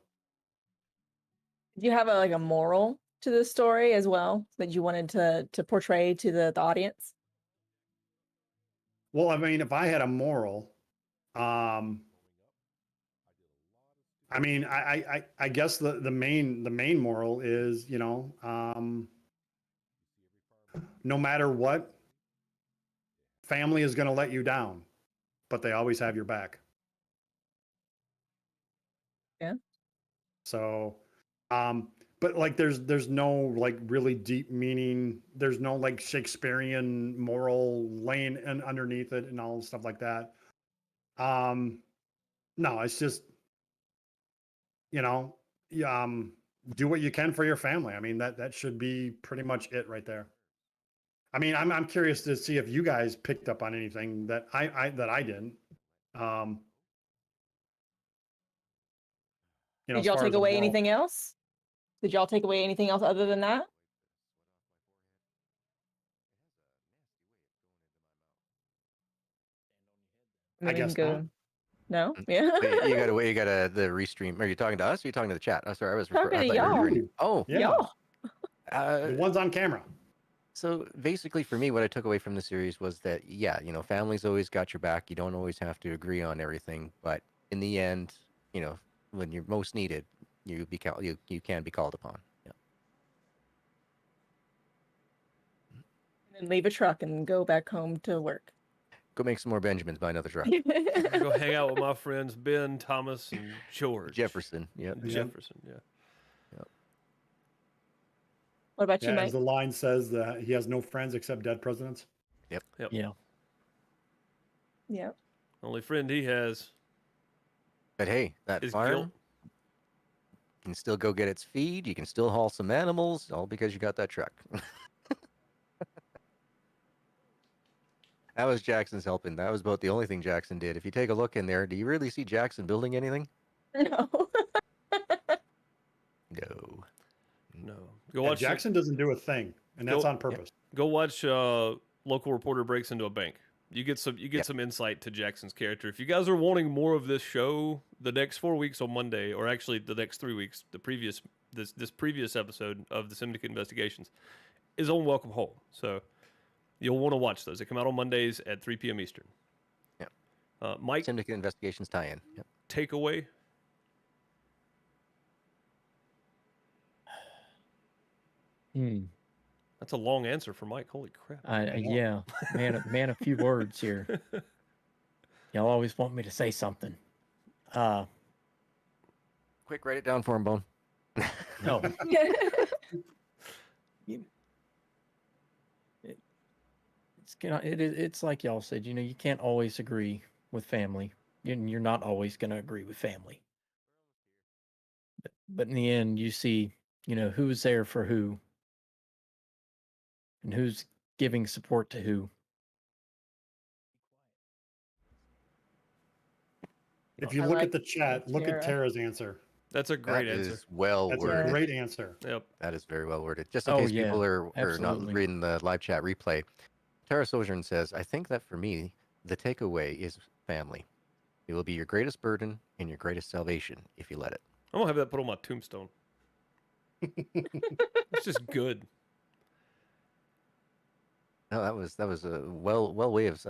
Do you have a moral to the story as well that you wanted to portray to the audience? well, I mean, if I had a moral, I mean, I guess the main moral is, no matter what, family is going to let you down, but they always have your back. Yeah. So, but like, there's no like really deep meaning. There's no like Shakespearean moral laying underneath it and all stuff like that. No, it's just, do what you can for your family. I mean, that should be pretty much it right there. I mean, I'm curious to see if you guys picked up on anything that I didn't. Did y'all take away anything else? Did y'all take away anything else other than that? I guess not. No? Yeah. You got the restream. Are you talking to us? Or are you talking to the chat? Oh, sorry, I was Talking to I thought you were reading. Oh, yeah. Y'all. The one's on camera. So basically, for me, what I took away from the series was that, family's always got your back. You don't always have to agree on everything, but in the end, when you're most needed, you can be called upon. Yeah. And then leave a truck and go back home to work. Go make some more Benjamins, buy another truck. Go hang out with my friends Ben, Thomas, and George. Jefferson. Yeah. Jefferson. Yeah. What about you, Mike? As the line says, that he has no friends except dead presidents. Yep. Yeah. Yeah. Only friend he has. But hey, that is farm guilt. can still go get its feed. You can still haul some animals, all because you got that truck. That was Jackson's helping. That was about the only thing Jackson did. If you take a look in there, do you really see Jackson building anything? No. No. No. Go watch Jackson doesn't do a thing, and that's on purpose. Go watch Local Reporter Breaks into a Bank. You get some insight to Jackson's character. If you guys are wanting more of this show, the next 4 weeks on Monday, or actually the next 3 weeks, this previous episode of the Simdicate Investigations is on Welcome Home. So you'll want to watch those. They come out on Mondays at 3 p.m. Eastern. Yeah. Mike, Syndicate Investigations tie-in. Yep. Takeaway. That's a long answer for Mike. Holy crap. Yeah, man, a few words here. Y'all always want me to say something. Quick, write it down for him, Bone. No. It's like y'all said, you can't always agree with family. You're not always going to agree with family. But in the end, you see, who's there for who and who's giving support to who. If you look at the chat, look at Tara's answer. That's a great That answer. is well That's worded. a great answer. Yep. That is very well worded. Just in Oh, case yeah, people are not absolutely. reading the live chat replay, Tara Sojourn says, I think that for me, the takeaway is family. It will be your greatest burden and your greatest salvation if you let it. I'm gonna have that put on my tombstone. It's just good. No, that was a well way of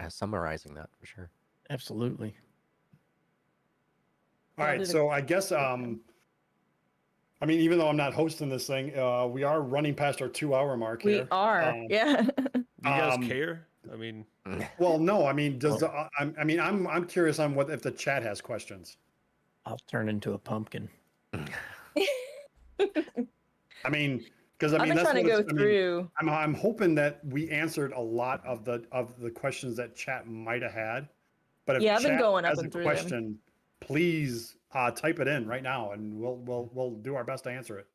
summarizing that for sure. Absolutely. All right, so I guess I mean, even though I'm not hosting this thing, we are running past our 2-hour mark We here. are. Yeah. Do you guys Um, care? I mean, Well, no, I mean, I'm curious on what if the chat has questions. I'll turn into a pumpkin. I mean, because I I've mean been that's trying what to go it's- I mean, through. I'm hoping that we answered a lot of the questions that chat might have had. But if Yeah, I've been chat going up has and a through them. question, please type it in right now, and we'll do our best to answer it.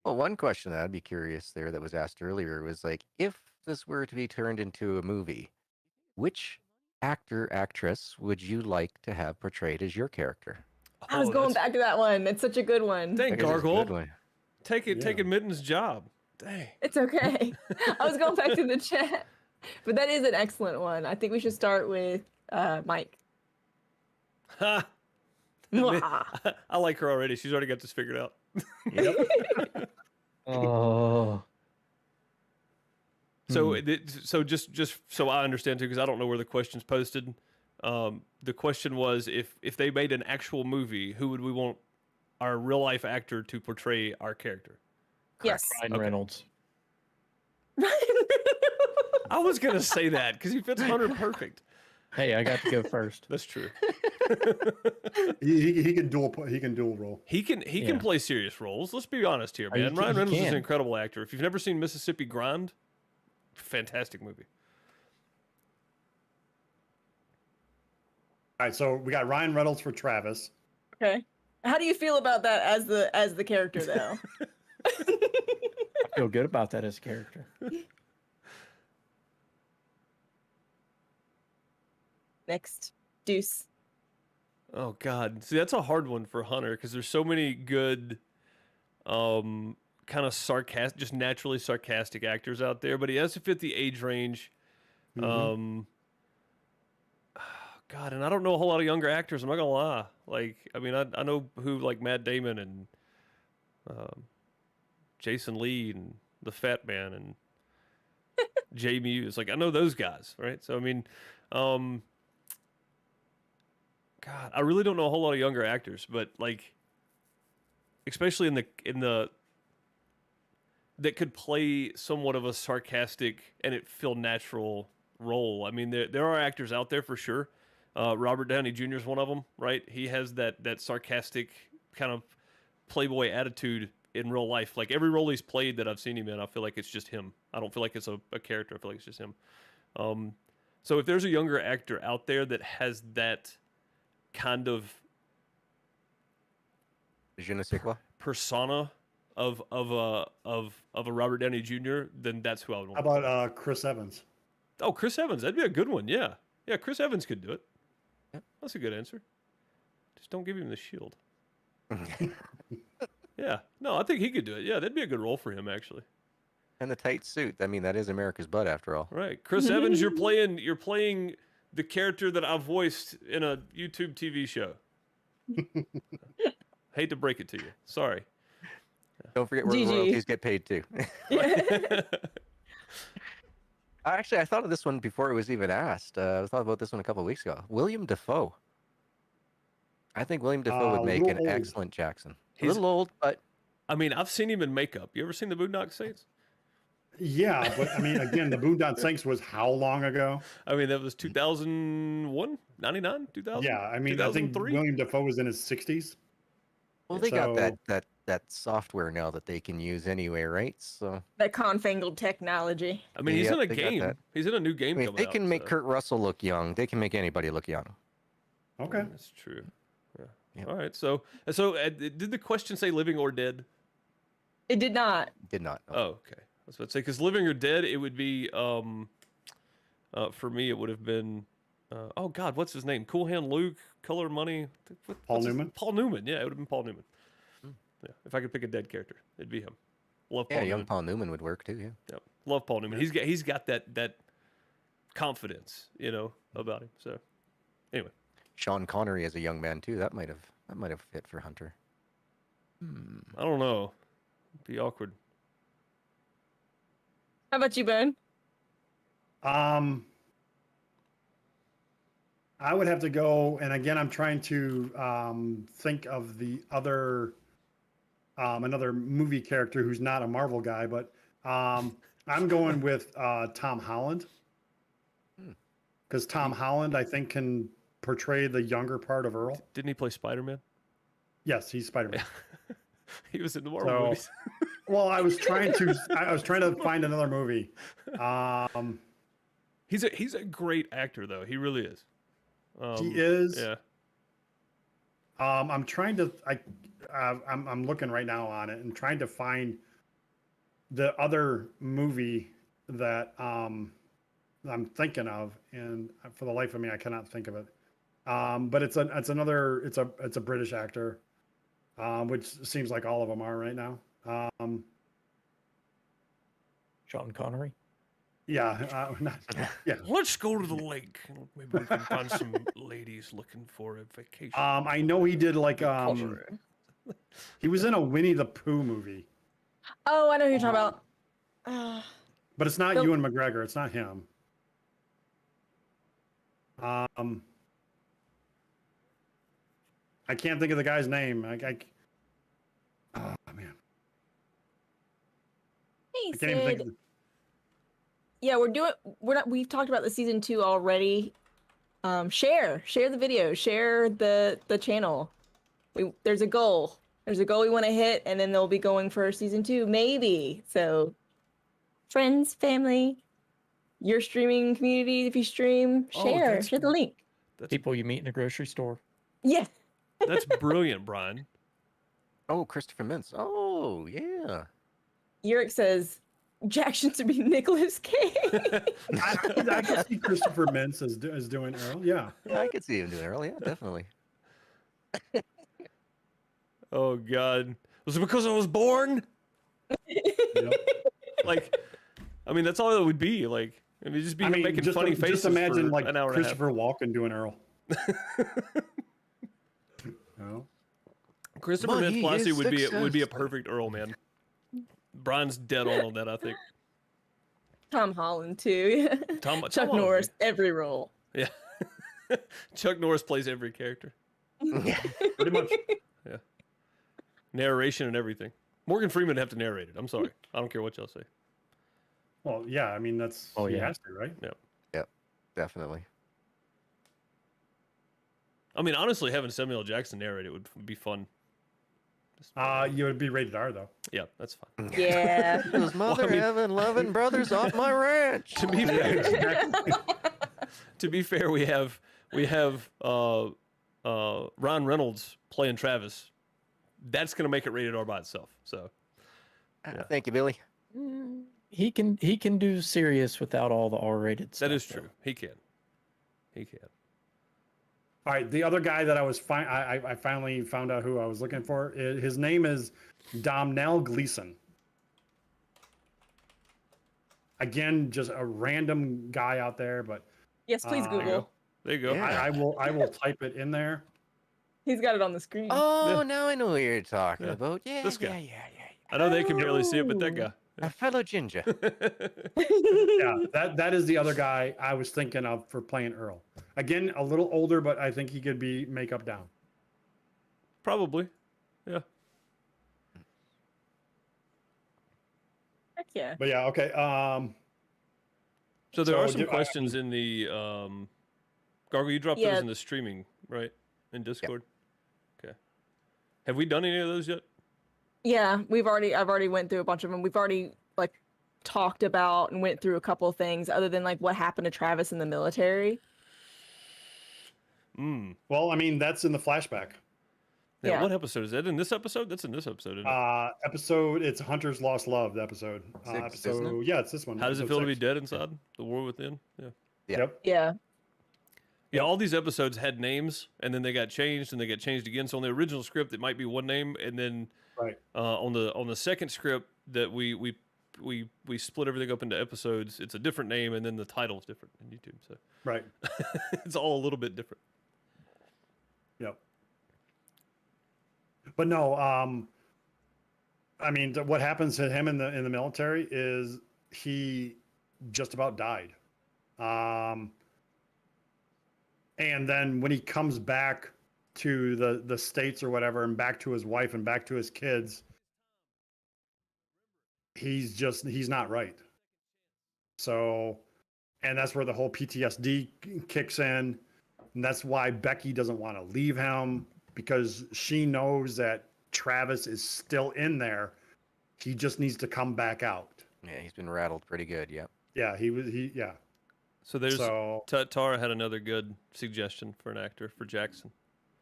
Well, one question that I'd be curious there that was asked earlier was like, if this were to be turned into a movie, which actor, actress would you like to have portrayed as your character? I was going back to that one. It's such a good one. Dang, Because it's a good Gargoyle. one. Taking Mittens' job. Dang. It's okay. I was going back to the chat. But that is an excellent one. I think we should start with Mike. Ha! Mwah. I like her already. She's already got this figured out. Yep. Oh. So, so just so I understand too, because I don't know where the question's posted. The question was, if they made an actual movie, who would we want our real life actor to portray our character? Yes. Ryan Reynolds. I was gonna say that because he fits Hunter perfect. Hey, I got to go first. That's true. he can dual role. He can Yeah. play serious roles. Let's be honest here, Oh, man. he Ryan Reynolds is an can. incredible actor. If you've never seen Mississippi Grind, fantastic movie. All right, so we got Ryan Reynolds for Travis. Okay. How do you feel about that as the character though? I feel good about that as a character. Next, Deuce. Oh God, see that's a hard one for Hunter because there's so many good, kind of sarcastic, just naturally sarcastic actors out there. But he has to fit the age range. God, and I don't know a whole lot of younger actors. I'm not gonna lie. Like, I mean, I know who like Matt Damon and Jason Lee and the Fat Man and Jay Muse. Like, I know those guys, right? So I mean, God, I really don't know a whole lot of younger actors, but like, especially in the that could play somewhat of a sarcastic and it feel natural role. I mean, there are actors out there for sure. Robert Downey Jr. is one of them, right? He has that sarcastic kind of playboy attitude in real life. Like every role he's played that I've seen him in, I feel like it's just him. I don't feel like it's a character. I feel like it's just him. So if there's a younger actor out there that has that kind of Je ne sais quoi. persona of a Robert Downey Jr., then that's who I would How want. about Chris Evans? Oh, Chris Evans, that'd be a good one. Yeah, Chris Evans could do it. Yep. That's a good answer. Just don't give him the shield. Yeah, no, I think he could do it. Yeah, that'd be a good role for him actually. And the tight suit. I mean, that is America's butt after all. Right, Chris Evans, you're playing the character that I voiced in a YouTube TV show. Hate to break it to you. Sorry. Don't forget where GG. royalties get paid too. Actually, I thought of this one before it was even asked. I thought about this one a couple of weeks ago. William Dafoe. I think William Dafoe would make little an old. excellent Jackson. A He's- little old, but I mean, I've seen him in makeup. You ever seen the Boondock Saints? Yeah, but I mean, again, the Boondock Saints was how long ago? I mean, that was 2001, 99, 2000. Yeah, I mean, I think 2003? William Dafoe was in his 60s. well, they got So- that software now that they can use anyway, right? So That confangled technology. I mean, he's Yep, in a they got game. that. He's in a new I game mean, if coming they can out, make so- Kurt Russell look young, they can make anybody look young. Okay. That's true. Yeah. Yep. All right. So did the question say living or dead? It did not. Did not. know. Oh, okay. I was about to say because living or dead, it would be for me, it would have been oh God, what's his name? Cool Hand Luke, Color Money. Paul Newman? Paul Newman. Yeah, it would have been Paul Newman. Yeah, if I could pick a dead character, it'd be him. Love Yeah, Paul young Newman. Paul Newman would work too. Yeah. Yep. Love Paul Newman. He's got that confidence, about him. So anyway, Sean Connery as a young man too. That might have fit for Hunter. I don't know. It'd be awkward. How about you, Ben? I would have to go, and again, I'm trying to think of the other another movie character who's not a Marvel guy, but I'm going with Tom Holland, because Tom Holland, I think, can portray the younger part of Earl. Didn't he play Spider-Man? Yes, he's Spider-Man. He was in the Marvel movies. Well, I was trying to find another movie. He's a great actor, though. He really is. He is. Yeah. I'm trying to. I'm looking right now on it and trying to find the other movie that I'm thinking of, and for the life of me, I cannot think of it. But it's a British actor, which seems like all of them are right now. Sean Connery. Yeah, yeah. Let's go to the lake. Maybe we can find some ladies looking for a vacation. I know he did like he was in a Winnie the Pooh movie. Oh, I know who you're talking about. But it's not Ewan McGregor. It's not him. I can't think of the guy's name. Oh man. Hey, I can't even think Sid. of Yeah, we've talked about the season 2 already. Share the video, share the channel. There's a goal. There's a goal we want to hit, and then they'll be going for season 2, maybe. So, friends, family, your streaming community, if you stream, share the link. People you meet in a grocery store. Yeah. That's brilliant, Brian. Oh, Christopher Mintz. Oh, yeah. Yurik says, Jackson to be Nicolas Cage. I can see Christopher Mintz as doing Earl. Yeah. I could see him doing Earl. Yeah, definitely. Oh God, was it because I was born? Yep. Like, I mean, that's all it would be. Like, just be making funny faces. Just imagine for like an hour Christopher Walken doing Earl. No. Christopher But Mintz he Blassie is would be a successful. perfect Earl, man. Brian's dead on that, I think. Tom Holland too. Tom Chuck Holland, Norris, every role. Yeah. Chuck Norris plays every character. Pretty much. Yeah. Narration and everything. Morgan Freeman would have to narrate it. I'm sorry. I don't care what y'all say. Well, yeah. I mean, that's he has to, right? Yep, definitely. I mean, honestly, having Samuel L. Jackson narrate it would be fun. You would be rated R though. Yeah, that's fine. Yeah. Those mother heaven loving brothers off my ranch. To be fair, to be fair, we have Ron Reynolds playing Travis. That's gonna make it rated R by itself. So, yeah. Thank you, Billy. He can do serious without all the R-rated stuff. That is true. He can. All right, the other guy that I finally found out who I was looking for. His name is Domhnall Gleeson. Again, just a random guy out there, but Yes, please Google. There you go. Yeah. I will type it in there. He's got it on the screen. Oh, now I know what you're talking Yeah. about. Yeah, This guy. yeah. I know they can barely see it, but that guy. A fellow ginger. Yeah, that is the other guy I was thinking of for playing Earl. Again, a little older, but I think he could be makeup down. Probably. Yeah. Heck yeah. But yeah, okay. So there are some I- questions in the Gargle. You dropped Yeah. those in the streaming, right? In Discord. Okay. Have we done any of those yet? Yeah, I've already went through a bunch of them. We've already like talked about and went through a couple of things other than like what happened to Travis in the military. Well, I mean, that's in the flashback. Yeah. Yeah. What episode is that? In this episode? That's in this episode. Isn't it? Episode, it's Hunter's Lost Love, the episode. Six, isn't it? Yeah, it's this one. How does it episode feel to be 6. dead inside? The war within? Yeah. Yeah. Yep. Yeah. Yeah, all these episodes had names, and then they got changed, and they got changed again. So on the original script, it might be one name, and then Right. on the second script that we split everything up into episodes, it's a different name, and then the title is different in YouTube. So Right. it's all a little bit different. Yep. But no, I mean, what happens to him in the military is he just about died. And then when he comes back to the States or whatever, and back to his wife and back to his kids, he's not right. So, and that's where the whole PTSD kicks in. And that's why Becky doesn't want to leave him, because she knows that Travis is still in there. He just needs to come back out. Yeah, he's been rattled pretty good. Yep. Yeah, yeah. So Tara had another good suggestion for an actor for Jackson.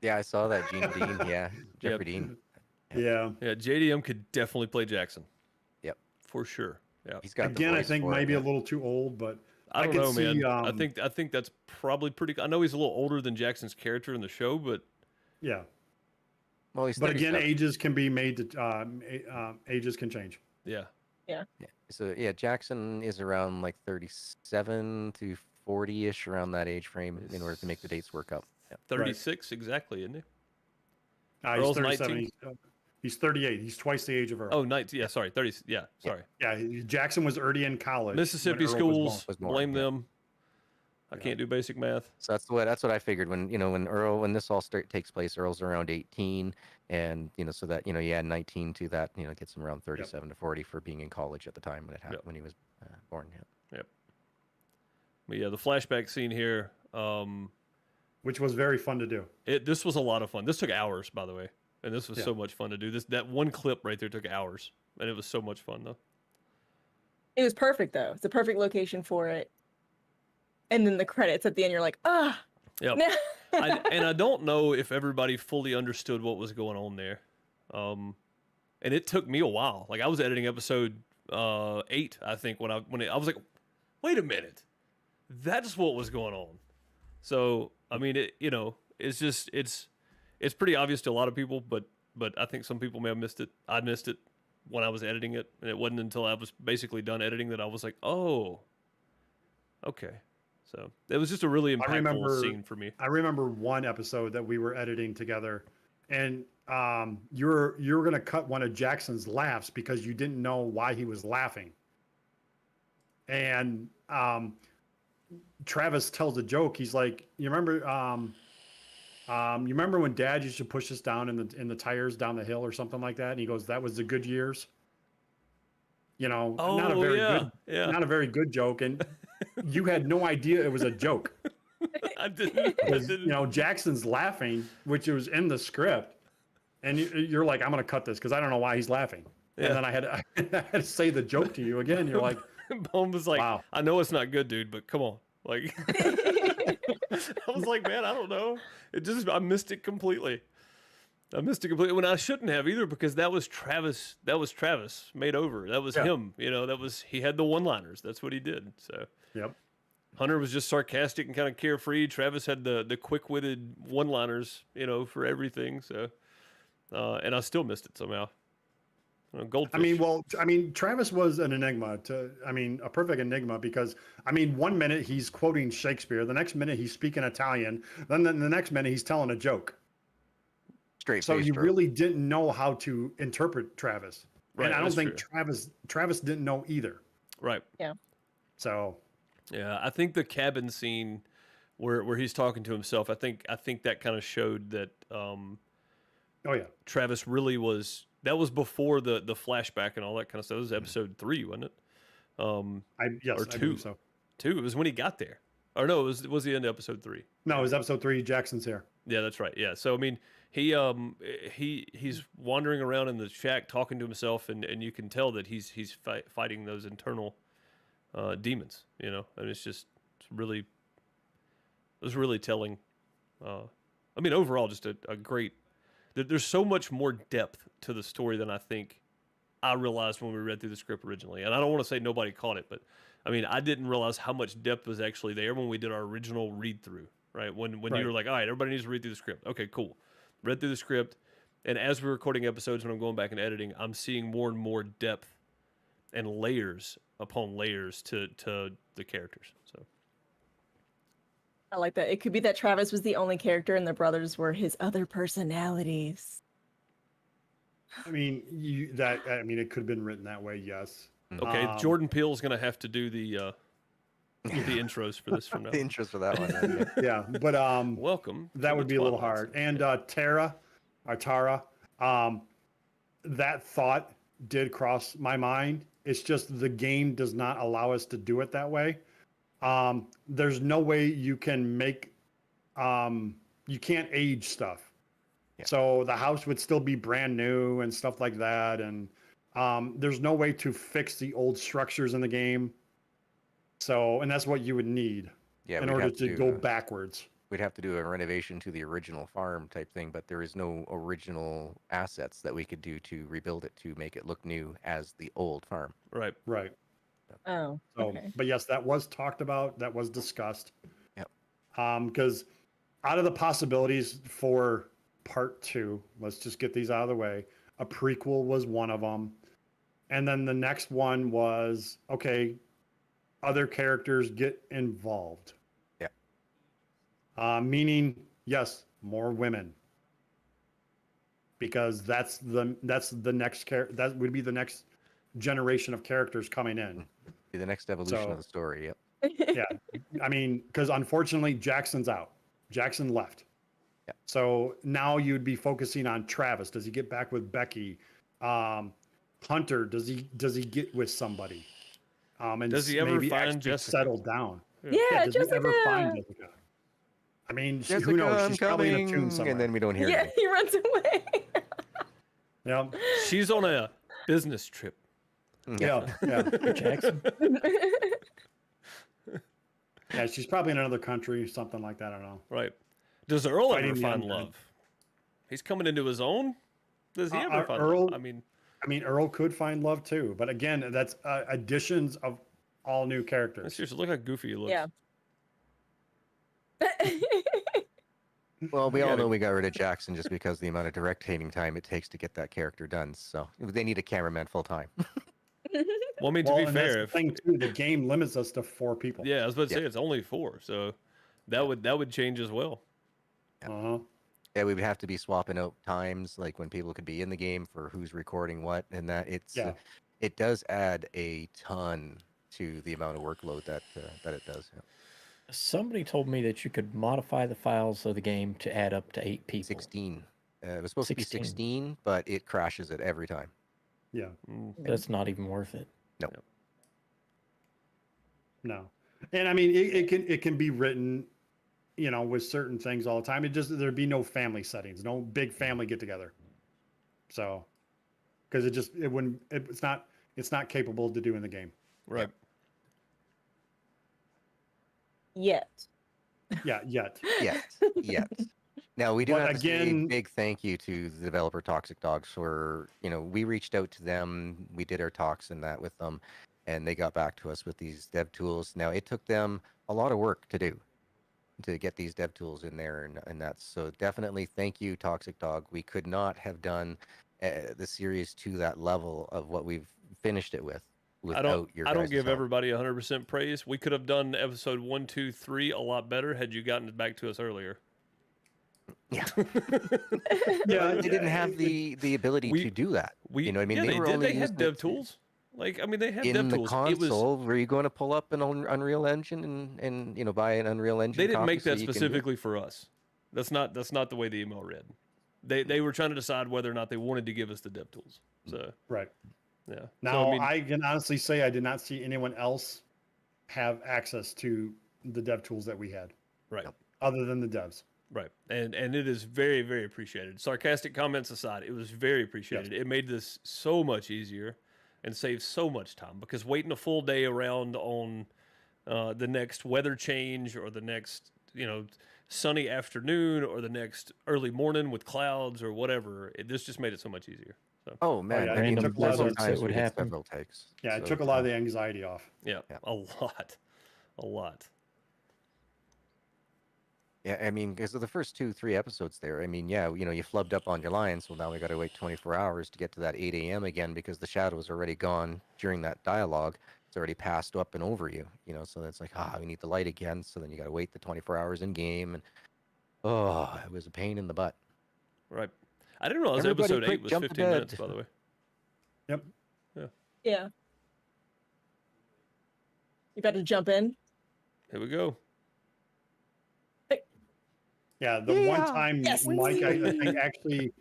Yeah, I saw that. Gene Dean. Yeah, Jeffrey Dean. Yeah. Yeah, JDM could definitely play Jackson. Yep. For sure. Yeah. He's got Again, the I voice think for it, maybe yeah. a little too old, but I don't know, could see, man. I think that's probably pretty. I know he's a little older than Jackson's character in the show, but yeah. Well, he's But again, 37. ages can be made to ages can change. yeah. Yeah. So yeah, Jackson is around like 37 to 40-ish, around that age frame, in order to make the dates work up. Yeah. 36 exactly, isn't he? He's Earl's 37. 19? He's 38. He's twice the age of Earl. Oh, 19. Yeah, sorry, 30. Yeah, sorry. Yeah, Jackson was already in college. Mississippi when Earl schools, was born, blame yeah. them. I can't do basic math. So that's what I figured when when this all takes place. Earl's around 18, and so that you add 19 to that, gets him around 37 to 40 for being in college at the time when it happened, when he was born. Yeah. Yep. But yeah, the flashback scene here, which was very fun to do. This was a lot of fun. This took hours, by the way, and this was so much fun to do. That one clip right there took hours, and it was so much fun though. It was perfect though. It's a perfect location for it. And then the credits at the end, you're like, ah. Yep. And I don't know if everybody fully understood what was going on there. And it took me a while. Like I was editing episode 8, I think, when I was like, wait a minute, that's what was going on. So I mean, it's pretty obvious to a lot of people, but I think some people may have missed it. I missed it when I was editing it, and it wasn't until I was basically done editing that I was like, oh, okay. So it was just a really impactful scene for me. I remember one episode that we were editing together, and you were going to cut one of Jackson's laughs because you didn't know why he was laughing. And Travis tells a joke. He's like, "You remember when Dad used to push us down in the tires down the hill or something like that?" And he goes, "That was the good years." Not a very good joke, and you had no idea it was a joke. I didn't. Jackson's laughing, which was in the script, and you're like, "I'm going to cut this because I don't know why he's laughing." Yeah. And then I had to say the joke to you again. You're like, Bone was like, wow. I know it's not good, dude, but come on. Like, I was like, man, I don't know. I missed it completely. When I shouldn't have either, because that was Travis made over. That was him. He had the one-liners. That's what he did. So yep. Hunter was just sarcastic and kind of carefree. Travis had the quick-witted one-liners, for everything. So, and I still missed it somehow. Goldfish. Travis was an enigma a perfect enigma, because 1 minute he's quoting Shakespeare, the next minute he's speaking Italian, then the next minute he's telling a joke. So you really didn't know how to interpret Travis. Right, and I don't think Travis didn't know either. Right. Yeah. So yeah, I think the cabin scene where he's talking to himself, I think that kind of showed that Travis really was. That was before the flashback and all that kind of stuff. It was episode 3, wasn't it? Or 2. I believe so. 2. It was when he got there. Or no, it was the end of episode 3. No, it was episode 3. Jackson's here. Yeah, that's right. Yeah. So he's wandering around in the shack talking to himself, and you can tell that he's fighting those internal demons. And it was really telling. Overall, just a great. There's so much more depth to the story than I think I realized when we read through the script originally. And I don't want to say nobody caught it, but I didn't realize how much depth was actually there when we did our original read through. right? When Right. you were like, all right, everybody needs to read through the script. Okay, cool. Read through the script, and as we're recording episodes, when I'm going back and editing, I'm seeing more and more depth and layers upon layers to the characters. So I like that. It could be that Travis was the only character and the brothers were his other personalities. I mean, it could have been written that way. Yes. okay, Jordan Peele's gonna have to do the intros for this from now. The intros for that one. Yeah, but Welcome. that to would the be a little Twilight hard. Zone. And Tara, that thought did cross my mind. It's just the game does not allow us to do it that way. There's no way you can make, you can't age stuff. Yeah. So the house would still be brand new and stuff like that. And there's no way to fix the old structures in the game. So, and that's what you would need Yeah, in we'd order have to go backwards. We'd have to do a renovation to the original farm type thing, but there is no original assets that we could do to rebuild it to make it look new as the old farm. Right. Right. Oh, So, okay. but yes, that was talked about. That was discussed. Yep. Because out of the possibilities for part 2, let's just get these out of the way. A prequel was one of them, and then the next one was okay. Other characters get involved. Yeah. Meaning, yes, more women. Because that's the next that would be the next generation of characters coming in. Be the next evolution of the story. Yep. Yeah, I mean, because unfortunately Jackson's out. Jackson left. Yeah. So now you'd be focusing on Travis. Does he get back with Becky? Hunter, does he get with somebody? And Does he ever maybe find actually Jessica? settle down? Yeah, does he ever find Jessica. Jessica? I mean, Jessica, who knows? I'm She's probably in a coming, tune somewhere. and then we don't hear Yeah, anything. he runs away. Yeah, She's on a business trip. yeah, yeah. Jackson. Yeah, she's probably in another country, something like that. I don't know. Right. Does Earl Fighting ever the find undead. love? He's coming into his own. Does he ever find Earl- love? I mean, Earl could find love too, but again, that's additions of all new characters. seriously, look how goofy he looks. Yeah. Well, we all gotta- know we got rid of Jackson just because the amount of directing time it takes to get that character done. So they need a cameraman full time. Well, I mean, to Well, be and that's fair, the thing too, the game limits us to 4 people. yeah, I was about to say Yeah. it's only 4, so that would change as well. Uh-huh. Yeah, we would have to be swapping out times, like when people could be in the game for who's recording what, and that it does add a ton to the amount of workload that it does. Yeah. Somebody told me that you could modify the files of the game to add up to 8 people. 16. It was supposed to be 16. 16, but it crashes it every time. Yeah. That's not even worth it. No. And I mean, it can be written, with certain things all the time. There'd be no family settings, no big family get together. So, because it's not capable to do in the game. Right. Yet. Yeah, yet. Yet. Now we do But have to say a again- big thank you to the developer Toxic Dogs for, we reached out to them, we did our talks and that with them, and they got back to us with these dev tools. Now it took them a lot of work to do to get these dev tools in there, and that's so definitely thank you Toxic Dog. We could not have done the series to that level of what we've finished it with without your I don't guys' give help. everybody 100% praise. We could have done episode 1, 2, 3 a lot better had you gotten it back to us earlier. Yeah. Yeah, They didn't have the ability to do that. You know what I mean? Yeah, they were did. only They had using dev it tools. Like, I mean, they had in dev the tools. console. Were you going to pull up an Unreal Engine and buy an Unreal Engine? They didn't copy make so that you can do it? specifically for us. That's not the way the email read. They were trying to decide whether or not they wanted to give us the dev tools. So Right. yeah. Now, So, I can honestly say I did not see anyone else have access to the dev tools that we had, right. other than the devs. Right. And it is very, very appreciated. Sarcastic comments aside, it was very appreciated. It made this so much easier and saved so much time, because waiting a full day around on the next weather change or the next, sunny afternoon or the next early morning with clouds or whatever, this just made it so much easier. So Oh man, yeah, I mean, it took a lot of sometimes that would we get happen. several takes. Yeah, it So, took a lot of the anxiety off. yeah, Yeah. a lot. Yeah, I mean, because of the first 2, 3 episodes there, I mean, yeah, you flubbed up on your line, so now we got to wait 24 hours to get to that 8 a.m. again because the shadow is already gone during that dialogue. It's already passed up and over you, so that's like, we need the light again. So then you got to wait the 24 hours in game. And it was a pain in the butt. Right. I didn't realize Everybody episode 8 quick, was jump to 15 minutes, bed. by the way. Yep. Yeah. You got to jump in. Here we go. Yeah, the one time Yes. Mike, I think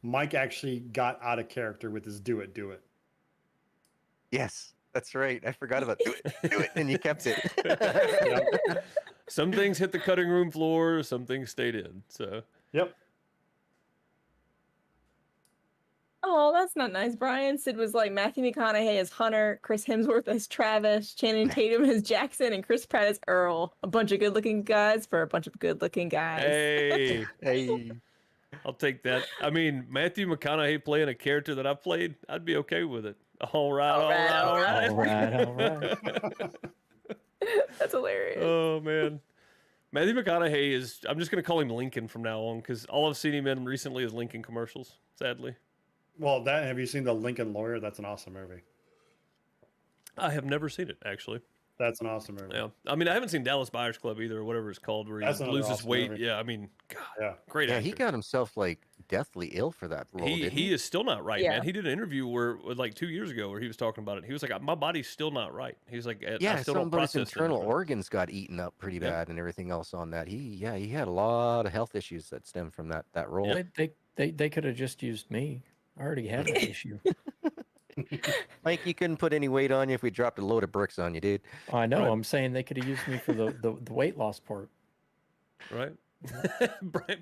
Mike actually got out of character with his do it. Yes, that's right. I forgot about do it, and you kept it. Some things hit the cutting room floor, some things stayed in. So Yep. Oh, that's not nice, Brian. Sid was like Matthew McConaughey as Hunter, Chris Hemsworth as Travis, Channing Tatum as Jackson, and Chris Pratt as Earl. A bunch of good-looking guys for a bunch of good-looking guys. hey, Hey, I'll take that. I mean, Matthew McConaughey playing a character that I played, I'd be okay with it. All right. All right. That's hilarious. Oh man, Matthew McConaughey is. I'm just gonna call him Lincoln from now on because all I've seen him in recently is Lincoln commercials. Sadly, Well, have you seen the Lincoln Lawyer? That's an awesome movie. I have never seen it actually. That's an awesome movie. Yeah, I mean, I haven't seen Dallas Buyers Club either, or whatever it's called, where That's he another loses awesome weight. movie. Yeah, I mean, God, Yeah. great. yeah, actor. he got himself like deathly ill for that role. He didn't he is still not right, Yeah. man. He did an interview where like 2 years ago where he was talking about it. He was like, my body's still not right. He's like, I Yeah, still don't somebody's process internal things." organs got eaten up pretty Yep. bad and everything else on that. He had a lot of health issues that stem from that role. They could have just used me. I already had an issue. Mike, you couldn't put any weight on you if we dropped a load of bricks on you, dude. I know. Right. I'm saying they could have used me for the weight loss part. Right?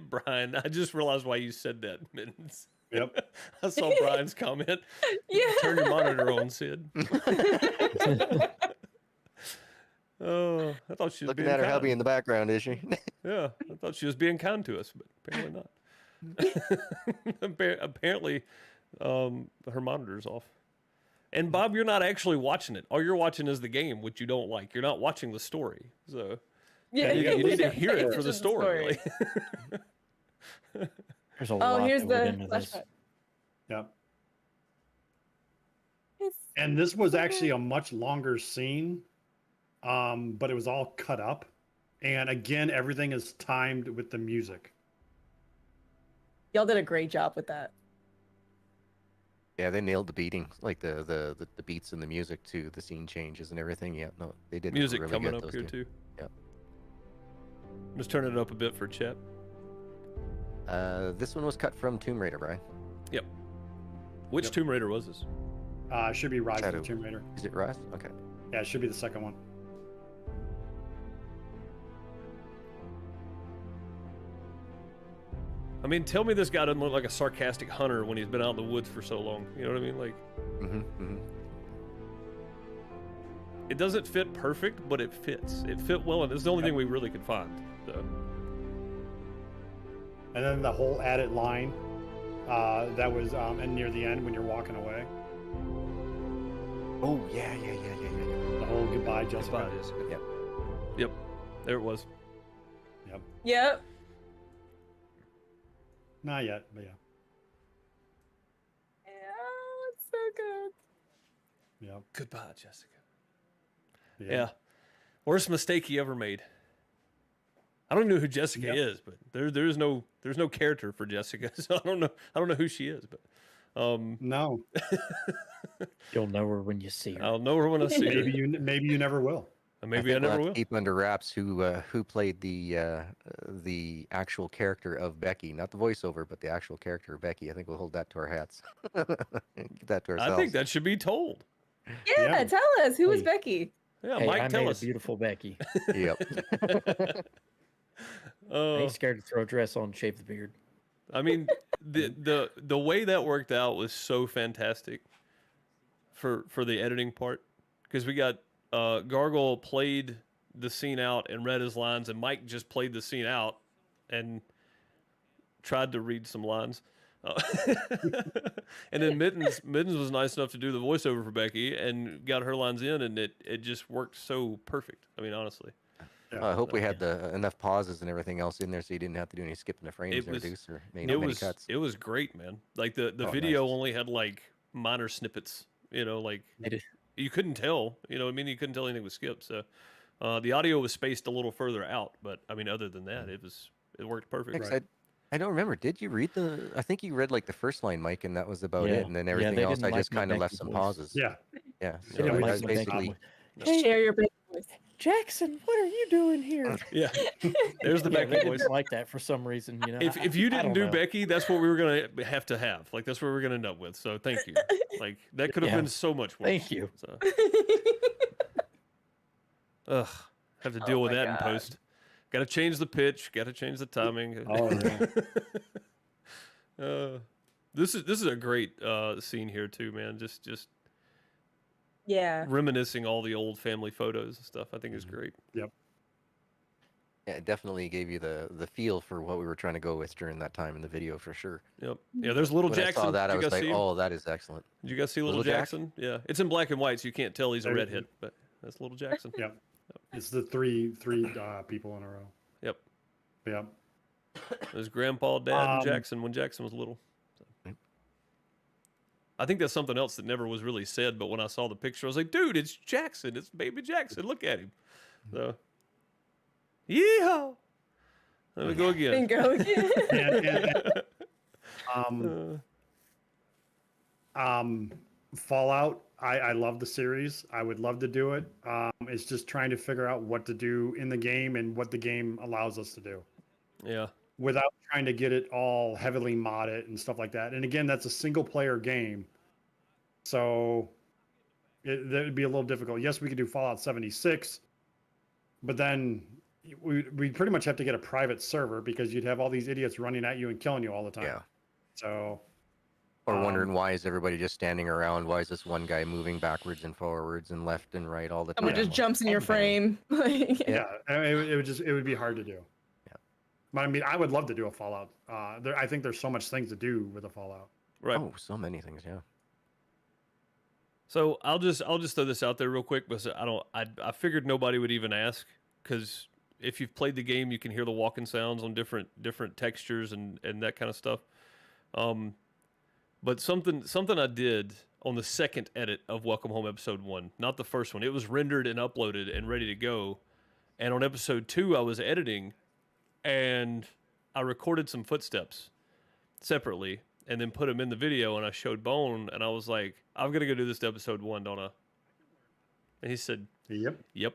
Brian, I just realized why you said that, Mittens. Yep. I saw Brian's comment. Yeah. Turn your monitor on, Sid. Oh, I thought she was Looking being at her kind. hubby in the background, is she? Yeah, I thought she was being kind to us, but apparently not. Apparently, her monitor's off. And Bob, you're not actually watching it. All you're watching is the game, which you don't like. You're not watching the story. So Yeah, you need to hear it Pay for the attention to story. There's a lot here's that the went into this. flashback. Yep. It's- And this was actually a much longer scene, but it was all cut up. And again, everything is timed with the music. Y'all did a great job with that. Yeah, they nailed the beating, like the beats and the music to the scene changes and everything. Yeah, no, they did Music really coming good, up those here two. too. Yep. I'm just turning it up a bit for chat. This one was cut from Tomb Raider, Brian. Yep. Which Yep. Tomb Raider was this? It should be Rise Shadow. of the Tomb Raider. Is it Rise? Okay. Yeah, it should be the second one. I mean, tell me this guy doesn't look like a sarcastic hunter when he's been out in the woods for so long. You know what I mean? Like, it doesn't fit perfect, but it fits. It fit well, and it's the only thing we really could find. So. And then the whole added line that was and near the end when you're walking away. Oh yeah. The whole goodbye, Jessica. Goodbye, Jessica. Yep. Yep. There it was. Yep. Yep. Not yet, but yeah. Yeah, it's so good. Yep. Goodbye, Jessica. Yeah. Worst mistake he ever made. I don't even know who Jessica is, but there's no character for Jessica, so I don't know who she is, but No. You'll know her when you see her. I'll know her when I see her. Maybe you never will. Maybe I think never we'll have to will. keep under wraps who played the actual character of Becky, not the voiceover, but the actual character of Becky. I think we'll hold that to our hats. Keep that to ourselves. I think that should be told. Yeah, tell us. Who was Hey. Becky? Yeah, Hey, Mike, I tell made us. a beautiful Becky. Yep. I ain't scared to throw a dress on and shave the beard. I mean, the way that worked out was so fantastic for the editing part, because we got Gargle played the scene out and read his lines, and Mike just played the scene out and tried to read some lines. And then Mittens was nice enough to do the voiceover for Becky and got her lines in, and it just worked so perfect. I mean, honestly. Yeah. I hope we had the enough pauses and everything else in there so you didn't have to do any skipping the frames there, Deuce, or many cuts. It was great, man. Like the Oh, video nice. only had like minor snippets, like It is. you couldn't tell, what I mean? You couldn't tell anything was skipped. So the audio was spaced a little further out, but I mean, other than that, it worked perfect. Yeah, 'cause I don't remember. Did you read I think you read like the first line, Mike, and that was about Yeah. it. And then Yeah, everything they else, didn't I like just my kind of left Becky some voice. pauses. Yeah. Yeah. They So didn't I like was my basically. Becky voice. Hey, share your big voice. Jackson, what are you doing here? Yeah, there's the Yeah, Becky they voice. didn't like that for some reason. If you I didn't don't do know. Becky, that's what we were gonna have to have. Like that's what we we're gonna end up with. So thank you. Like that could have Yeah. been so much worse. Thank you. So, have to Oh deal with my that in God. post. Got to change the pitch. Got to change the timing. Oh, yeah. This is a great scene here too, man. Just Yeah. reminiscing all the old family photos and stuff. I think is great. Yep. Yeah, it definitely gave you the feel for what we were trying to go with during that time in the video for sure. Yep. Yeah. There's little When Jackson. I saw that, Did I you was guys like, see him? oh, that is excellent. Did you guys see little Little Jack? Jackson? Yeah. It's in black and white, so you can't tell he's a There- redhead, but that's little Jackson. Yep. It's the three people in a row. Yep. Yep. There's Grandpa, Dad, and Um, Jackson when Jackson was little. So. I think that's something else that never was really said, but when I saw the picture, I was like, dude, it's Jackson. It's baby Jackson. Look at him. So, yeehaw. There we go again. And go again. Fallout. I love the series. I would love to do it. It's just trying to figure out what to do in the game and what the game allows us to do Yeah. without trying to get it all heavily modded and stuff like that. And again, that's a single player game. So that would be a little difficult. Yes, we could do Fallout 76, but then we pretty much have to get a private server because you'd have all these idiots running at you and killing you all the time. Yeah. So, Or wondering why is everybody just standing around? Why is this one guy moving backwards and forwards and left and right all the time? Someone just jumps in your frame. yeah, it would be hard to do. Yeah. But I mean, I would love to do a Fallout. I think there's so much things to do with a Fallout. Right. Oh, so many things, yeah. So I'll just throw this out there real quick because I figured nobody would even ask because if you've played the game, you can hear the walking sounds on different textures and that kind of stuff. But something I did on the second edit of Welcome Home Episode 1, not the first one. It was rendered and uploaded and ready to go. And on Episode 2, I was editing, and I recorded some footsteps separately and then put them in the video, and I showed Bone, and I was like, I'm going to go do this to Episode 1, don't I? And he said, Yep. Yep.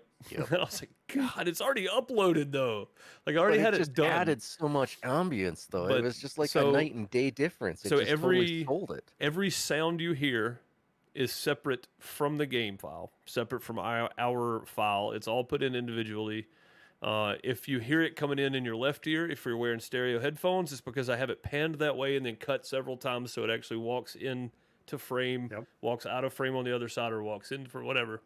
I was like, God, it's already uploaded, though. Like, I already But had it just done. added so much ambience, though. But It was just like so- a night and day difference. It so just totally every- sold it. Every sound you hear is separate from the game file, separate from our file. It's all put in individually. If you hear it coming in your left ear, if you're wearing stereo headphones, it's because I have it panned that way and then cut several times so it actually walks in to frame, walks out of frame on the other side, or walks in for whatever.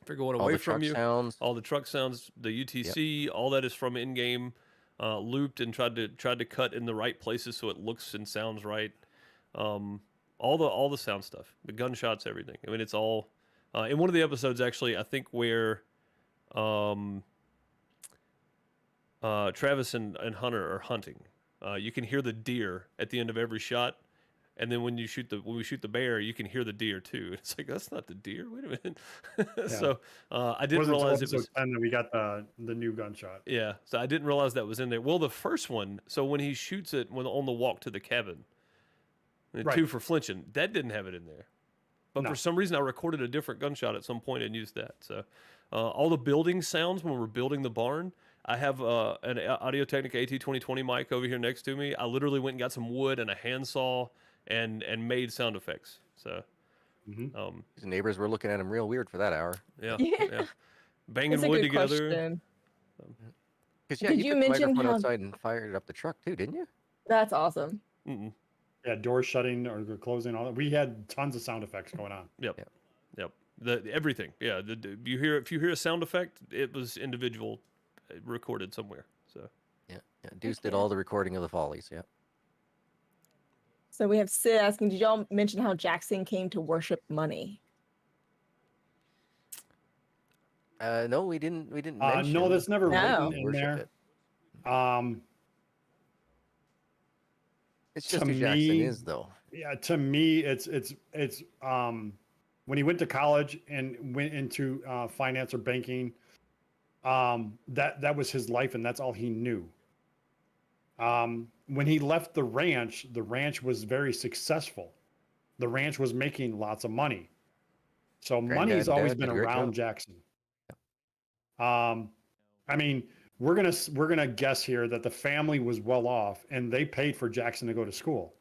If you're going All away the from truck you, sounds. all the truck sounds, the UTC, all that is from in-game, looped and tried to cut in the right places so it looks and sounds right. All the sound stuff, the gunshots, everything. I mean, it's all in one of the episodes. Actually, I think where Travis and Hunter are hunting. You can hear the deer at the end of every shot, and then when we shoot the bear, you can hear the deer too. It's like, that's not the deer. Wait a minute. So I didn't realize it was. And we got the new gunshot. Yeah, so I didn't realize that was in there. Well, the first one, so when he shoots it on the walk to the cabin, the Right. 2 for flinching, that didn't have it in there. But No. for some reason, I recorded a different gunshot at some point and used that. So all the building sounds when we're building the barn, I have an Audio-Technica AT2020 mic over here next to me. I literally went and got some wood and a handsaw and made sound effects. So His neighbors were looking at him real weird for that hour. yeah, Yeah. yeah. Banging That's a wood good together. question. Because yeah, Did you you took the mention microphone how- outside and fired up the truck too, didn't you? That's awesome. Mm-mm. Yeah, doors shutting or closing. All that. We had tons of sound effects going on. Yep. Everything. Yeah. If you hear a sound effect, it was individual, recorded somewhere. So Yeah. Deuce did all the recording of the Follies. Yeah. So we have Sid asking, did y'all mention how Jackson came to worship money? No, we didn't. We didn't mention. No, that's never No. written in worship there. it. It's just To who Jackson me- is, though. Yeah, to me, it's when he went to college and went into finance or banking, that was his life and that's all he knew. When he left the ranch was very successful. The ranch was making lots of money. So money's always been around Jackson. I mean, we're gonna guess here that the family was well off and they paid for Jackson to go to school.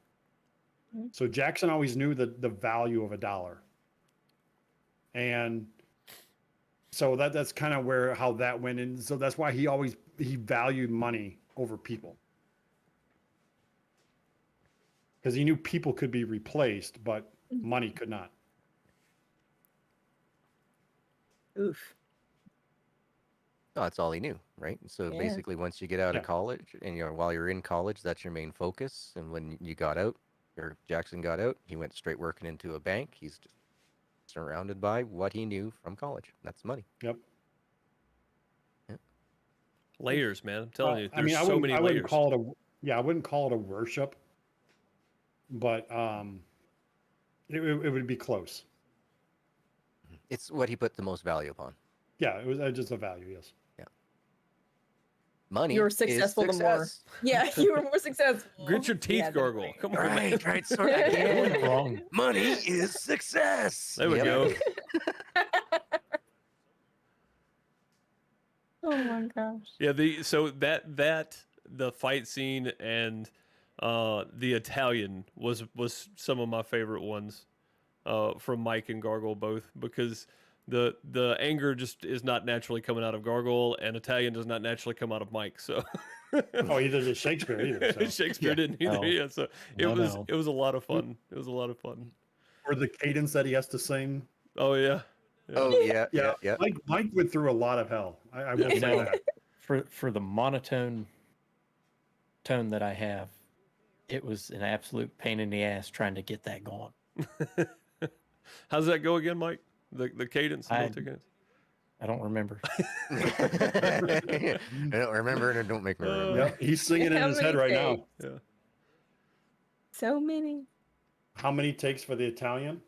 So Jackson always knew the value of a dollar. And so that's kind of how that went in. So that's why he valued money over people. Because he knew people could be replaced, but money could not. Oof. Oh, that's all he knew, right? So Yeah. basically, once you get out of Yeah. college, and while you're in college, that's your main focus. And when you got out, or Jackson got out, he went straight working into a bank. He's just surrounded by what he knew from college. That's money. Yep. Layers, man. I'm telling you, I there's mean, so many I wouldn't layers. call it I wouldn't call it a worship, but it would be close. It's what he put the most value upon. Yeah, it was just a value, yes. Money. You were is successful the more. success. Yeah, you were more successful. Grit your teeth, Yeah, that's gargle. right. Come on, man. Right, sort of. Again. Wrong. Money is success. There we go. Oh my gosh. Yeah, the fight scene and the Italian was some of my favorite ones from Mike and Gargle both, because the anger just is not naturally coming out of Gargle, and Italian does not naturally come out of Mike. So Oh, he did Shakespeare either. So. Shakespeare didn't either. No. Yeah, so it No, was no. it was a lot of fun. It was a lot of fun. Or the cadence that he has to sing. Oh yeah. Oh yeah. Mike went through a lot of hell. I will You say know, that. for the monotone tone that I have, it was an absolute pain in the ass trying to get that going. How's that go again, Mike? The cadence. The I- multi-cadence? I don't remember. I don't remember, and it don't make me remember. Yeah, he's singing in How his many head right now. takes? Yeah. So many. How many takes for the Italian?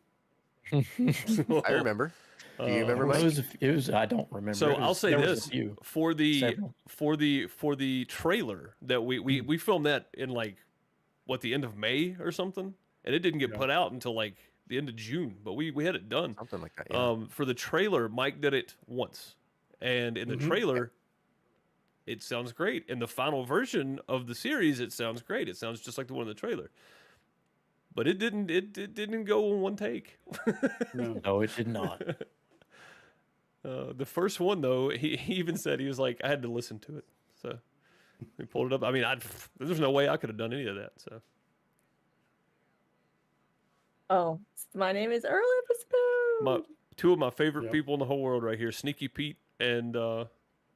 I remember. Do you remember, It Mike? was I don't remember. So It was- I'll say there was a this few. for the Several. for the trailer that we filmed that in like the end of May or something, and it didn't get Yeah. put out until like the end of June, but we had it done. Something like that. Yeah. For the trailer, Mike did it once, and in the trailer, it sounds great. In the final version of the series, it sounds great. It sounds just like the one in the trailer. But it didn't go in one take. No. No, it did not. The first one though, he even said he was like, I had to listen to it. So we pulled it up. I mean, there's no way I could have done any of that. So Oh, it's My Name Is Earl episode. two of my favorite Yep. people in the whole world right here, Sneaky Pete and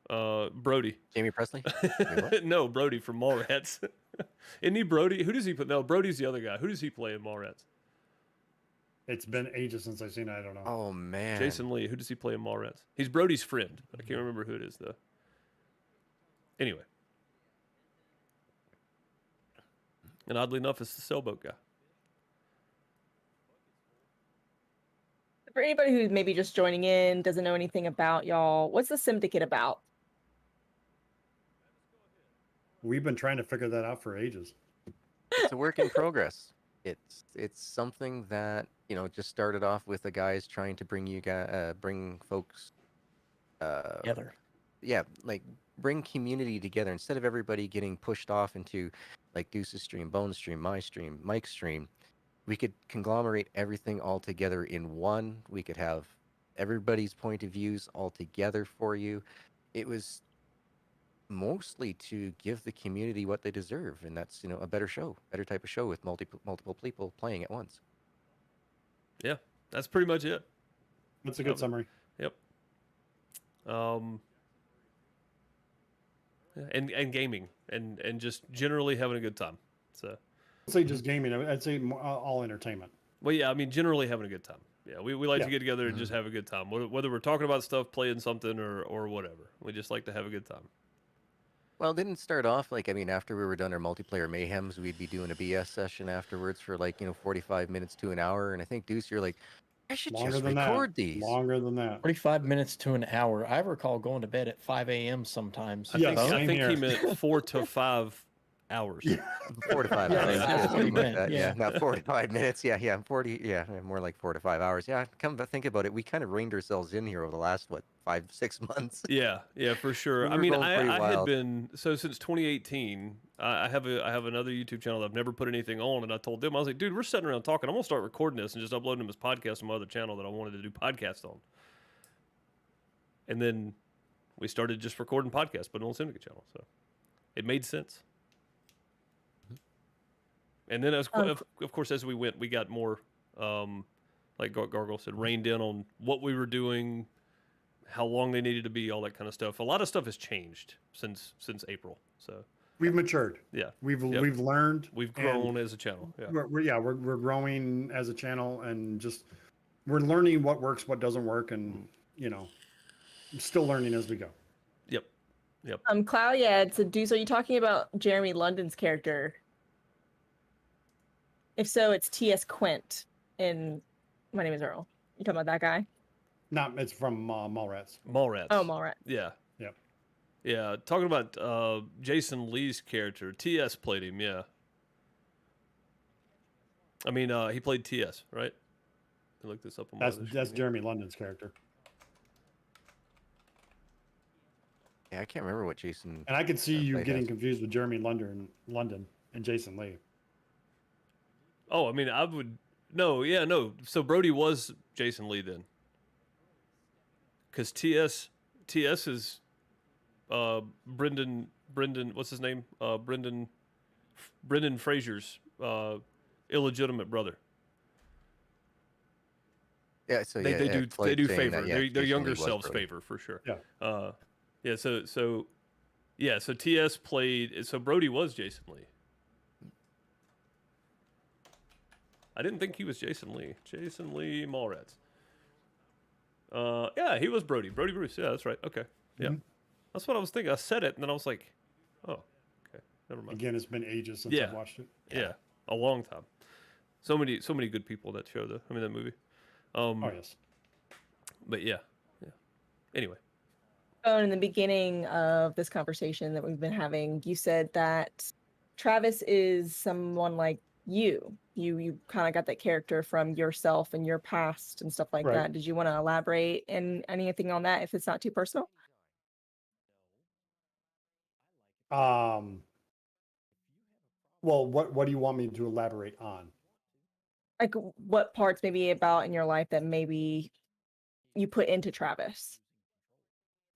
Brody. Jamie Presley. Wait, what? No, Brody from Mallrats. Isn't he Brody? Who does he put? No, Brody's the other guy. Who does he play in Mallrats? It's been ages since I've seen it. I don't know. Oh man. Jason Lee. Who does he play in Mallrats? He's Brody's friend. I can't remember who it is though. Anyway. And oddly enough, it's the sailboat guy. For anybody who's maybe just joining in, doesn't know anything about y'all, what's the Simdicate about? We've been trying to figure that out for ages. It's a work in progress. It's something that just started off with the guys trying to bring folks Together. yeah, like bring community together instead of everybody getting pushed off into like Deuce's stream, Bone's stream, my stream, Mike's stream. We could conglomerate everything all together in one. We could have everybody's point of views all together for you. It was mostly to give the community what they deserve, and that's a better type of show with multiple people playing at once. Yeah, that's pretty much it. That's a good summary. Yep. Yeah, and gaming and just generally having a good time. So I'd say just gaming. I'd say all entertainment. well, yeah, I mean generally having a good time. Yeah, we like to Yeah. get together and just have a good time. Whether we're talking about stuff, playing something, or whatever. We just like to have a good time. Well, it didn't start off like, I mean, after we were done our multiplayer mayhems, we'd be doing a BS session afterwards for like, 45 minutes to an hour. And I think, Deuce, you're like, I should Longer just than record that. these. Longer than that. 45 minutes to an hour. I recall going to bed at 5 a.m. sometimes. I Yeah, think, same I think he here. meant 4 to 5 hours. 4 to 5 Yeah, hours. that's Yeah, what he something like meant, that. yeah. Not 45 minutes. Yeah, 40. Yeah, more like 4 to 5 hours. Yeah, come to think about it, we kind of reined ourselves in here over the last 5-6 months. Yeah, for sure. We I were mean, going pretty I had wild. been since 2018. I have another YouTube channel that I've never put anything on, and I told them, I was like, dude, we're sitting around talking. I'm gonna start recording this and just uploading them as podcasts on my other channel that I wanted to do podcasts on. And then we started just recording podcasts, but on the Syndicate channel, so it made sense. And then, of course, as we went, we got more, like Gargle said, reined in on what we were doing, how long they needed to be, all that kind of stuff. A lot of stuff has changed since April. So We've matured. yeah, We've Yep. we've learned. we've and grown as a channel. Yeah, we're growing as a channel, and just we're learning what works, what doesn't work, and still learning as we go. yep. Cloud, yeah, it's a Deuce. Are you talking about Jeremy London's character? If so, it's T.S. Quint in My Name Is Earl. You talking about that guy? It's from Mallrats. Mallrats. Oh, Mallrat. Yeah. Yep. Yeah, talking about Jason Lee's character, T.S. played him. Yeah. I mean, he played T.S. right? I looked this up on my other That's screen here. Jeremy London's character. Yeah, I can't remember what Jason. And I could see you played getting as. confused with Jeremy London and Jason Lee. Oh, I mean, I would. No. So Brody was Jason Lee then. Because TS is Brendan, what's his name? Brendan Fraser's illegitimate brother. Yeah, so They yeah, do Floyd saying favor. that, yeah, Their Jason younger Lee was selves Brody. favor for sure. Yeah. So TS played. So Brody was Jason Lee. I didn't think he was Jason Lee. Jason Lee Mallrats. Yeah, he was Brody. Brody Bruce. Yeah, that's right. Okay. Yeah. Mhm. That's what I was thinking. I said it, and then I was like, oh, okay. Never mind. Again, it's been ages since Yeah. I've watched it. Yeah. A long time. So many good people that show, though. I mean, that movie. Oh, yes. But yeah. Anyway. Oh, in the beginning of this conversation that we've been having, you said that Travis is someone like you. You kind of got that character from yourself and your past and stuff like Right. that. Did you want to elaborate and anything on that if it's not too personal? Well, what do you want me to elaborate on? Like what parts maybe about in your life that maybe you put into Travis?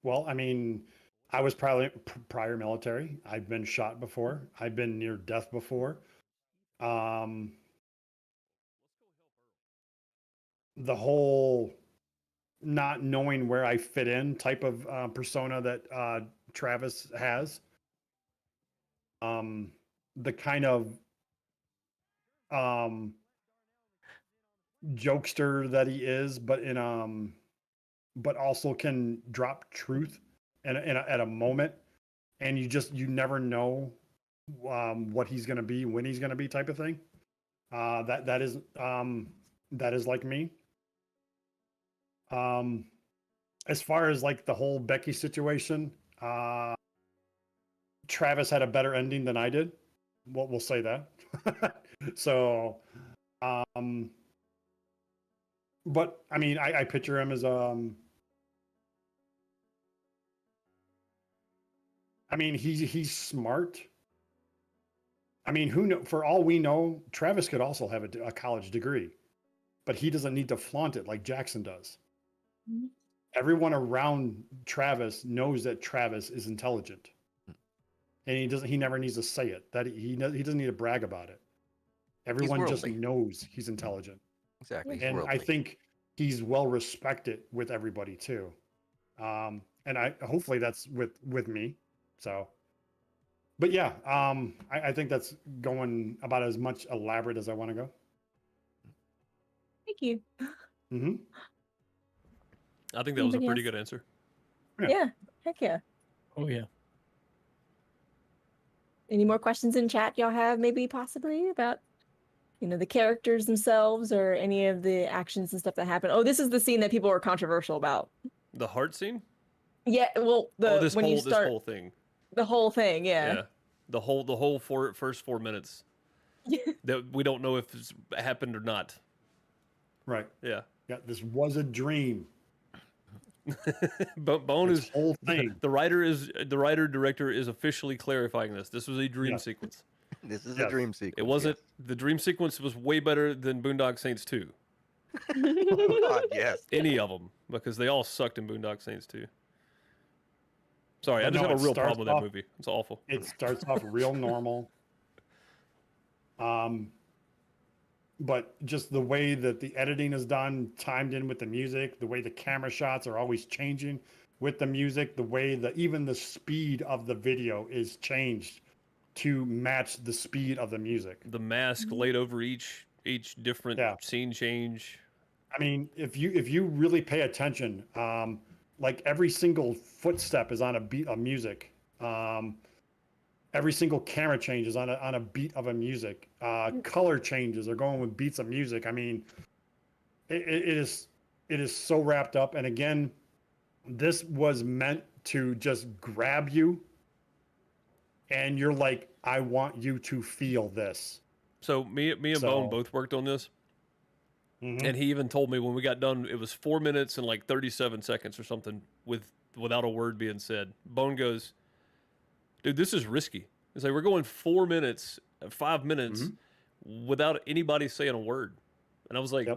Well, I mean, I was probably prior military. I've been shot before. I've been near death before. The whole not knowing where I fit in type of persona that Travis has. The kind of jokester that he is, but also can drop truth at a moment, and you never know what he's going to be, when he's going to be, type of thing. That is like me. As far as like the whole Becky situation, Travis had a better ending than I did. We'll say that. So, but I mean, I picture him as I mean, he's smart. I mean, who know? For all we know, Travis could also have a college degree, but he doesn't need to flaunt it like Jackson does. Mhm. Everyone around Travis knows that Travis is intelligent, and he never needs to say it. That he doesn't need to brag about it. Everyone just worldly. knows he's intelligent. Exactly. he's And I worldly. think he's well respected with everybody too. And hopefully that's with me. So, but yeah, I think that's going about as much elaborate as I want to go. Thank you. Mm-hmm. I think that was a Anybody pretty else? good answer. Yeah. Heck yeah. Oh yeah. Any more questions in chat y'all have, maybe possibly about, the characters themselves or any of the actions and stuff that happen? Oh, this is the scene that people were controversial about. The heart scene? Yeah, well, This when you start whole thing. the whole thing, yeah. Yeah. The whole first 4 minutes that we don't know if it's happened or not. Right. Yeah. Yeah. This was a dream. Bone This is whole thing. the writer director is officially clarifying this. This was a dream sequence. This is a dream sequence. It wasn't the dream sequence was way better than Boondock Saints 2. God, yes. Any of them, because they all sucked in Boondock Saints 2. Sorry, I But just no, have a it real starts problem with that off- movie. It's awful. It starts off real normal. But just the way that the editing is done, timed in with the music, the way the camera shots are always changing with the music, the way that even the speed of the video is changed to match the speed of the music. The mask laid over each different scene change. I mean, if you really pay attention, like every single footstep is on a beat of music. Every single camera change is on a beat of a music. Color changes are going with beats of music. I mean, it is so wrapped up. And again, this was meant to just grab you, and you're like, I want you to feel this. So me and Bone both worked on this. And he even told me when we got done, it was 4 minutes and like 37 seconds or something without a word being said. Bone goes, dude, this is risky. It's like we're going 4 minutes, 5 minutes without anybody saying a word. And I was like,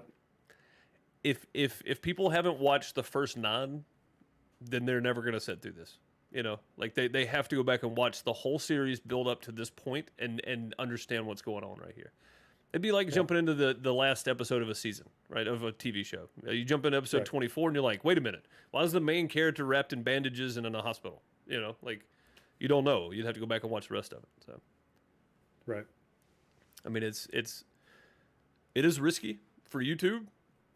if people haven't watched the first 9, then they're never going to sit through this. Like they have to go back and watch the whole series build up to this point and understand what's going on right here. It'd be like jumping into the last episode of a season, right, of a TV show. You jump into episode 24 and you're like, wait a minute, why is the main character wrapped in bandages and in a hospital? Like you don't know. You'd have to go back and watch the rest of it. So, right. I mean, it is risky for YouTube,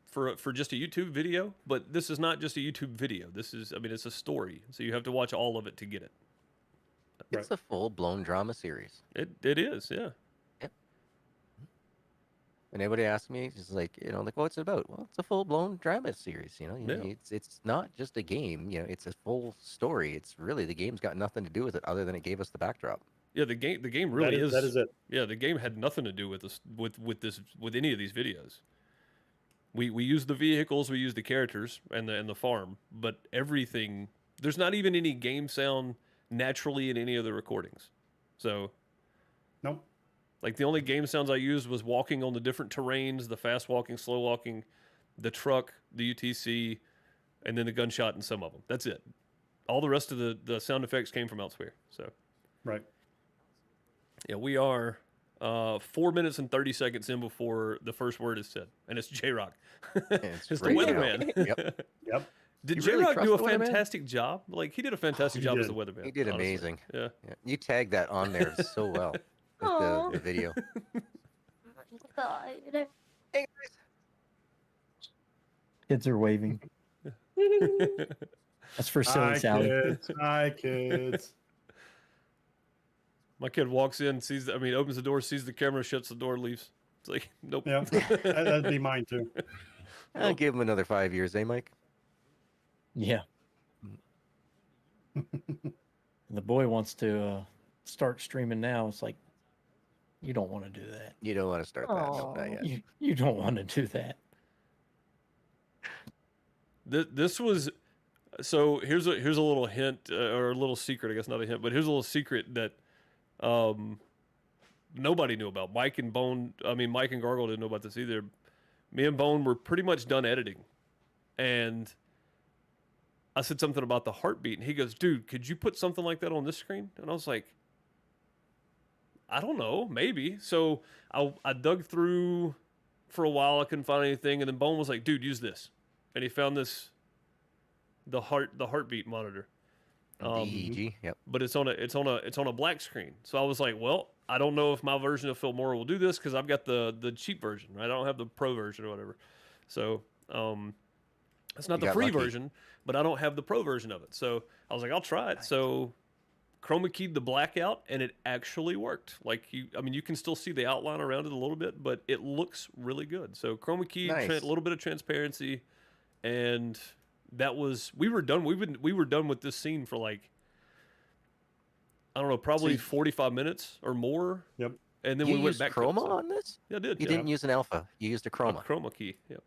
for just a YouTube video, but this is not just a YouTube video. This is, I mean, it's a story, so you have to watch all of it to get it. It's a full-blown drama series. It is, yeah. When anybody asks me, it's like, what's it about? Well, it's a full-blown drama series. It's not just a game. It's a full story. It's really, the game's got nothing to do with it other than it gave us the backdrop. Yeah, the game really is. That is it. Yeah, the game had nothing to do with this, with any of these videos. We use the vehicles, we use the characters and the farm, but everything. There's not even any game sound naturally in any of the recordings. So, nope. Like the only game sounds I used was walking on the different terrains, the fast walking, slow walking, the truck, the UTC, and then the gunshot in some of them. That's it. All the rest of the sound effects came from elsewhere. So, right. Yeah, we are 4 minutes and 30 seconds in before the first word is said, and it's J-Rock. It's the weatherman. Yep. Did You really J-Rock do a trust the weatherman? fantastic job? Like he did a fantastic job as the weatherman. He did honestly. amazing. Yeah. You tagged that on there so well with the video. Kids are waving. That's for silly Hi, Sally. kids. Hi, kids. My kid walks in, opens the door, sees the camera, shuts the door, leaves. It's like, nope. Yeah, that'd be mine too. I'll give him another 5 years, Mike? Yeah. The boy wants to start streaming now. It's like, you don't want to do that. You don't want to start that. No, not yet. You don't want to do that. This was, so here's a little hint or a little secret, I guess not a hint, but here's a little secret that nobody knew about. Mike and Gargle didn't know about this either. Me and Bone were pretty much done editing, and I said something about the heartbeat, and he goes, dude, could you put something like that on this screen? And I was like, I don't know, maybe. So I dug through for a while, I couldn't find anything, and then Bone was like, dude, use this. And he found the heartbeat monitor. The EEG, yep. But it's on a black screen. So I was like, well, I don't know if my version of Filmora will do this because I've got the cheap version, right? I don't have the pro version or whatever. So It's not You the got free lucky. version, but I don't have the pro version of it. So I was like, I'll try it. So chroma keyed the blackout, and it actually worked. Like you can still see the outline around it a little bit, but it looks really good. So chroma keyed, Nice. a little bit of transparency, and we were done. We were done with this scene for like, I don't know, probably 45 minutes or more. Yep. And then You we went used back chroma to it. So- on this? Yeah, I did. You yeah. didn't use an alpha. You used a A chroma. chroma key. Yep.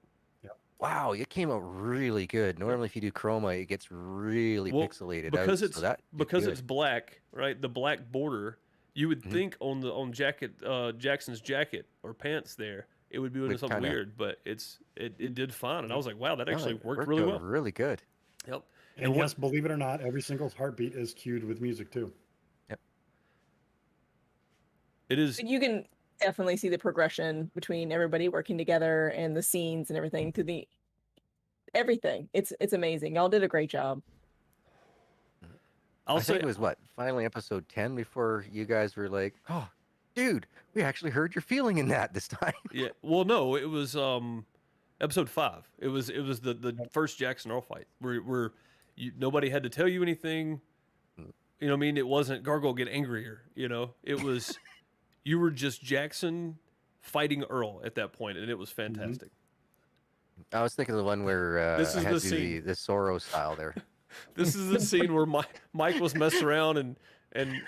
Wow, it came out really good. Normally, if you do chroma, it gets really Well, pixelated because out. it's so that did because good. it's black, right? The black border. You would think on jacket Jackson's jacket or pants there, it would be doing Would something kinda- weird, but it did fine, and I was like, wow, that No, actually it worked really out well. Really good. Yep. And what- yes, believe it or not, every single heartbeat is cued with music too. It is. But you can definitely see the progression between everybody working together and the scenes and everything to the everything. It's amazing. Y'all did a great job. I'll I say think it was finally episode 10 before you guys were like, oh, dude, we actually heard your feeling in that this time. yeah. Well, no, it was episode 5. It was the first Jackson Earl fight where nobody had to tell you anything. You know what I mean? It wasn't Gargoyle get angrier. You know, it was you were just Jackson fighting Earl at that point, and it was fantastic. I was thinking of the one where This I is had the to do scene. the Sorrow style there. This is the scene where Mike was messing around and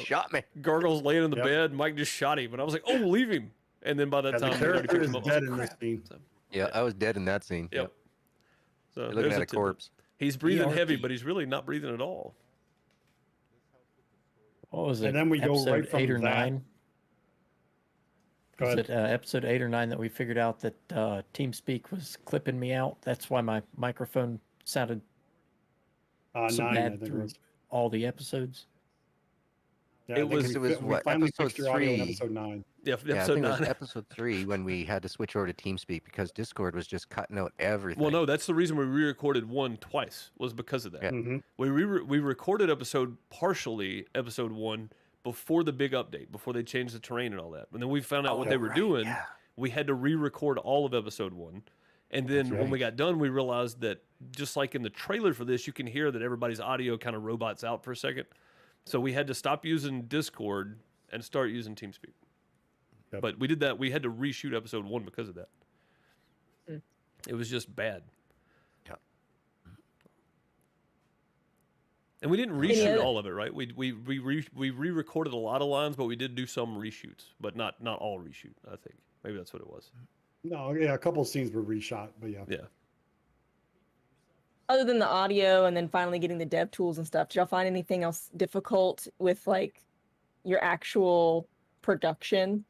Shot me. Gargoyle's laying in the Yep. bed. Mike just shot him, and I was like, "Oh, leave him!" And then by that Yeah, the time, they'd already character picked is him up. I was dead like, in this "Crap." scene. So, Yeah, I was dead in that scene. yep. So You're looking there's at a tidbit. corpse. He's breathing heavy, ERT. but he's really not breathing at all. What was it? And then we go episode right from 8 or that- 9? Go Was ahead. it episode 8 or 9 that we figured out that TeamSpeak was clipping me out? That's why my microphone sounded so 9, I bad think it through was. all the episodes. Yeah, It I think was- we it was fi- we what, finally episode fixed your audio in 3? episode 9. Yeah, Yeah, I episode think it was 9. episode 3 when we had to switch over to TeamSpeak because Discord was just cutting out everything. Well, no, that's the reason we re-recorded one twice was because of that. Yeah. Mhm. We recorded episode 1 before the big update, before they changed the terrain and all that. And then we found out what they were doing. Yeah. We had to re-record all of episode 1. And then That's when we right. got done, we realized that just like in the trailer for this, you can hear that everybody's audio kind of robots out for a second. So we had to stop using Discord and start using TeamSpeak. Yep. But we did that. We had to reshoot episode 1 because of that. Mm. It was just bad. Yeah. And we didn't Any reshoot other- all of it, right? We re-recorded a lot of lines, but we did do some reshoots, but not all reshoot. I think maybe that's what it was. No, yeah, a couple of scenes were reshot, but yeah. Yeah. Other than the audio and then finally getting the dev tools and stuff, did y'all find anything else difficult with like your actual production?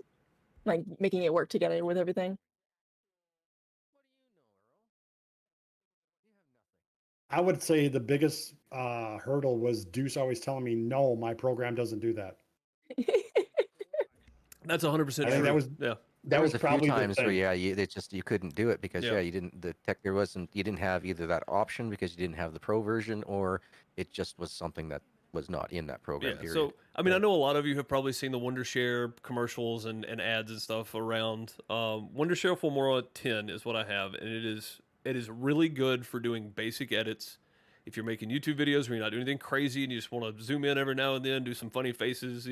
Like making it work together with everything? I would say the biggest hurdle was Deuce always telling me, no, my program doesn't do that. That's 100% true. I think that was- yeah. There was a few probably the times where thing. you couldn't do it because Yeah. you didn't have either that option because you didn't have the pro version or it just was something that was not in that program. Yeah. Period. So I mean, I know a lot of you have probably seen the Wondershare commercials and ads and stuff around. Wondershare Filmora 10 is what I have, and it is really good for doing basic edits. If you're making YouTube videos where you're not doing anything crazy and you just want to zoom in every now and then, do some funny faces,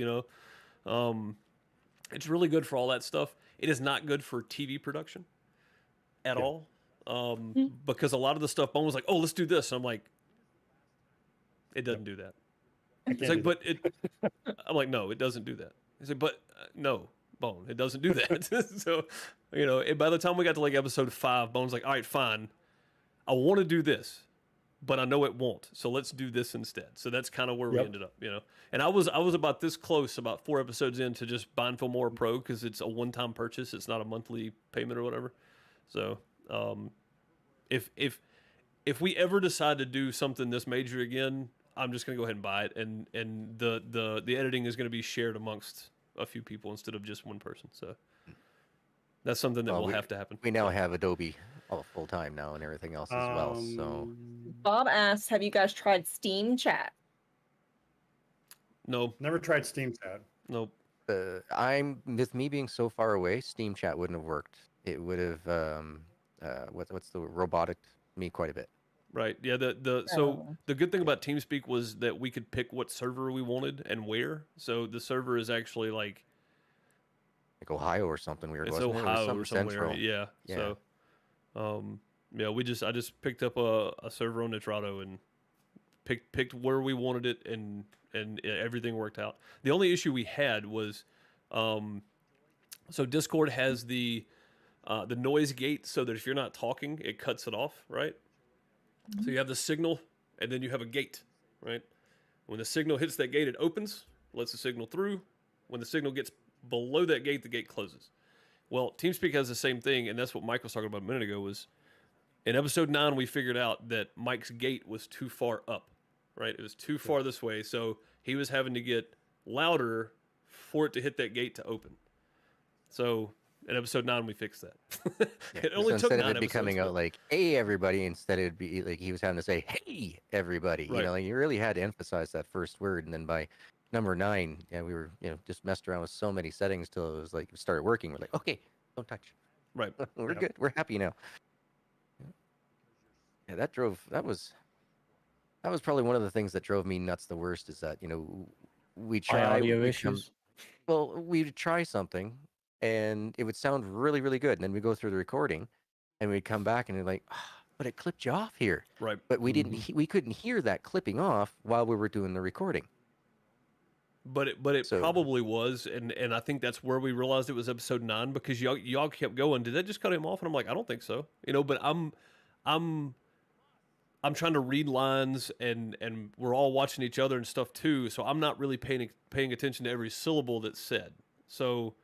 it's really good for all that stuff. It is not good for TV production at all, because a lot of the stuff, Bone was like, "Oh, let's do this," and I'm like, "It doesn't do that." I It's can't like, do but it. I'm like, no, it doesn't do that. He's like, but no, Bone, it doesn't do that. So, by the time we got to like episode 5, Bone's like, all right, fine, I want to do this, but I know it won't. So let's do this instead. So that's kind of where we Yep. ended up, And I was about this close, about 4 episodes into just buying Filmora Pro because it's a one-time purchase. It's not a monthly payment or whatever. So, if we ever decide to do something this major again, I'm just gonna go ahead and buy it, and the editing is gonna be shared amongst a few people instead of just one person. So that's something that will have to happen. we now have Adobe full time now and everything else as well. So Bob asks, have you guys tried Steam Chat? No, Never tried Steam Chat. nope. I'm with me being so far away, Steam Chat wouldn't have worked. It would have. what's the robotic me quite a bit. Right. Yeah. So the good thing about TeamSpeak was that we could pick what server we wanted and where. So the server is actually like Ohio or something weird. It's wasn't it? It was Ohio something or somewhere. central. Yeah. Yeah. So, I just picked up a server on Nitrado and picked where we wanted it, and everything worked out. The only issue we had was, so Discord has the noise gate, so that if you're not talking, it cuts it off, right? So you have the signal, and then you have a gate, right? When the signal hits that gate, it opens, lets the signal through. When the signal gets below that gate, the gate closes. Well, TeamSpeak has the same thing, and that's what Mike was talking about a minute ago. Was in episode 9 we figured out that Mike's gate was too far up, right? It was too far this way, so he was having to get louder for it to hit that gate to open. So in episode 9 we fixed that. It only took 9 instead of it episodes, becoming out like "Hey everybody," instead it'd be like he was having to say "Hey everybody." Right. You know, like you really had to emphasize that first word, and then by number 9, yeah, we were just messed around with so many settings till it was like it started working. We're like, okay, don't touch. Right. We're good. We're happy now. Yeah, that was probably one of the things that drove me nuts the worst, is that we try audio we issues. we'd try something and it would sound really, really good, and then we go through the recording and we'd come back and we're like, but it clipped you off here. Right. But we didn't. We couldn't hear that clipping off while we were doing the recording. But it probably was, and I think that's where we realized it was episode 9, because y'all kept going. Did that just cut him off? And I'm like, I don't think so. But I'm trying to read lines, and we're all watching each other and stuff too. So I'm not really paying attention to every syllable that's said. So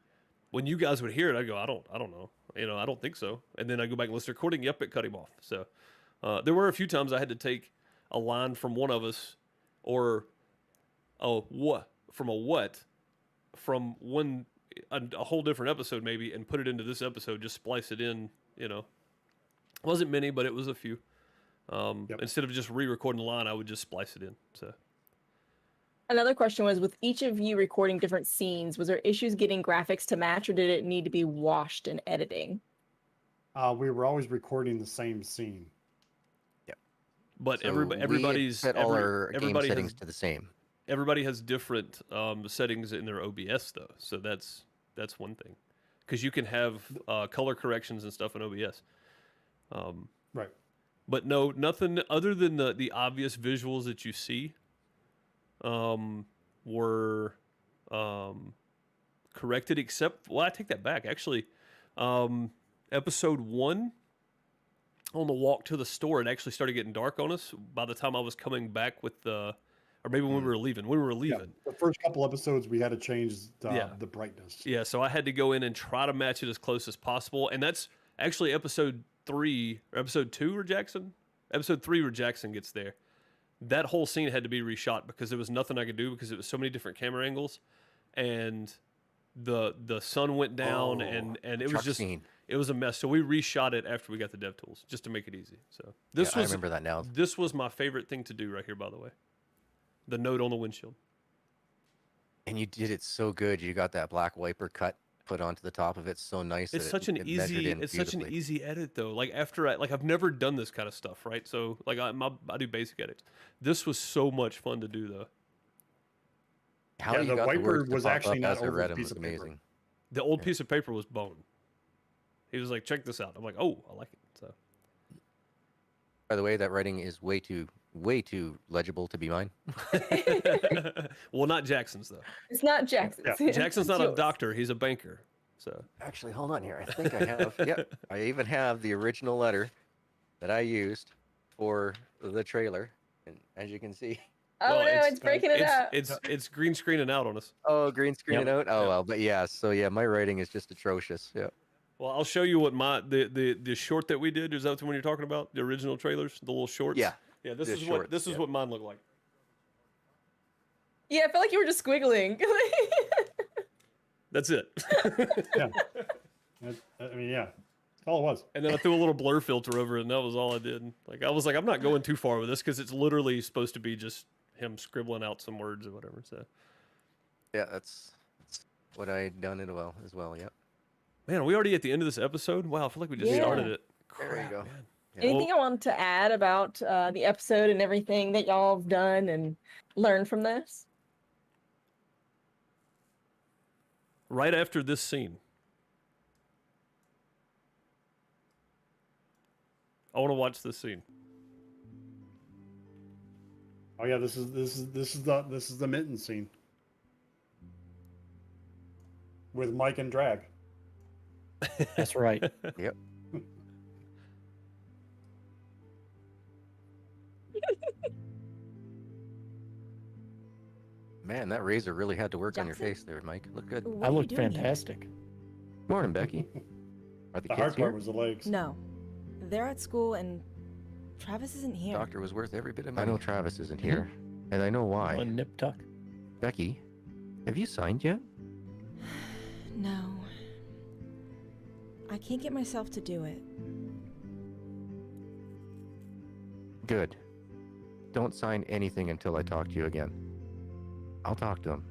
when you guys would hear it, I'd go, I don't know. I don't think so. And then I go back and listen to the recording. Yep, it cut him off. So there were a few times I had to take a line from one of us, or from a whole different episode maybe, and put it into this episode, just splice it in. Wasn't many, but it was a few. Instead of just re-recording the line, I would just splice it in. So Another question was, with each of you recording different scenes, was there issues getting graphics to match, or did it need to be washed in editing? We were always recording the same scene. But So everybody's set all our game everybody settings has to the same. everybody has different settings in their OBS though. So that's one thing, because you can have color corrections and stuff in OBS. Right. But no, nothing other than the obvious visuals that you see were corrected, except, well, I take that back. Actually, episode 1, on the walk to the store, it actually started getting dark on us by the time I was coming back with or maybe when we were leaving. Yeah, the first couple episodes, we had to change the brightness. Yeah, so I had to go in and try to match it as close as possible. And that's actually episode 3, or episode 2 where Jackson? Episode 3 where Jackson gets there. That whole scene had to be reshot because there was nothing I could do, because it was so many different camera angles. And the sun went down, and it was just... Scene. It was a mess. So we reshot it after we got the dev tools, just to make it easy. So I remember that now. This was my favorite thing to do right here, by the way. The note on the windshield. And you did it so good. You got that black wiper cut put onto the top of it so nice. It's that such an easy. It's such an easy edit though. Like after I've never done this kind of stuff, right? So like I do basic edits. This was so much fun to do though. How you the got the wiper words to was pop actually up not as I over read the 'em piece was of paper. amazing. The old piece of paper was bone. He was like, "Check this out." I'm like, "Oh, I like it." So. By the way, that writing is way too legible to be mine. Well, not Jackson's though. It's not Jackson's. Yeah. Jackson's not a doctor; he's a banker. So. Actually, hold on here. I think I have. Yep, I even have the original letter that I used for the trailer, and as you can see. Oh no, it's breaking it up. It's green screening out on us. Oh, green screen out. Oh Yep. well, but yeah. So yeah, my writing is just atrocious. Yeah. Well, I'll show you what the short that we did. Is that the one you're talking about? The original trailers, the little shorts. Yeah. Yeah. This The is shorts, what mine looked like. Yeah, I felt like you were just squiggling. That's it. Yeah. I mean, yeah. That's all it was. And then I threw a little blur filter over it, and that was all I did. Like I was like, I'm not going too far with this because it's literally supposed to be just him scribbling out some words or whatever. So. Yeah, that's what I done as well. Yep. Man, are we already at the end of this episode? Wow, I feel like we just Yeah. started it. There you go. Man. Yeah. Anything I wanted to add about the episode and everything that y'all have done and learned from this? Right after this scene, I want to watch this scene. Oh yeah, this is the Mittens scene with Mike and Drag. That's right. Yep. Man, that razor really had to work on your Jackson? face there, Mike. Look good. What I are you looked doing here? fantastic. Morning, Becky. Are the The kids hard here? part was the legs. No. They're at school and Travis isn't here. Doctor was worth every bit of I money. know Travis isn't here, and I know why. One nip tuck. Becky, have you signed yet? No. I can't get myself to do it. Good. Don't sign anything until I talk to you again. I'll talk to him.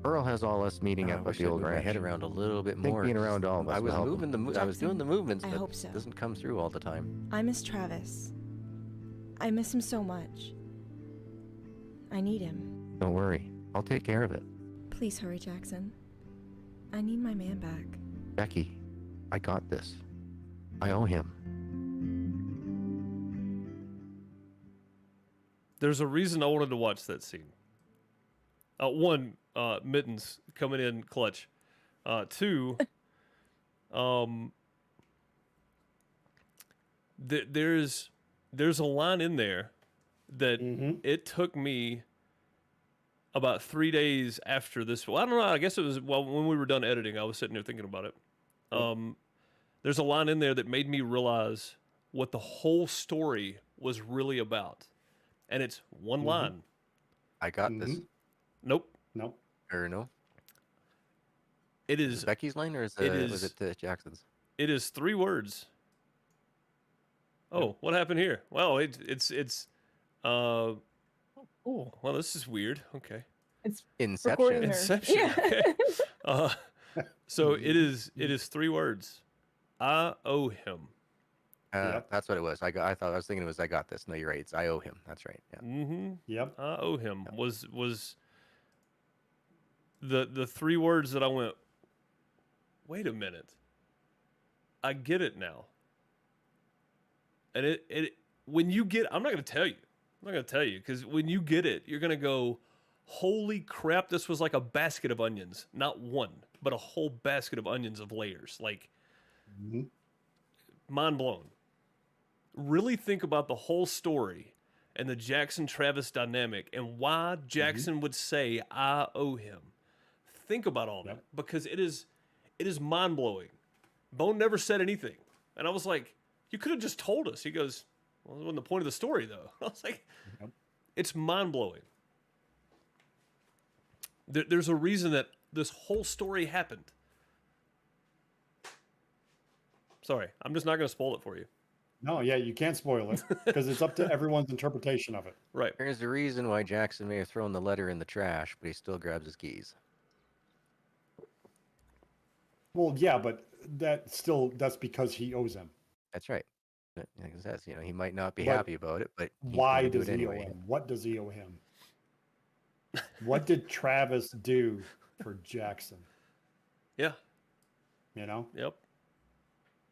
Earl has all us meeting I up at wish the I'd old moved my ranch. head around a little bit I think more. being around all of us I will was help him. moving I was doing the movements, I but hope so. it doesn't come through all the time. I miss Travis. I miss him so much. I need him. Don't worry. I'll take care of it. Please hurry, Jackson. I need my man back. Becky, I got this. I owe him. There's a reason I wanted to watch that scene. One, Mittens coming in clutch. Two, there's a line in there that it took me about 3 days after this. Well, I don't know. I guess it was when we were done editing. I was sitting there thinking about it. There's a line in there that made me realize what the whole story was really about, and it's one line. I got this. Nope. Nope. Or no? It Is is it Becky's line or was it Jackson's? It is 3 words. Oh, what happened here? Well, it's Cool. well, this is weird. Okay. It's Inception. recording her. Inception. Yeah. Okay. So it is 3 words. I owe him. Yep. That's what it was. I was thinking it was I got this. No, you're right. It's I owe him. That's right. Yeah. Mm-hmm. Yep. I owe him was the 3 words that I went, wait a minute. I get it now. And it when you get, I'm not going to tell you. I'm not going to tell you because when you get it, you're going to go, holy crap, this was like a basket of onions. Not one, but a whole basket of onions of layers. Like, mind blown. Really think about the whole story and the Jackson-Travis dynamic and why Jackson would say, I owe him. Think about all that because it is mind-blowing. Bone never said anything. And I was like, you could have just told us. He goes, well, that wasn't the point of the story, though. I was like, it's mind-blowing. There's a reason that this whole story happened. Sorry, I'm just not going to spoil it for you. No, yeah, you can't spoil it because it's up to everyone's interpretation of it. Right. There's a reason why Jackson may have thrown the letter in the trash, but he still grabs his keys. Well, yeah, but that's because he owes him. That's right. Like it says, he might not be But happy about it, but he's Why gonna do does it he owe anyway. him? What does he owe him? What did Travis do for Jackson? Yeah. You know? Yep.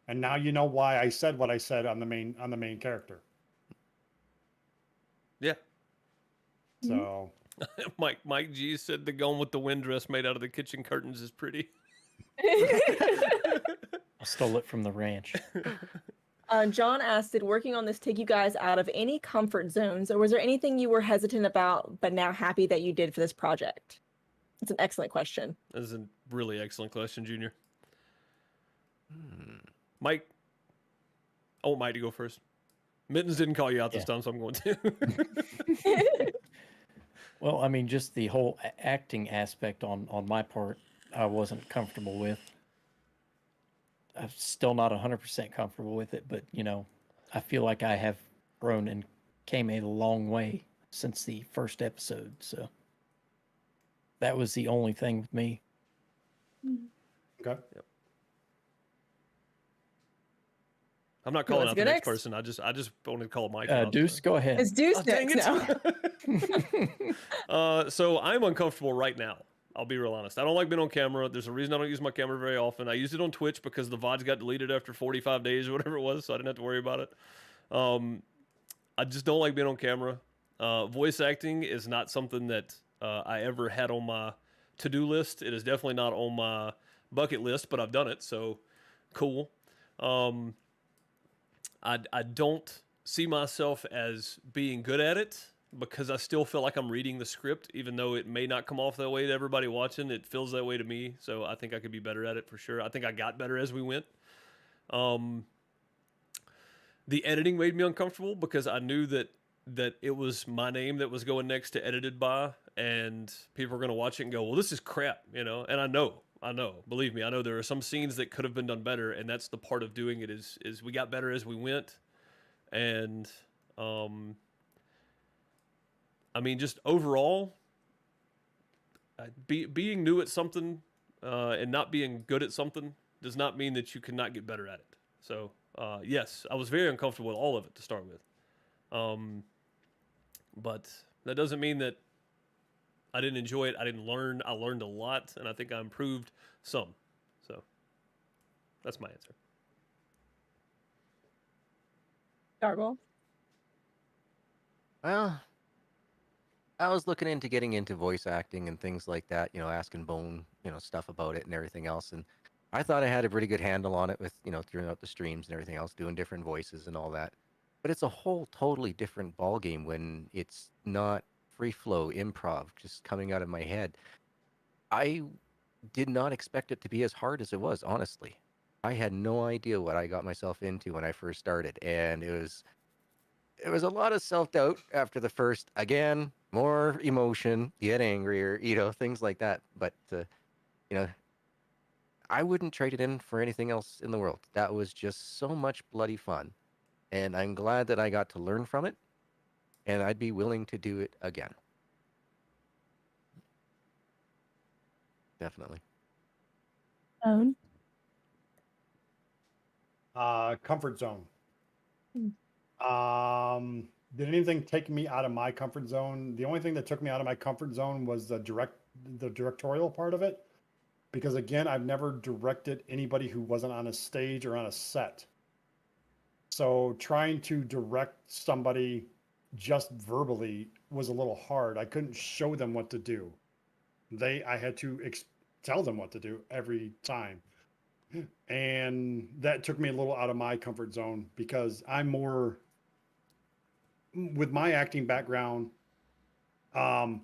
And now you know why I said what I said on the main character. Yeah. So Mike G said the going with the wind dress made out of the kitchen curtains is pretty. I stole it from the ranch. John asked, did working on this take you guys out of any comfort zones, or was there anything you were hesitant about but now happy that you did for this project? It's an excellent question. That is a really excellent question, Junior. Mike, I want Mike to go first. Mittens didn't call you out this time, so I'm going to. Well, I mean, just the whole acting aspect on my part, I wasn't comfortable with. I'm still not 100% comfortable with it, but, I feel like I have grown and came a long way since the first episode, so that was the only thing with me. Okay. Yep. I'm not Who calling wants out to the go next next? person. I just wanted to call Mike out. Deuce, go ahead. It's Deuce Oh, dang next it. now. So I'm uncomfortable right now. I'll be real honest. I don't like being on camera. There's a reason I don't use my camera very often. I used it on Twitch because the VODs got deleted after 45 days or whatever it was, so I didn't have to worry about it. I just don't like being on camera. Voice acting is not something that I ever had on my to-do list. It is definitely not on my bucket list, but I've done it, so cool. I don't see myself as being good at it because I still feel like I'm reading the script, even though it may not come off that way to everybody watching. It feels that way to me, so I think I could be better at it for sure. I think I got better as we went. The editing made me uncomfortable because I knew that it was my name that was going next to edited by, and people are going to watch it and go, well, this is crap, you know? And I know, believe me, I know there are some scenes that could have been done better, and that's the part of doing it is we got better as we went. And, I mean, just overall, being new at something and not being good at something does not mean that you cannot get better at it. So, yes, I was very uncomfortable with all of it to start with. But that doesn't mean that I didn't enjoy it. I didn't learn. I learned a lot, and I think I improved some. So that's my answer. Gargle. Well, I was looking into getting into voice acting and things like that, you know, asking Bone, you know, stuff about it and everything else. And I thought I had a pretty good handle on it with, you know, throughout the streams and everything else, doing different voices and all that. But it's a whole totally different ball game when it's not free flow improv just coming out of my head. I did not expect it to be as hard as it was, honestly. I had no idea what I got myself into when I first started, and it was a lot of self-doubt after the first, again, more emotion, get angrier, you know, things like that. But you know, I wouldn't trade it in for anything else in the world. That was just so much bloody fun. And I'm glad that I got to learn from it, and I'd be willing to do it again. Definitely. Own. Comfort zone. Hmm. Did anything take me out of my comfort zone? The only thing that took me out of my comfort zone was the directorial part of it. Because again, I've never directed anybody who wasn't on a stage or on a set. So trying to direct somebody just verbally was a little hard. I couldn't show them what to do. I had to tell them what to do every time. And that took me a little out of my comfort zone because I'm more, with my acting background, a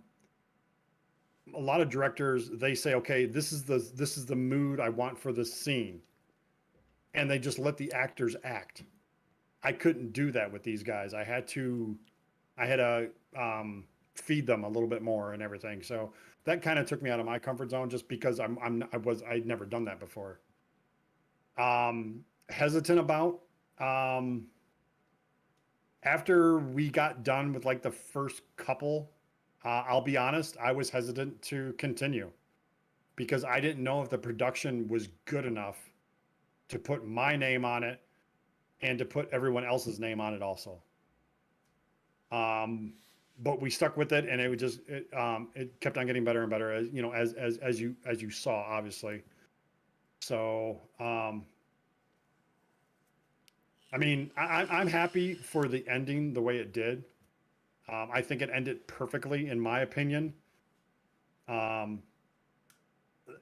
lot of directors, they say, okay, this is the mood I want for this scene. And they just let the actors act. I couldn't do that with these guys. I had to feed them a little bit more and everything. So that kind of took me out of my comfort zone just because I'd never done that before. Hesitant about, after we got done with like the first couple, I'll be honest, I was hesitant to continue because I didn't know if the production was good enough to put my name on it and to put everyone else's name on it also. But we stuck with it, and it would just it kept on getting better and better as you know as you saw, obviously. So I mean, I'm happy for the ending the way it did. I think it ended perfectly, in my opinion.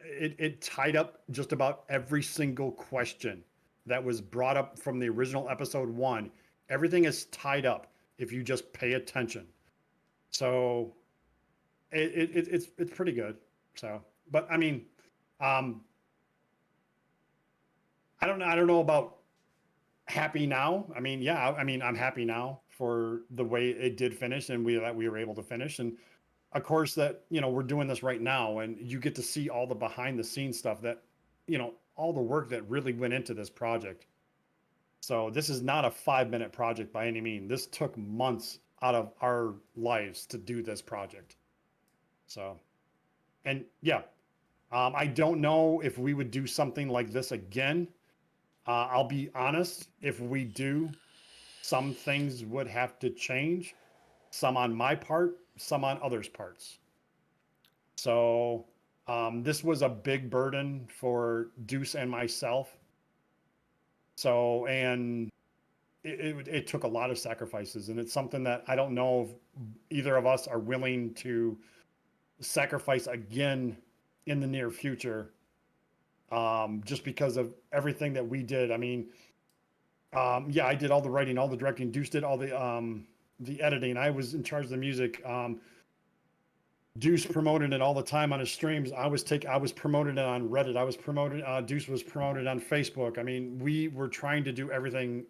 It tied up just about every single question that was brought up from the original episode 1. Everything is tied up if you just pay attention. So it's pretty good. So, but I mean, I don't know about happy now. I mean, yeah, I mean, I'm happy now for the way it did finish and we were able to finish. And of course that, you know, we're doing this right now and you get to see all the behind the scenes stuff that, you know, all the work that really went into this project. So this is not a 5-minute project by any means. This took months out of our lives to do this project. So, and yeah, I don't know if we would do something like this again. I'll be honest, if we do, some things would have to change, some on my part, some on others' parts. So this was a big burden for Deuce and myself. So, and it took a lot of sacrifices, and it's something that I don't know if either of us are willing to sacrifice again in the near future, just because of everything that we did. I mean, yeah, I did all the writing, all the directing. Deuce did all the editing. I was in charge of the music. Deuce promoted it all the time on his streams. I was promoted it on Reddit. I was promoted. Deuce was promoted on Facebook. I mean, we were trying to do everything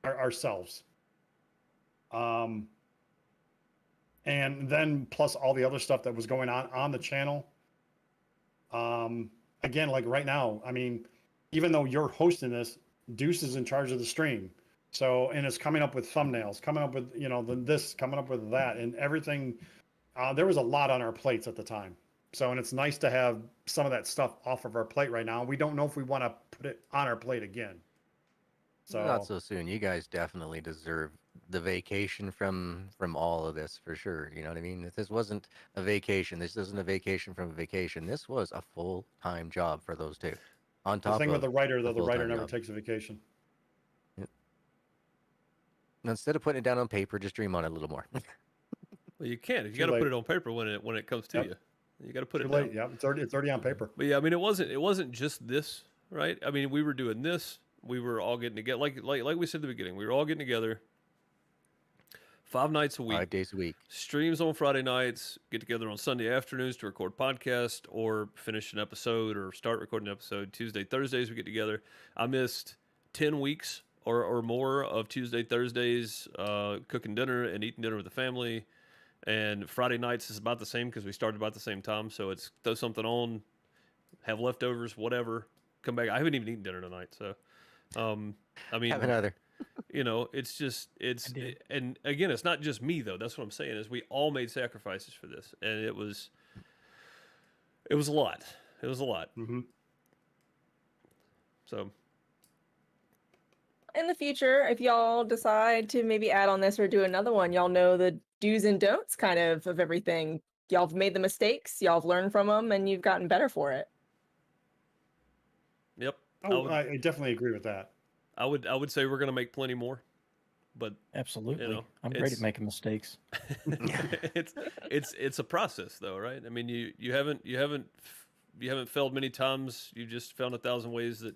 ourselves. And then plus all the other stuff that was going on the channel. Again, like right now, I mean, even though you're hosting this, Deuce is in charge of the stream. So, and it's coming up with thumbnails, coming up with, this, coming up with that, and everything. There was a lot on our plates at the time. So, and it's nice to have some of that stuff off of our plate right now. We don't know if we want to put it on our plate again. So not so soon. You guys definitely deserve the vacation from all of this for sure. You know what I mean? If this wasn't a vacation, this isn't a vacation from a vacation. This was a full-time job for those two. On top the thing of with the writer, though, the writer full-time never job. takes a vacation. Yep. And instead of putting it down on paper, just dream on it a little more. Well, you can. You Too got to late. put it on paper when it comes to Yep. you. You got to put Too it late. down. Yeah, it's already on paper. But yeah, I mean, it wasn't just this, right? I mean, we were doing this. We were all getting together, like we said at the beginning. We were all getting together 5 nights a week, 5 days a week. Streams on Friday nights. Get together on Sunday afternoons to record podcast or finish an episode or start recording an episode. Tuesday, Thursdays we get together. I missed 10 weeks or more of Tuesday, Thursdays, cooking dinner and eating dinner with the family. And Friday nights is about the same because we started about the same time. So it's throw something on, have leftovers, whatever. Come back. I haven't even eaten dinner tonight. So, I mean, Haven't either. it's just, and again, it's not just me though. That's what I'm saying is we all made sacrifices for this. And it was a lot. It was a lot. Mm-hmm. So. In the future, if y'all decide to maybe add on this or do another one, y'all know the do's and don'ts kind of everything. Y'all have made the mistakes, y'all have learned from them, and you've gotten better for it. Yep. Oh, I definitely agree with that. I would say we're going to make plenty more, but Absolutely. I'm great at making mistakes. it's a process though, right? I mean, you haven't failed many times. You just found 1,000 ways that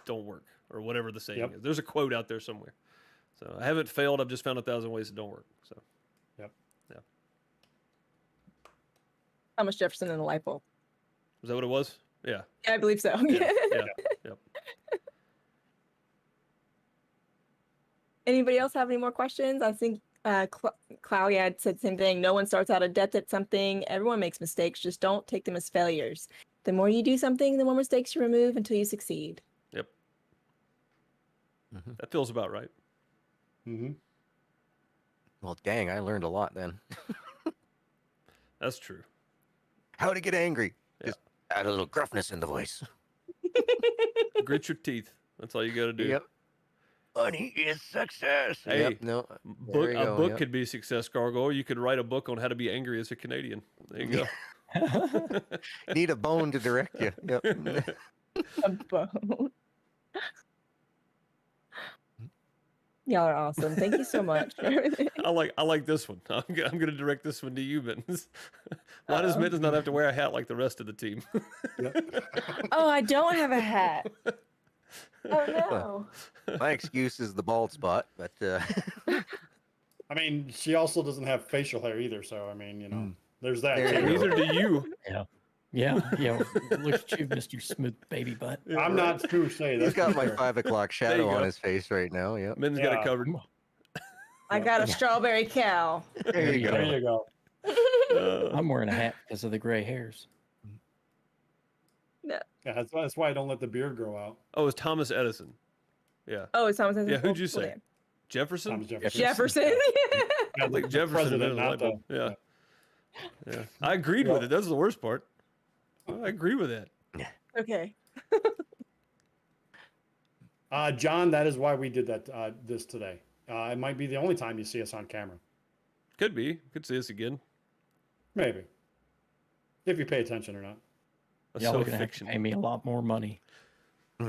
don't work or whatever the saying is. There's a quote out there somewhere. So I haven't failed. I've just found 1,000 ways that don't work. So, yep. Yeah. Thomas Jefferson and the light bulb. Was that what it was? Yeah. Yeah, I believe so. Yeah. Yep. Anybody else have any more questions? I think Cloudy had said the same thing. No one starts out adept at something. Everyone makes mistakes. Just don't take them as failures. The more you do something, the more mistakes you remove until you succeed. Yep. That feels about right. Mm-hmm. Well, dang, I learned a lot then. That's true. How to get angry. Just add a little gruffness in the voice. Grit your teeth. That's all you got to do. Yep. Money is success. Hey, Yep, no. A book could be a success, Gargoyle. Or you could write a book on how to be angry as a Canadian. There you go. Need a bone to direct you. Yep. A bone. Y'all are awesome. Thank you so much for everything. I like this one. I'm going to direct this one to you, Mittens. Why does Mittens not have to wear a hat like the rest of the team? Oh, I don't have a hat. Oh no. My excuse is the bald spot, but I mean, she also doesn't have facial hair either, so I mean, there's that. There too. you go. Neither do you. Yeah. Look at you, Mr. Smooth Baby Butt. I'm not too say he's that. got my 5 o'clock shadow you on go. his face right now. Yep. Mittens got it covered. I got a strawberry cow. There you There go. you go. I'm wearing a hat because of the gray hairs. No. Yeah, that's why I don't let the beard grow out. Oh, it's Thomas Edison. Yeah. Oh, it's Thomas Edison. Yeah, who'd you Well, say? Jefferson? Thomas Jefferson. Jefferson. Yeah, Like the Jefferson president, invented the not light bulb. the- Yeah. I agreed with it. That's the worst part. I agree with that. Okay. John, that is why we did that this today. It might be the only time you see us on camera. Could be. Could see us again. Maybe. If you pay attention or not. That's Y'all so are gonna have to fiction. pay me a lot more money. Pay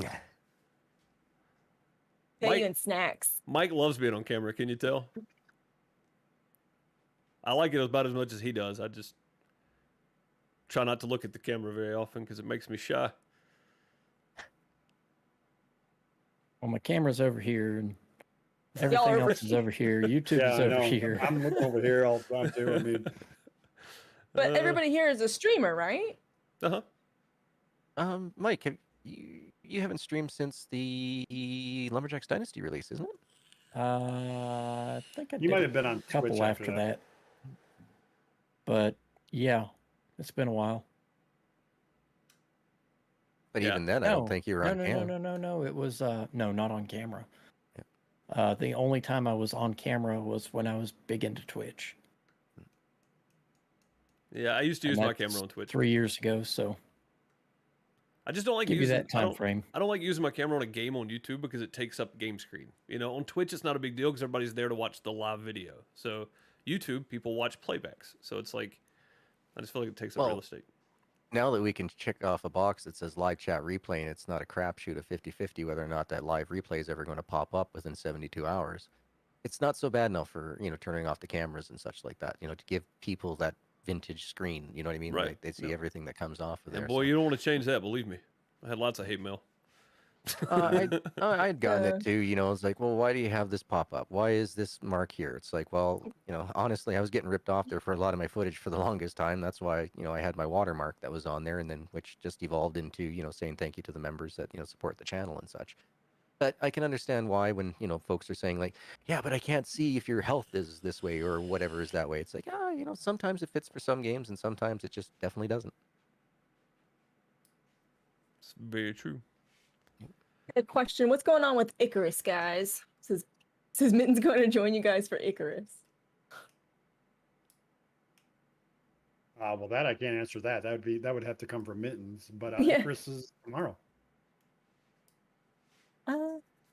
Mike- you in snacks. Mike loves being on camera. Can you tell? I like it about as much as he does. I just try not to look at the camera very often because it makes me shy. Well, my camera's over here, and everything over else is over here. YouTube Yeah, is I over know. here. I'm looking over here all the time too. I mean, But everybody here is a streamer, right? Mike, you haven't streamed since the Lumberjacks Dynasty release, isn't it? I think I you did might a have been on couple Twitch after that. But yeah, it's been a while. But Yeah. even then, I don't think you were on camera. No. It was no, not on camera. The only time I was on camera was when I was big into Twitch. Yeah, I used to use my camera on Twitch. 3 years ago, so I just don't like give you using that time frame. I don't like using my camera on a game on YouTube because it takes up game screen. You know, on Twitch it's not a big deal because everybody's there to watch the live video. So YouTube, people watch playbacks. So it's like, I just feel like it takes up real estate. Now that we can check off a box that says live chat replay, and it's not a crapshoot of 50-50 whether or not that live replay is ever going to pop up within 72 hours, it's not so bad now for, turning off the cameras and such like that, to give people that vintage screen, you know what I mean? Right. Like they see everything that comes off of there. And boy, you don't want to change that, believe me. I had lots of hate mail. I'd gotten it too, it's like, well, why do you have this pop up? Why is this mark here? It's like, well, honestly, I was getting ripped off there for a lot of my footage for the longest time. That's why, I had my watermark that was on there, and then which just evolved into, saying thank you to the members that, support the channel and such. But I can understand why when, folks are saying like, yeah, but I can't see if your health is this way or whatever is that way. It's like, sometimes it fits for some games and sometimes it just definitely doesn't. It's very true. A question: what's going on with Icarus, guys? Says Mittens going to join you guys for Icarus. well, that I can't answer that. That would have to come from Mittens. But Yeah. Chris is tomorrow.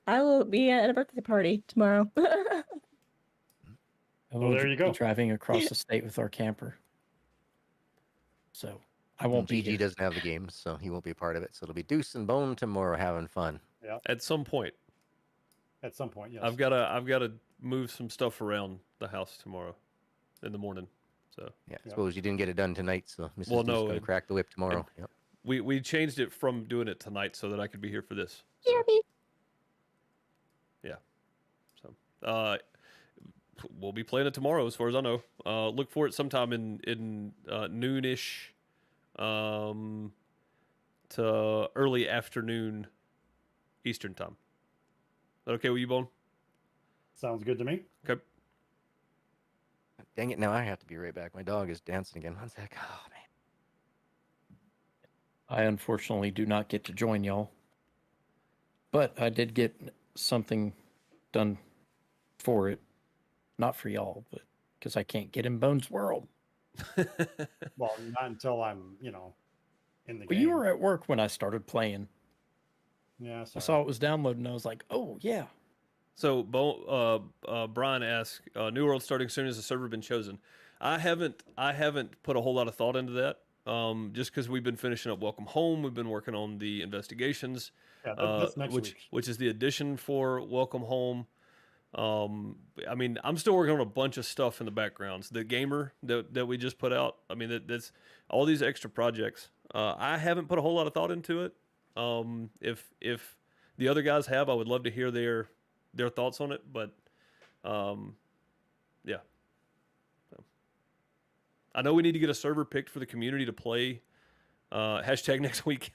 I will be at a birthday party tomorrow. Well, there you go. Driving across the state with our camper. So I won't be GG here. doesn't have the game, so he won't be a part of it. So it'll be Deuce and Bone tomorrow having fun. Yeah. At some point. At some point, yes. I've gotta move some stuff around the house tomorrow in the morning. So yeah, I suppose you didn't get it done tonight, so Mrs. Well, Deuce no, going to crack the whip tomorrow. Yep. we changed it from doing it tonight so that I could be here for this. Yeah. So we'll be playing it tomorrow as far as I know. Look for it sometime in noonish to early afternoon Eastern time. Is that okay with you, Bone? Sounds good to me. Okay. Dang it, now I have to be right back. My dog is dancing again. One sec. Oh, man. I unfortunately do not get to join y'all. But I did get something done for it. Not for y'all, but because I can't get in Bones World. Well, not until I'm, in the But game. you were at work when I started playing. Yeah, I saw it was downloading. I was like, oh, yeah. So Brian asked, New World starting soon as the server been chosen. I haven't put a whole lot of thought into that. Just because we've been finishing up Welcome Home, we've been working on the investigations, Yeah, that's next week. which is the addition for Welcome Home. I mean, I'm still working on a bunch of stuff in the backgrounds. The gamer that we just put out. I mean, that's all these extra projects. I haven't put a whole lot of thought into it. If the other guys have, I would love to hear their thoughts on it. But yeah. So, I know we need to get a server picked for the community to play. Hashtag next week.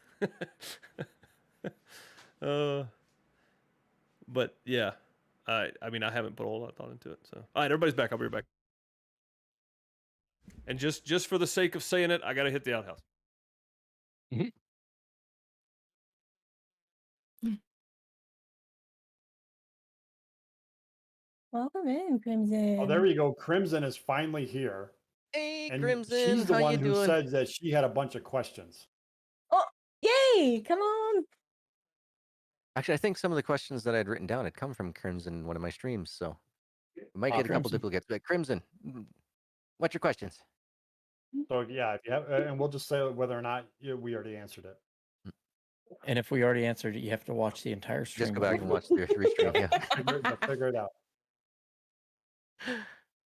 But yeah. I mean, I haven't put a whole lot of thought into it. So, all right, everybody's back. I'll be right back. And just for the sake of saying it, I got to hit the outhouse. Welcome in, Crimson. Oh, there you go. Crimson is finally here. Hey, And Crimson, she's the how one you who doing? said that she had a bunch of questions. Oh, yay! Come on. Actually, I think some of the questions that I'd written down had come from Crimson in one of my streams, so we might get a couple Crimson. duplicates. But Crimson, what's your questions? So yeah, if you have, and we'll just say whether or not we already answered it. And if we already answered it, you have to watch the entire stream. Just go back and watch the restream. Yeah. Figure it out.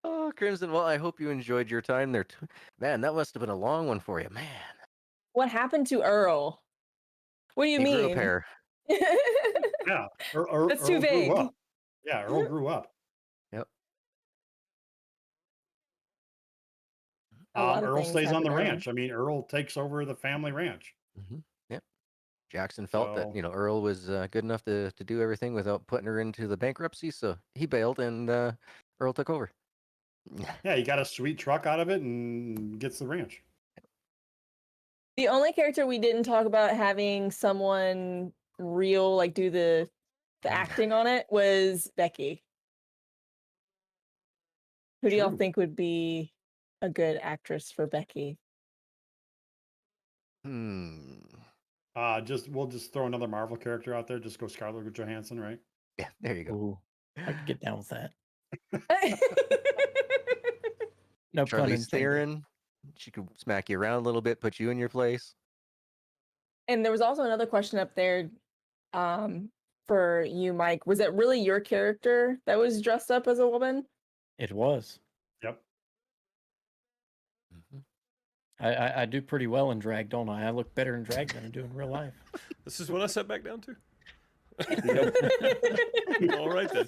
Oh, Crimson. Well, I hope you enjoyed your time there. Man, that must have been a long one for you, man. What happened to Earl? What do you He grew a mean? pair. Yeah, That's too Earl vague. grew up. Yeah, Earl grew up. Yep. A lot of Earl things stays on happened the to Earl. ranch. I mean, Earl takes over the family ranch. Yep. Jackson felt that, So- Earl was good enough to do everything without putting her into the bankruptcy, so he bailed and Earl took over. Yeah, he got a sweet truck out of it and gets the ranch. The only character we didn't talk about having someone real, like do the acting on it, was Becky. Who do y'all True. think would be a good actress for Becky? Hmm. We'll just throw another Marvel character out there. Just go Scarlett Johansson, right? Yeah, there you go. Ooh, I could get down with that. No pun Charlize intended. Theron. She could smack you around a little bit, put you in your place. And there was also another question up there for you, Mike. Was it really your character that was dressed up as a woman? It was. Yep. I do pretty well in drag, don't I? I look better in drag than I do in real life. This is what I sat back down to. All right then.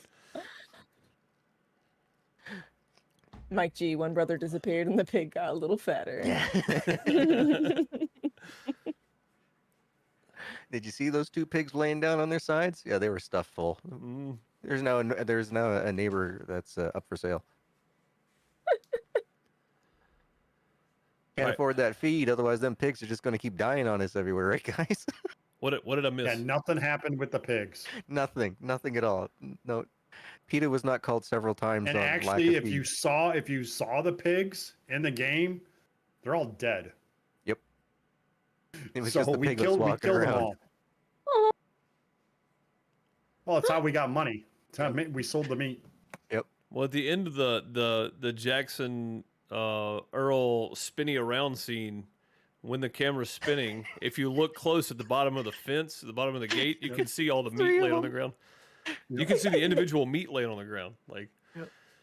Mike G, one brother disappeared and the pig got a little fatter. Did you see those two pigs laying down on their sides? Yeah, they were stuffed full. There's now a neighbor that's up for sale. Can't Right. afford that feed, otherwise them pigs are just going to keep dying on us everywhere, right, guys? What did I miss? Yeah, nothing happened with the pigs. Nothing at all. No, PETA was not called several times. And on actually, lack of if you feed. saw the pigs in the game, they're all dead. Yep. It was So just the we piglets killed walking them around. all. Well, it's how we got money. It's how we sold the meat. Yep. Well, at the end of the Jackson Earl spinny around scene, when the camera's spinning, if you look close at the bottom of the fence, at the bottom of the gate, you can see all the meat laying on the ground. You can see the individual meat laying on the ground. Like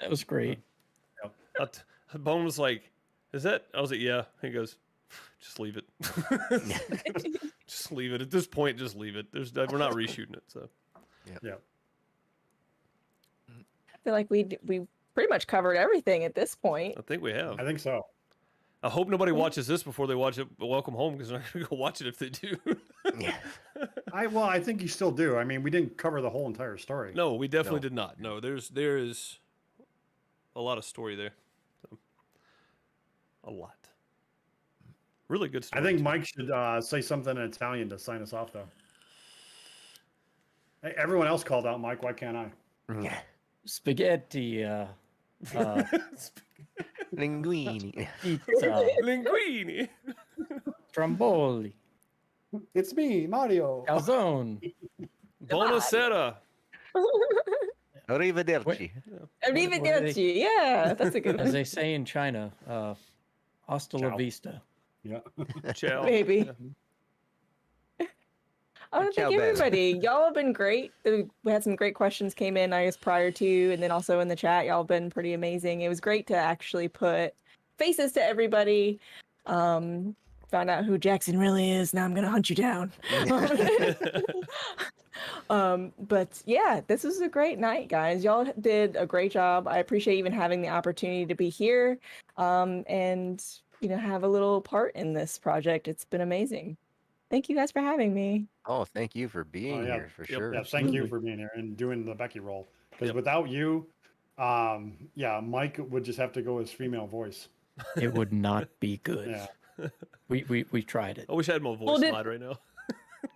That was great. Bone was like, "Is that?" I was like, "Yeah." He goes, "Just leave it. Just leave it. At this point, just leave it. We're not reshooting it." So. Yeah. I feel like we pretty much covered everything at this point. I think we have. I think so. I hope nobody watches this before they watch it. Welcome Home, because they're not gonna go watch it if they do. Yeah. I think you still do. I mean, we didn't cover the whole entire story. No, we definitely did not. No, there is a lot of story there. So, a lot. Really good story. I think Mike should say something in Italian to sign us off, though. Hey, everyone else called out Mike. Why can't I? Yeah. Spaghetti, Linguini. pizza, Linguini. stromboli, It's me, Mario. calzone. Buonasera. Arrivederci. Arrivederci. Yeah, that's a good As one. they say in China, hasta la Ciao. vista. Yeah. Ciao. Maybe. I want to Ciao, thank bella. everybody. Y'all have been great. We had some great questions came in, I guess, prior to, and then also in the chat. Y'all have been pretty amazing. It was great to actually put faces to everybody. Found out who Jackson really is. Now I'm gonna hunt you down. But yeah, this was a great night, guys. Y'all did a great job. I appreciate even having the opportunity to be here, and have a little part in this project. It's been amazing. Thank you guys for having me. Oh, thank you for being here, for sure. Yeah, thank you for being here and doing the Becky role. Because Yep. without you, Mike would just have to go his female voice. It would not be good. Yeah. We tried it. I wish I had my voice Well, slide right now.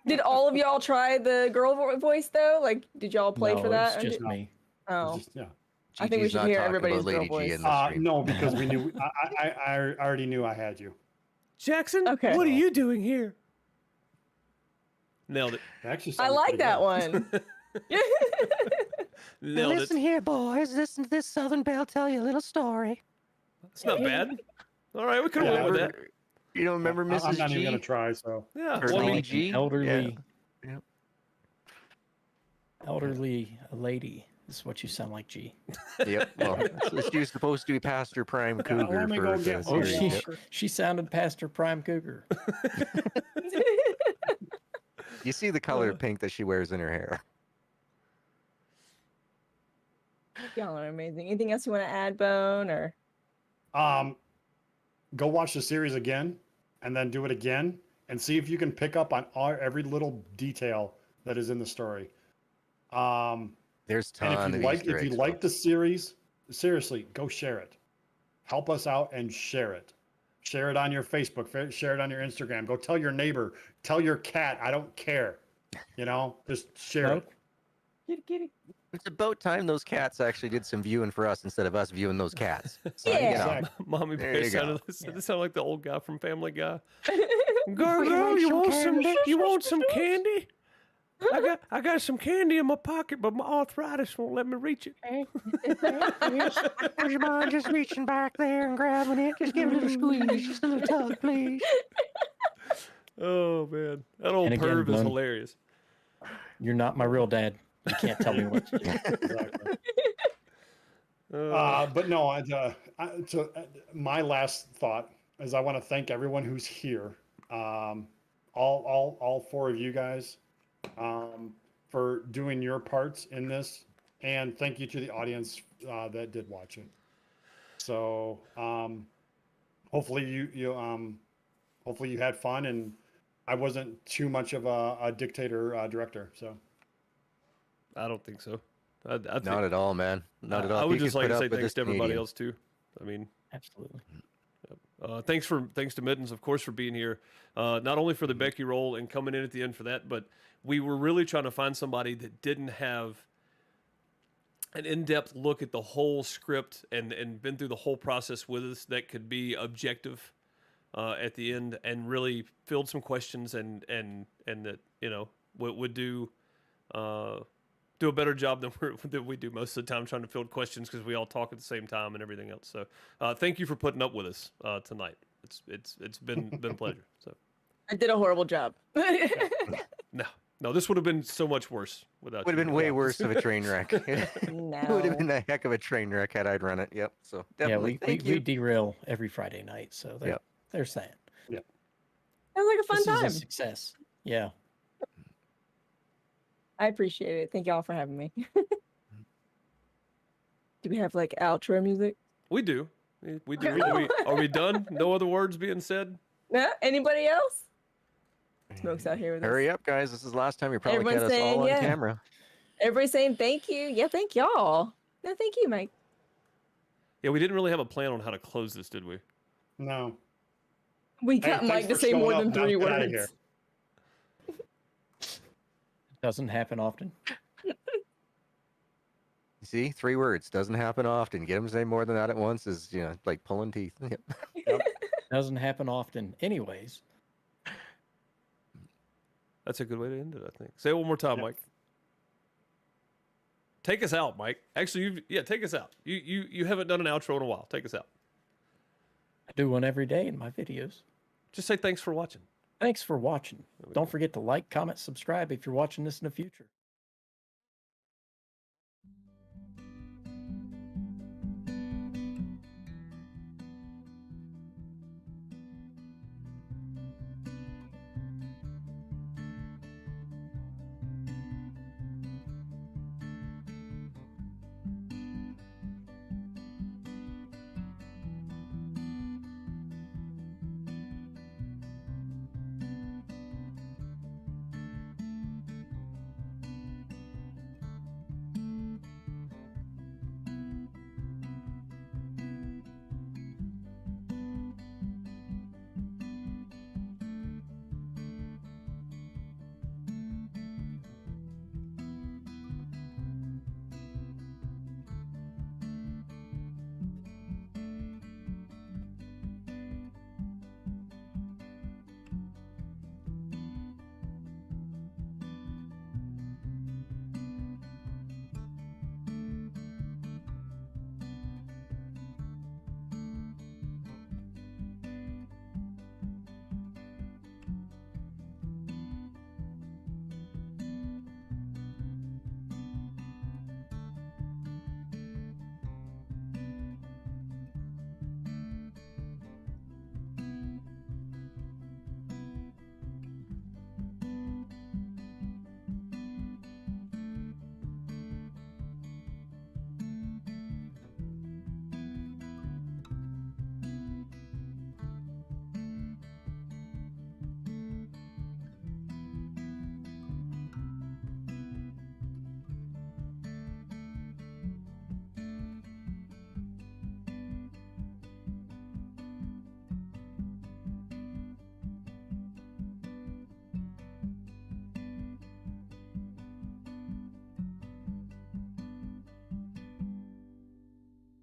Did all of y'all try the girl voice though? Like, did y'all play No, for that? it's or just did- me. Oh, Just, yeah. I think we Gigi's should not hear talking everybody's about girl Lady G voice. in the stream. No, because we knew. I already knew I had you. Jackson, Okay. what are you doing here? Nailed it. It actually I sounded like pretty that good. one. Nailed it. Listen here, boys. Listen to this Southern Belle tell you a little story. It's not bad. All right, we could have Yeah, went with that. You don't remember Mrs. I'm not G? even gonna try. So Yeah. Or Well, I Lady mean, G? Elderly, Yeah. Yep. elderly lady is what you sound like, G. Yep. Well, so she was supposed to be Pastor Prime Cougar let me for go the get Oh, series. some she Yep. she sounded Pastor Prime Cougar. You see the color pink that she wears in her hair. Y'all are amazing. Anything else you want to add, Bone? Or go watch the series again, and then do it again, and see if you can pick up on every little detail that is in the story. There's And ton of Easter if you eggs, like folks. the series, seriously, go share it. Help us out and share it. Share it on your Facebook. Share it on your Instagram. Go tell your neighbor. Tell your cat. I don't care. You know, just share it. kitty. It's about time those cats actually did some viewing for us instead of us viewing those cats. So, Yeah. you know, Exactly. Mommy There Bear you go. sounded like the old guy from Family Guy. Would Girl, you like you some want candy? you want some candy? I got some candy in my pocket, but my arthritis won't let me reach it. Would you mind just reaching back there and grabbing it? Just give it a little squeeze, just a little tug, please. Oh man, that old And again, perv is Bun. hilarious. You're not my real dad. You can't tell me what to do. Exactly. Uh, But no, my last thought is I want to thank everyone who's here. All four of you guys, for doing your parts in this, and thank you to the audience that did watch it. So hopefully hopefully you had fun, and I wasn't too much of a dictator director. So I don't think so. I think, Not at all, man. Not at all. I If would you just could like put to up say with thanks this to everybody Canadian- else too. I mean, Absolutely. thanks to Mittens, of course, for being here. Not only for the Becky role and coming in at the end for that, but we were really trying to find somebody that didn't have an in-depth look at the whole script and been through the whole process with us that could be objective at the end and really filled some questions and that would do a better job than we do most of the time trying to field questions because we all talk at the same time and everything else. So thank you for putting up with us tonight. It's been a pleasure. So I did a horrible job. no, this would have been so much worse without. Would have you. been way worse of a train wreck. It No. would have been a heck of a train wreck had I'd run it. Yep. So definitely. Yeah, Thank we you. derail every Friday night, so there's that. It was like a fun This time. is a success. Yeah. I appreciate it. Thank y'all for having me. Do we have like outro music? We do. We do. Are we done? No other words being said? No? Anybody else? Smoke's out here with us. Hurry up, guys. This is the last time you probably Everyone's get us saying all on yeah. camera. Everybody's saying thank you. Yeah, thank y'all. No, thank you, Mike. Yeah, we didn't really have a plan on how to close this, did we? no. We Hey, got thanks Mike to for say showing more up. than Now 3 get outta words. here. Doesn't happen often. You see, 3 words doesn't happen often. Get them to say more than that at once is like pulling teeth. Yep. Doesn't happen often. Anyways, That's a good way to end it, I think. Say it one more time, Mike. Take us out, Mike. Actually, take us out. You haven't done an outro in a while. Take us out. I do one every day in my videos. Just say thanks for watching. Thanks for watching. Don't forget to like, comment, subscribe if you're watching this in the future.